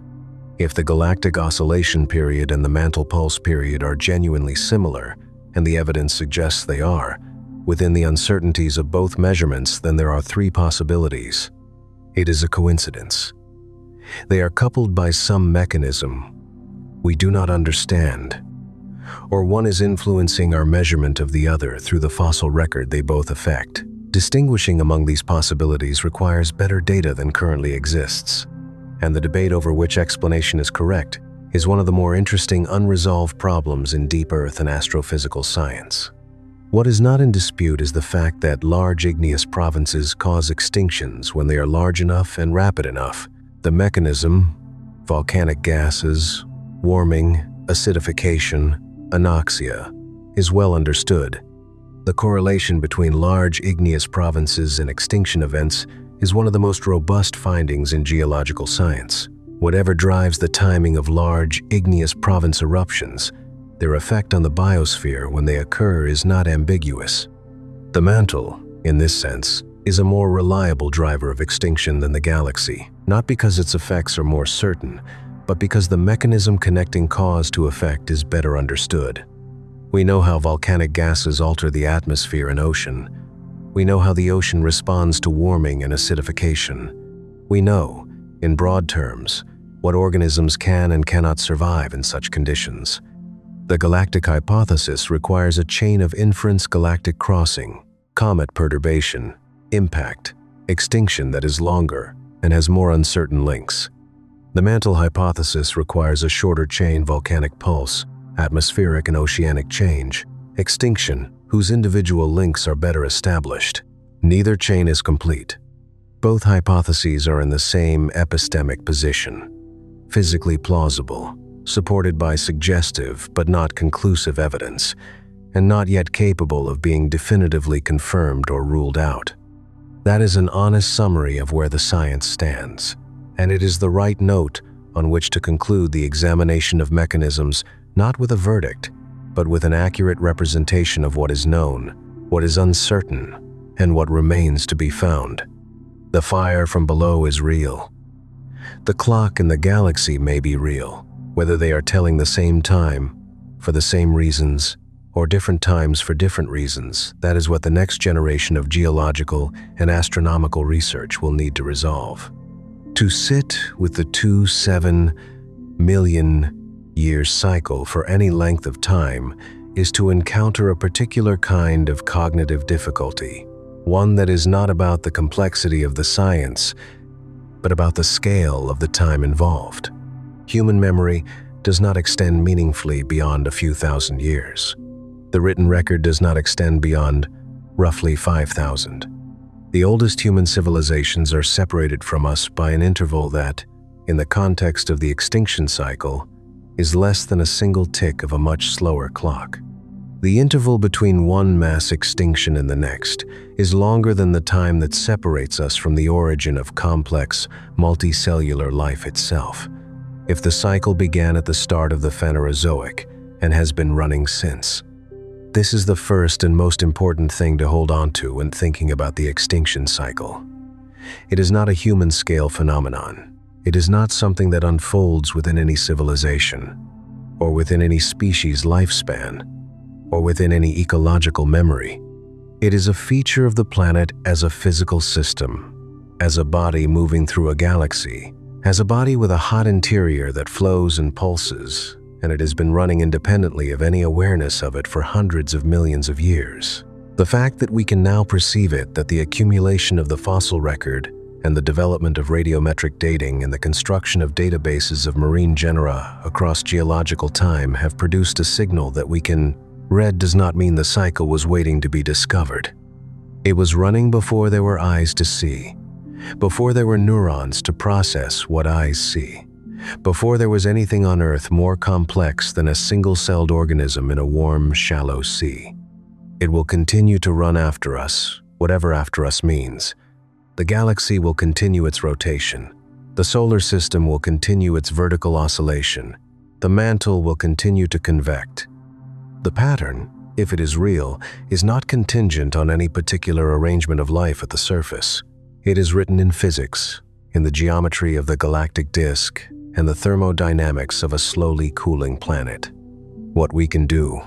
If the galactic oscillation period and the mantle pulse period are genuinely similar, and the evidence suggests they are, within the uncertainties of both measurements, then there are three possibilities. It is a coincidence. They are coupled by some mechanism we do not understand, or one is influencing our measurement of the other through the fossil record they both affect. Distinguishing among these possibilities requires better data than currently exists, and the debate over which explanation is correct is one of the more interesting unresolved problems in deep Earth and astrophysical science. What is not in dispute is the fact that large igneous provinces cause extinctions when they are large enough and rapid enough. The mechanism, volcanic gases, warming, acidification, anoxia, is well understood. The correlation between large igneous provinces and extinction events is one of the most robust findings in geological science. Whatever drives the timing of large igneous province eruptions, their effect on the biosphere when they occur is not ambiguous. The mantle, in this sense, is a more reliable driver of extinction than the galaxy, not because its effects are more certain, but because the mechanism connecting cause to effect is better understood. We know how volcanic gases alter the atmosphere and ocean. We know how the ocean responds to warming and acidification. We know, in broad terms, what organisms can and cannot survive in such conditions. The galactic hypothesis requires a chain of inference galactic crossing, comet perturbation, impact, extinction that is longer and has more uncertain links. The mantle hypothesis requires a shorter chain volcanic pulse, atmospheric and oceanic change, extinction, whose individual links are better established. Neither chain is complete. Both hypotheses are in the same epistemic position, physically plausible, supported by suggestive but not conclusive evidence, and not yet capable of being definitively confirmed or ruled out. That is an honest summary of where the science stands, and it is the right note on which to conclude the examination of mechanisms, not with a verdict, but with an accurate representation of what is known, what is uncertain, and what remains to be found. The fire from below is real. The clock in the galaxy may be real, whether they are telling the same time, for the same reasons, or different times for different reasons. That is what the next generation of geological and astronomical research will need to resolve. To sit with the 2-7 million year cycle for any length of time is to encounter a particular kind of cognitive difficulty, one that is not about the complexity of the science, but about the scale of the time involved. Human memory does not extend meaningfully beyond a few thousand years. The written record does not extend beyond roughly 5,000. The oldest human civilizations are separated from us by an interval that, in the context of the extinction cycle, is less than a single tick of a much slower clock. The interval between one mass extinction and the next is longer than the time that separates us from the origin of complex, multicellular life itself. If the cycle began at the start of the Phanerozoic and has been running since. This is the first and most important thing to hold on to when thinking about the extinction cycle. It is not a human-scale phenomenon. It is not something that unfolds within any civilization, or within any species' lifespan, or within any ecological memory. It is a feature of the planet as a physical system, as a body moving through a galaxy, as a body with a hot interior that flows and pulses, and it has been running independently of any awareness of it for hundreds of millions of years. The fact that we can now perceive it, that the accumulation of the fossil record and the development of radiometric dating and the construction of databases of marine genera across geological time have produced a signal that we can read does not mean the cycle was waiting to be discovered. It was running before there were eyes to see, before there were neurons to process what eyes see, before there was anything on Earth more complex than a single-celled organism in a warm, shallow sea. It will continue to run after us, whatever after us means. The galaxy will continue its rotation. The solar system will continue its vertical oscillation. The mantle will continue to convect. The pattern, if it is real, is not contingent on any particular arrangement of life at the surface. It is written in physics, in the geometry of the galactic disk, and the thermodynamics of a slowly cooling planet. What we can do,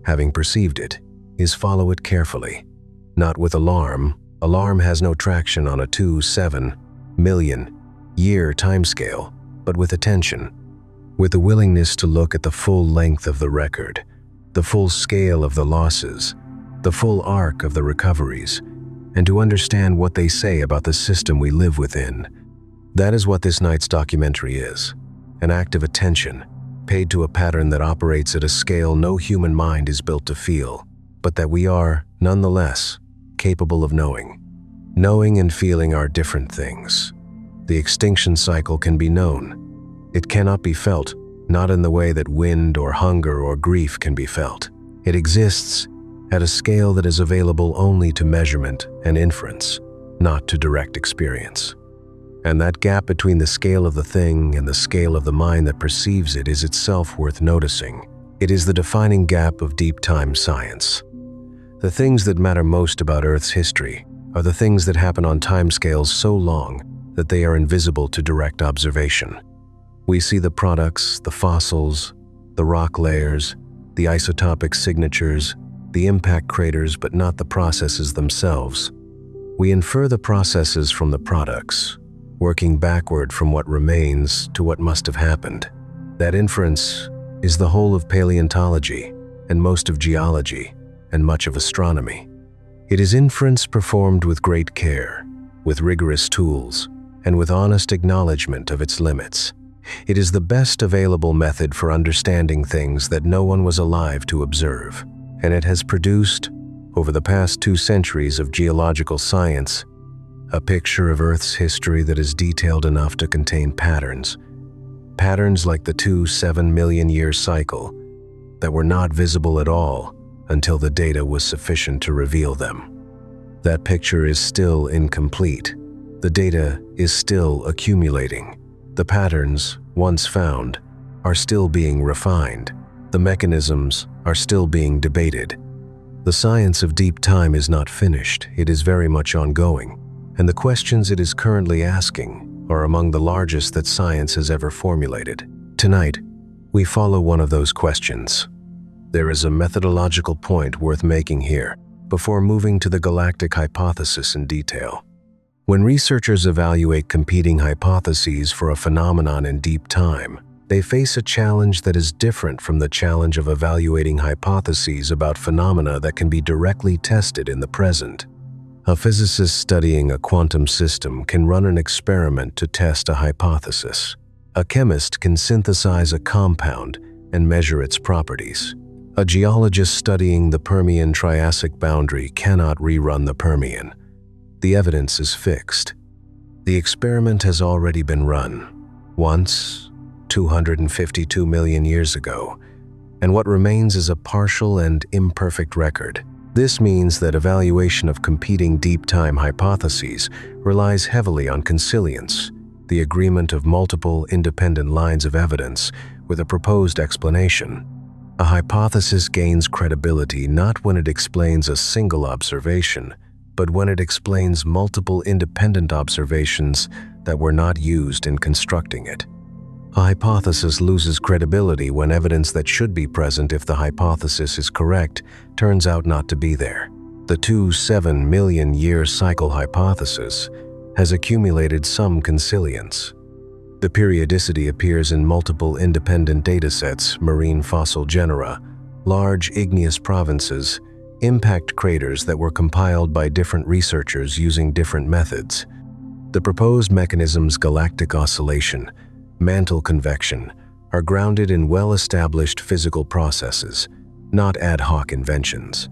having perceived it, is follow it carefully. Not with alarm. Alarm has no traction on a 2-7 million year timescale, but with attention, with the willingness to look at the full length of the record, the full scale of the losses, the full arc of the recoveries, and to understand what they say about the system we live within. That is what this night's documentary is, an act of attention, paid to a pattern that operates at a scale no human mind is built to feel, but that we are, nonetheless, capable of knowing. Knowing and feeling are different things. The extinction cycle can be known. It cannot be felt, not in the way that wind or hunger or grief can be felt. It exists at a scale that is available only to measurement and inference, not to direct experience. And that gap between the scale of the thing and the scale of the mind that perceives it is itself worth noticing. It is the defining gap of deep time science. The things that matter most about Earth's history are the things that happen on timescales so long that they are invisible to direct observation. We see the products, the fossils, the rock layers, the isotopic signatures, the impact craters, but not the processes themselves. We infer the processes from the products, working backward from what remains to what must have happened. That inference is the whole of paleontology and most of geology and much of astronomy. It is inference performed with great care, with rigorous tools, and with honest acknowledgement of its limits. It is the best available method for understanding things that no one was alive to observe, and it has produced, over the past 2 centuries of geological science, a picture of Earth's history that is detailed enough to contain patterns. Patterns like the 2-7 million year cycle that were not visible at all until the data was sufficient to reveal them. That picture is still incomplete. The data is still accumulating. The patterns, once found, are still being refined. The mechanisms are still being debated. The science of deep time is not finished. It is very much ongoing, and the questions it is currently asking are among the largest that science has ever formulated. Tonight, we follow one of those questions. There is a methodological point worth making here before moving to the galactic hypothesis in detail. When researchers evaluate competing hypotheses for a phenomenon in deep time, they face a challenge that is different from the challenge of evaluating hypotheses about phenomena that can be directly tested in the present. A physicist studying a quantum system can run an experiment to test a hypothesis. A chemist can synthesize a compound and measure its properties. A geologist studying the Permian-Triassic boundary cannot rerun the Permian. The evidence is fixed. The experiment has already been run, once, 252 million years ago, and what remains is a partial and imperfect record. This means that evaluation of competing deep-time hypotheses relies heavily on consilience, the agreement of multiple independent lines of evidence with a proposed explanation. A hypothesis gains credibility not when it explains a single observation, but when it explains multiple independent observations that were not used in constructing it. A hypothesis loses credibility when evidence that should be present if the hypothesis is correct turns out not to be there. The 2-7 million year cycle hypothesis has accumulated some consilience. The periodicity appears in multiple independent datasets, marine fossil genera, large igneous provinces, impact craters that were compiled by different researchers using different methods. The proposed mechanisms galactic oscillation, mantle convection, are grounded in well-established physical processes, not ad hoc inventions.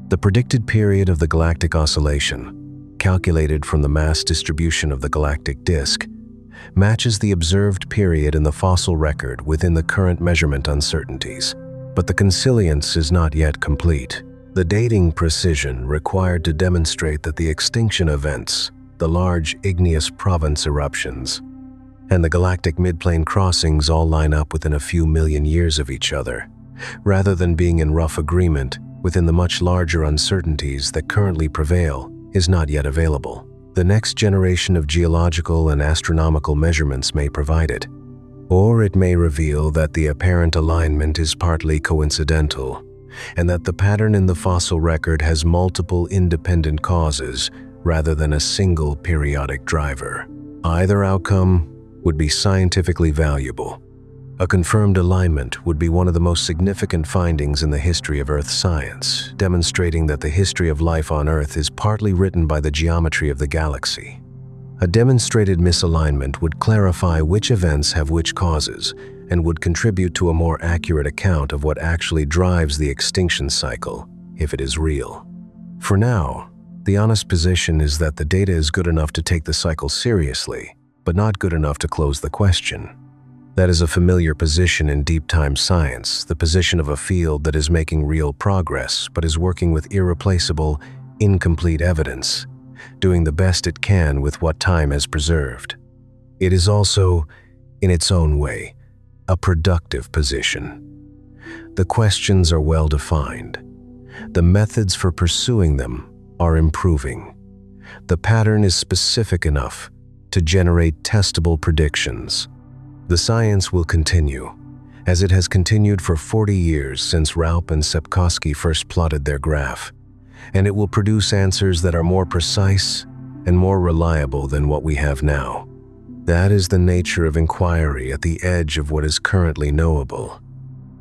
The predicted period of the galactic oscillation, calculated from the mass distribution of the galactic disk, matches the observed period in the fossil record within the current measurement uncertainties. But the consilience is not yet complete. The dating precision required to demonstrate that the extinction events, the large igneous province eruptions, and the galactic midplane crossings all line up within a few million years of each other, rather than being in rough agreement within the much larger uncertainties that currently prevail, is not yet available. The next generation of geological and astronomical measurements may provide it, or it may reveal that the apparent alignment is partly coincidental, and that the pattern in the fossil record has multiple independent causes rather than a single periodic driver. Either outcome would be scientifically valuable. A confirmed alignment would be one of the most significant findings in the history of Earth science, demonstrating that the history of life on Earth is partly written by the geometry of the galaxy. A demonstrated misalignment would clarify which events have which causes and would contribute to a more accurate account of what actually drives the extinction cycle, if it is real. For now, the honest position is that the data is good enough to take the cycle seriously, but not good enough to close the question. That is a familiar position in deep-time science, the position of a field that is making real progress but is working with irreplaceable, incomplete evidence, doing the best it can with what time has preserved. It is also, in its own way, a productive position. The questions are well defined. The methods for pursuing them are improving. The pattern is specific enough to generate testable predictions. The science will continue, as it has continued for 40 years since Raup and Sepkoski first plotted their graph, and it will produce answers that are more precise and more reliable than what we have now. That is the nature of inquiry at the edge of what is currently knowable.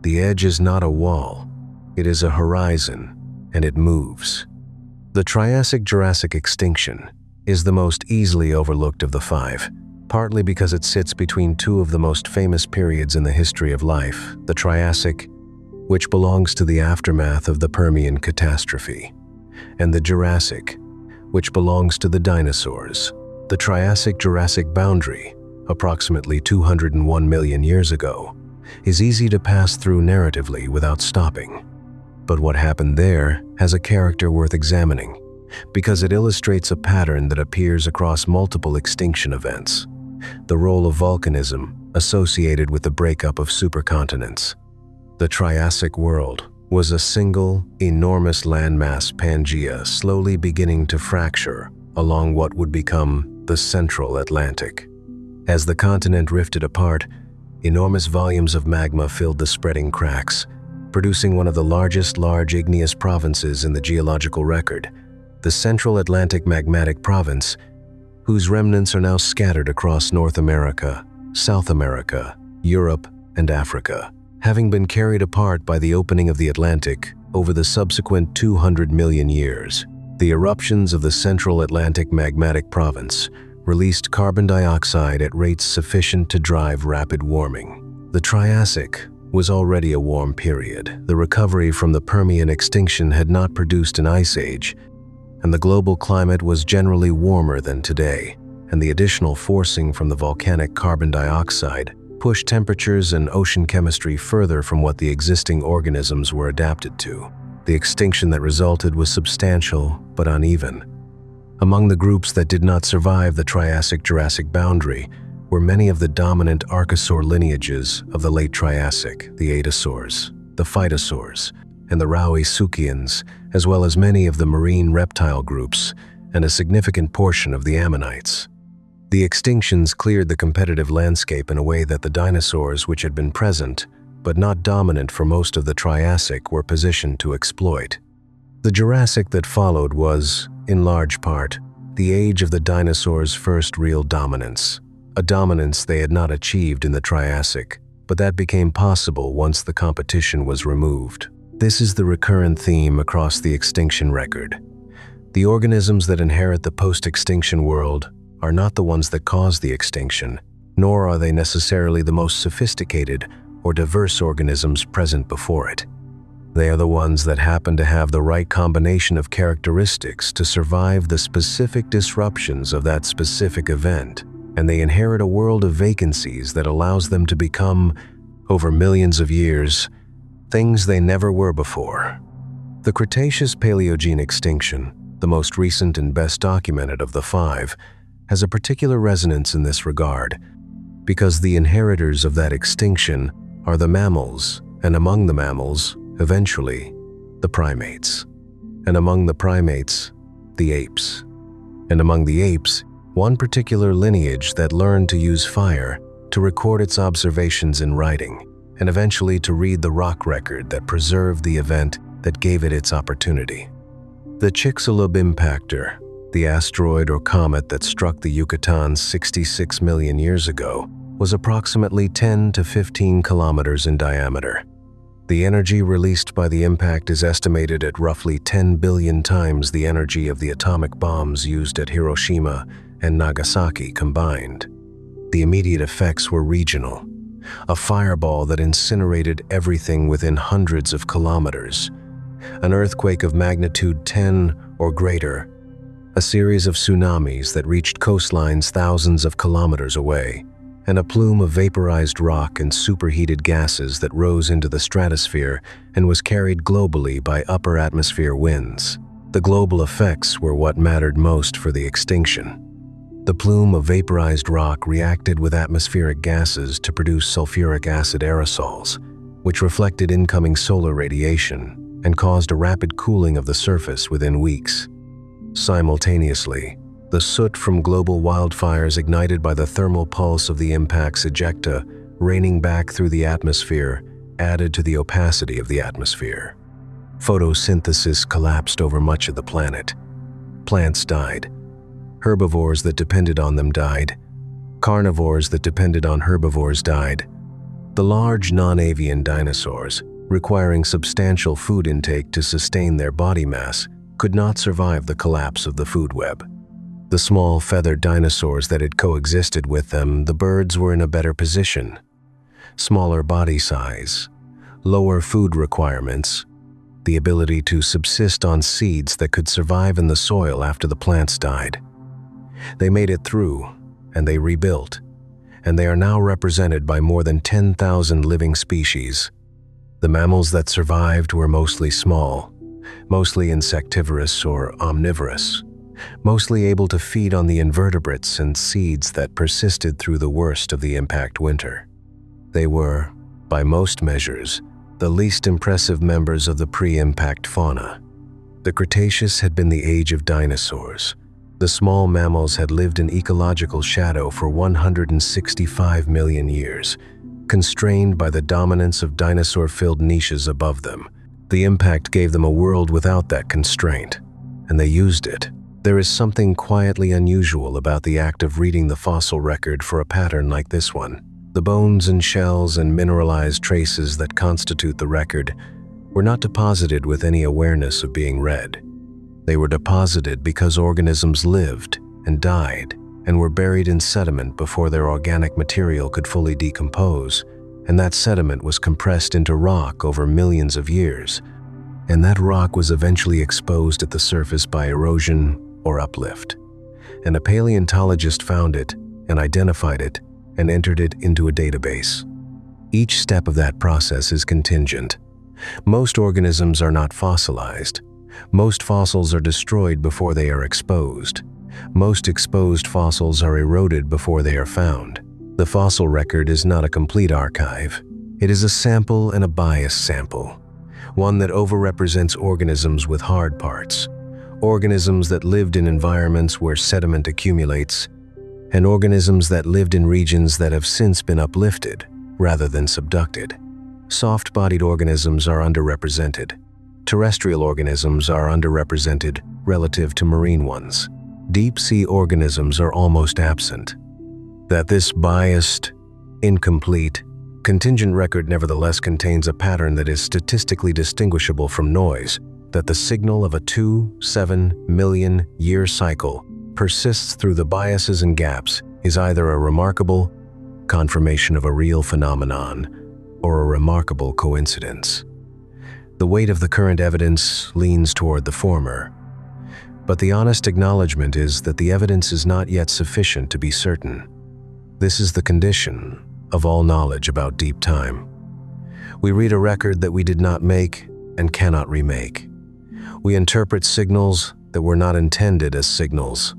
The edge is not a wall, it is a horizon, and it moves. The Triassic-Jurassic extinction is the most easily overlooked of the five, partly because it sits between two of the most famous periods in the history of life, the Triassic, which belongs to the aftermath of the Permian catastrophe, and the Jurassic, which belongs to the dinosaurs. The Triassic-Jurassic boundary, approximately 201 million years ago, is easy to pass through narratively without stopping. But what happened there has a character worth examining, because it illustrates a pattern that appears across multiple extinction events. The role of volcanism associated with the breakup of supercontinents. The Triassic world was a single, enormous landmass Pangea slowly beginning to fracture along what would become the Central Atlantic. As the continent rifted apart, enormous volumes of magma filled the spreading cracks, producing one of the largest large igneous provinces in the geological record, the Central Atlantic Magmatic Province, whose remnants are now scattered across North America, South America, Europe, and Africa, having been carried apart by the opening of the Atlantic over the subsequent 200 million years. The eruptions of the Central Atlantic Magmatic Province released carbon dioxide at rates sufficient to drive rapid warming. The Triassic was already a warm period. The recovery from the Permian extinction had not produced an ice age, and the global climate was generally warmer than today, and the additional forcing from the volcanic carbon dioxide pushed temperatures and ocean chemistry further from what the existing organisms were adapted to. The extinction that resulted was substantial but uneven. Among the groups that did not survive the Triassic-Jurassic boundary were many of the dominant archosaur lineages of the late Triassic, the Adasaurs, the Phytosaurs, and the Rauisuchians, as well as many of the marine reptile groups and a significant portion of the ammonites. The extinctions cleared the competitive landscape in a way that the dinosaurs which had been present, but not dominant for most of the Triassic, were positioned to exploit. The Jurassic that followed was, in large part, the age of the dinosaurs' first real dominance, a dominance they had not achieved in the Triassic, but that became possible once the competition was removed. This is the recurrent theme across the extinction record. The organisms that inherit the post-extinction world are not the ones that cause the extinction, nor are they necessarily the most sophisticated or diverse organisms present before it. They are the ones that happen to have the right combination of characteristics to survive the specific disruptions of that specific event, and they inherit a world of vacancies that allows them to become, over millions of years, things they never were before. The Cretaceous-Paleogene extinction, the most recent and best documented of the five, has a particular resonance in this regard, because the inheritors of that extinction are the mammals, and among the mammals, eventually, the primates. And among the primates, the apes. And among the apes, one particular lineage that learned to use fire to record its observations in writing, and eventually to read the rock record that preserved the event that gave it its opportunity. The Chicxulub impactor, the asteroid or comet that struck the Yucatan 66 million years ago, was approximately 10 to 15 kilometers in diameter. The energy released by the impact is estimated at roughly 10 billion times the energy of the atomic bombs used at Hiroshima and Nagasaki combined. The immediate effects were regional. A fireball that incinerated everything within hundreds of kilometers. An earthquake of magnitude 10 or greater. A series of tsunamis that reached coastlines thousands of kilometers away. And a plume of vaporized rock and superheated gases that rose into the stratosphere and was carried globally by upper atmosphere winds. The global effects were what mattered most for the extinction. The plume of vaporized rock reacted with atmospheric gases to produce sulfuric acid aerosols, which reflected incoming solar radiation and caused a rapid cooling of the surface within weeks. Simultaneously, the soot from global wildfires ignited by the thermal pulse of the impact's ejecta raining back through the atmosphere added to the opacity of the atmosphere. Photosynthesis collapsed over much of the planet. Plants died. Herbivores that depended on them died. Carnivores that depended on herbivores died. The large non-avian dinosaurs, requiring substantial food intake to sustain their body mass, could not survive the collapse of the food web. The small feathered dinosaurs that had coexisted with them, the birds were in a better position. Smaller body size, lower food requirements, the ability to subsist on seeds that could survive in the soil after the plants died. They made it through, and they rebuilt, and they are now represented by more than 10,000 living species. The mammals that survived were mostly small, mostly insectivorous or omnivorous, mostly able to feed on the invertebrates and seeds that persisted through the worst of the impact winter. They were, by most measures, the least impressive members of the pre-impact fauna. The Cretaceous had been the age of dinosaurs. The small mammals had lived in ecological shadow for 165 million years, constrained by the dominance of dinosaur-filled niches above them. The impact gave them a world without that constraint, and they used it. There is something quietly unusual about the act of reading the fossil record for a pattern like this one. The bones and shells and mineralized traces that constitute the record were not deposited with any awareness of being read. They were deposited because organisms lived and died and were buried in sediment before their organic material could fully decompose, and that sediment was compressed into rock over millions of years, and that rock was eventually exposed at the surface by erosion or uplift. And a paleontologist found it and identified it and entered it into a database. Each step of that process is contingent. Most organisms are not fossilized. Most fossils are destroyed before they are exposed. Most exposed fossils are eroded before they are found. The fossil record is not a complete archive. It is a sample and a biased sample, one that overrepresents organisms with hard parts, organisms that lived in environments where sediment accumulates, and organisms that lived in regions that have since been uplifted rather than subducted. Soft-bodied organisms are underrepresented. Terrestrial organisms are underrepresented relative to marine ones. Deep-sea organisms are almost absent. That this biased, incomplete, contingent record nevertheless contains a pattern that is statistically distinguishable from noise, that the signal of a 2-7 million year cycle persists through the biases and gaps is either a remarkable confirmation of a real phenomenon or a remarkable coincidence. The weight of the current evidence leans toward the former, but the honest acknowledgement is that the evidence is not yet sufficient to be certain. This is the condition of all knowledge about deep time. We read a record that we did not make and cannot remake. We interpret signals that were not intended as signals.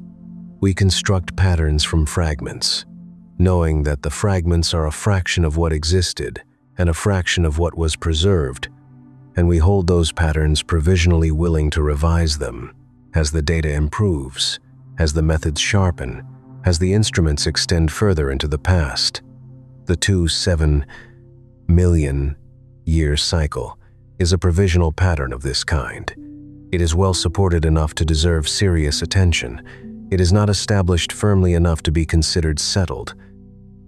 We construct patterns from fragments, knowing that the fragments are a fraction of what existed and a fraction of what was preserved, and we hold those patterns provisionally willing to revise them as the data improves, as the methods sharpen, as the instruments extend further into the past. The 7 million year cycle is a provisional pattern of this kind. It is well supported enough to deserve serious attention. It is not established firmly enough to be considered settled.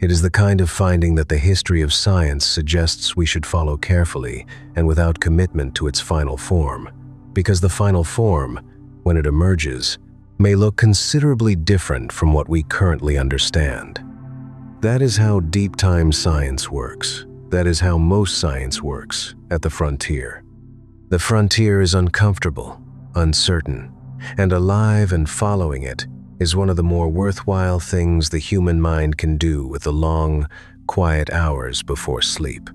It is the kind of finding that the history of science suggests we should follow carefully and without commitment to its final form, because the final form, when it emerges, may look considerably different from what we currently understand. That is how deep time science works. That is how most science works at the frontier. The frontier is uncomfortable, uncertain, and alive, and following it is one of the more worthwhile things the human mind can do with the long, quiet hours before sleep.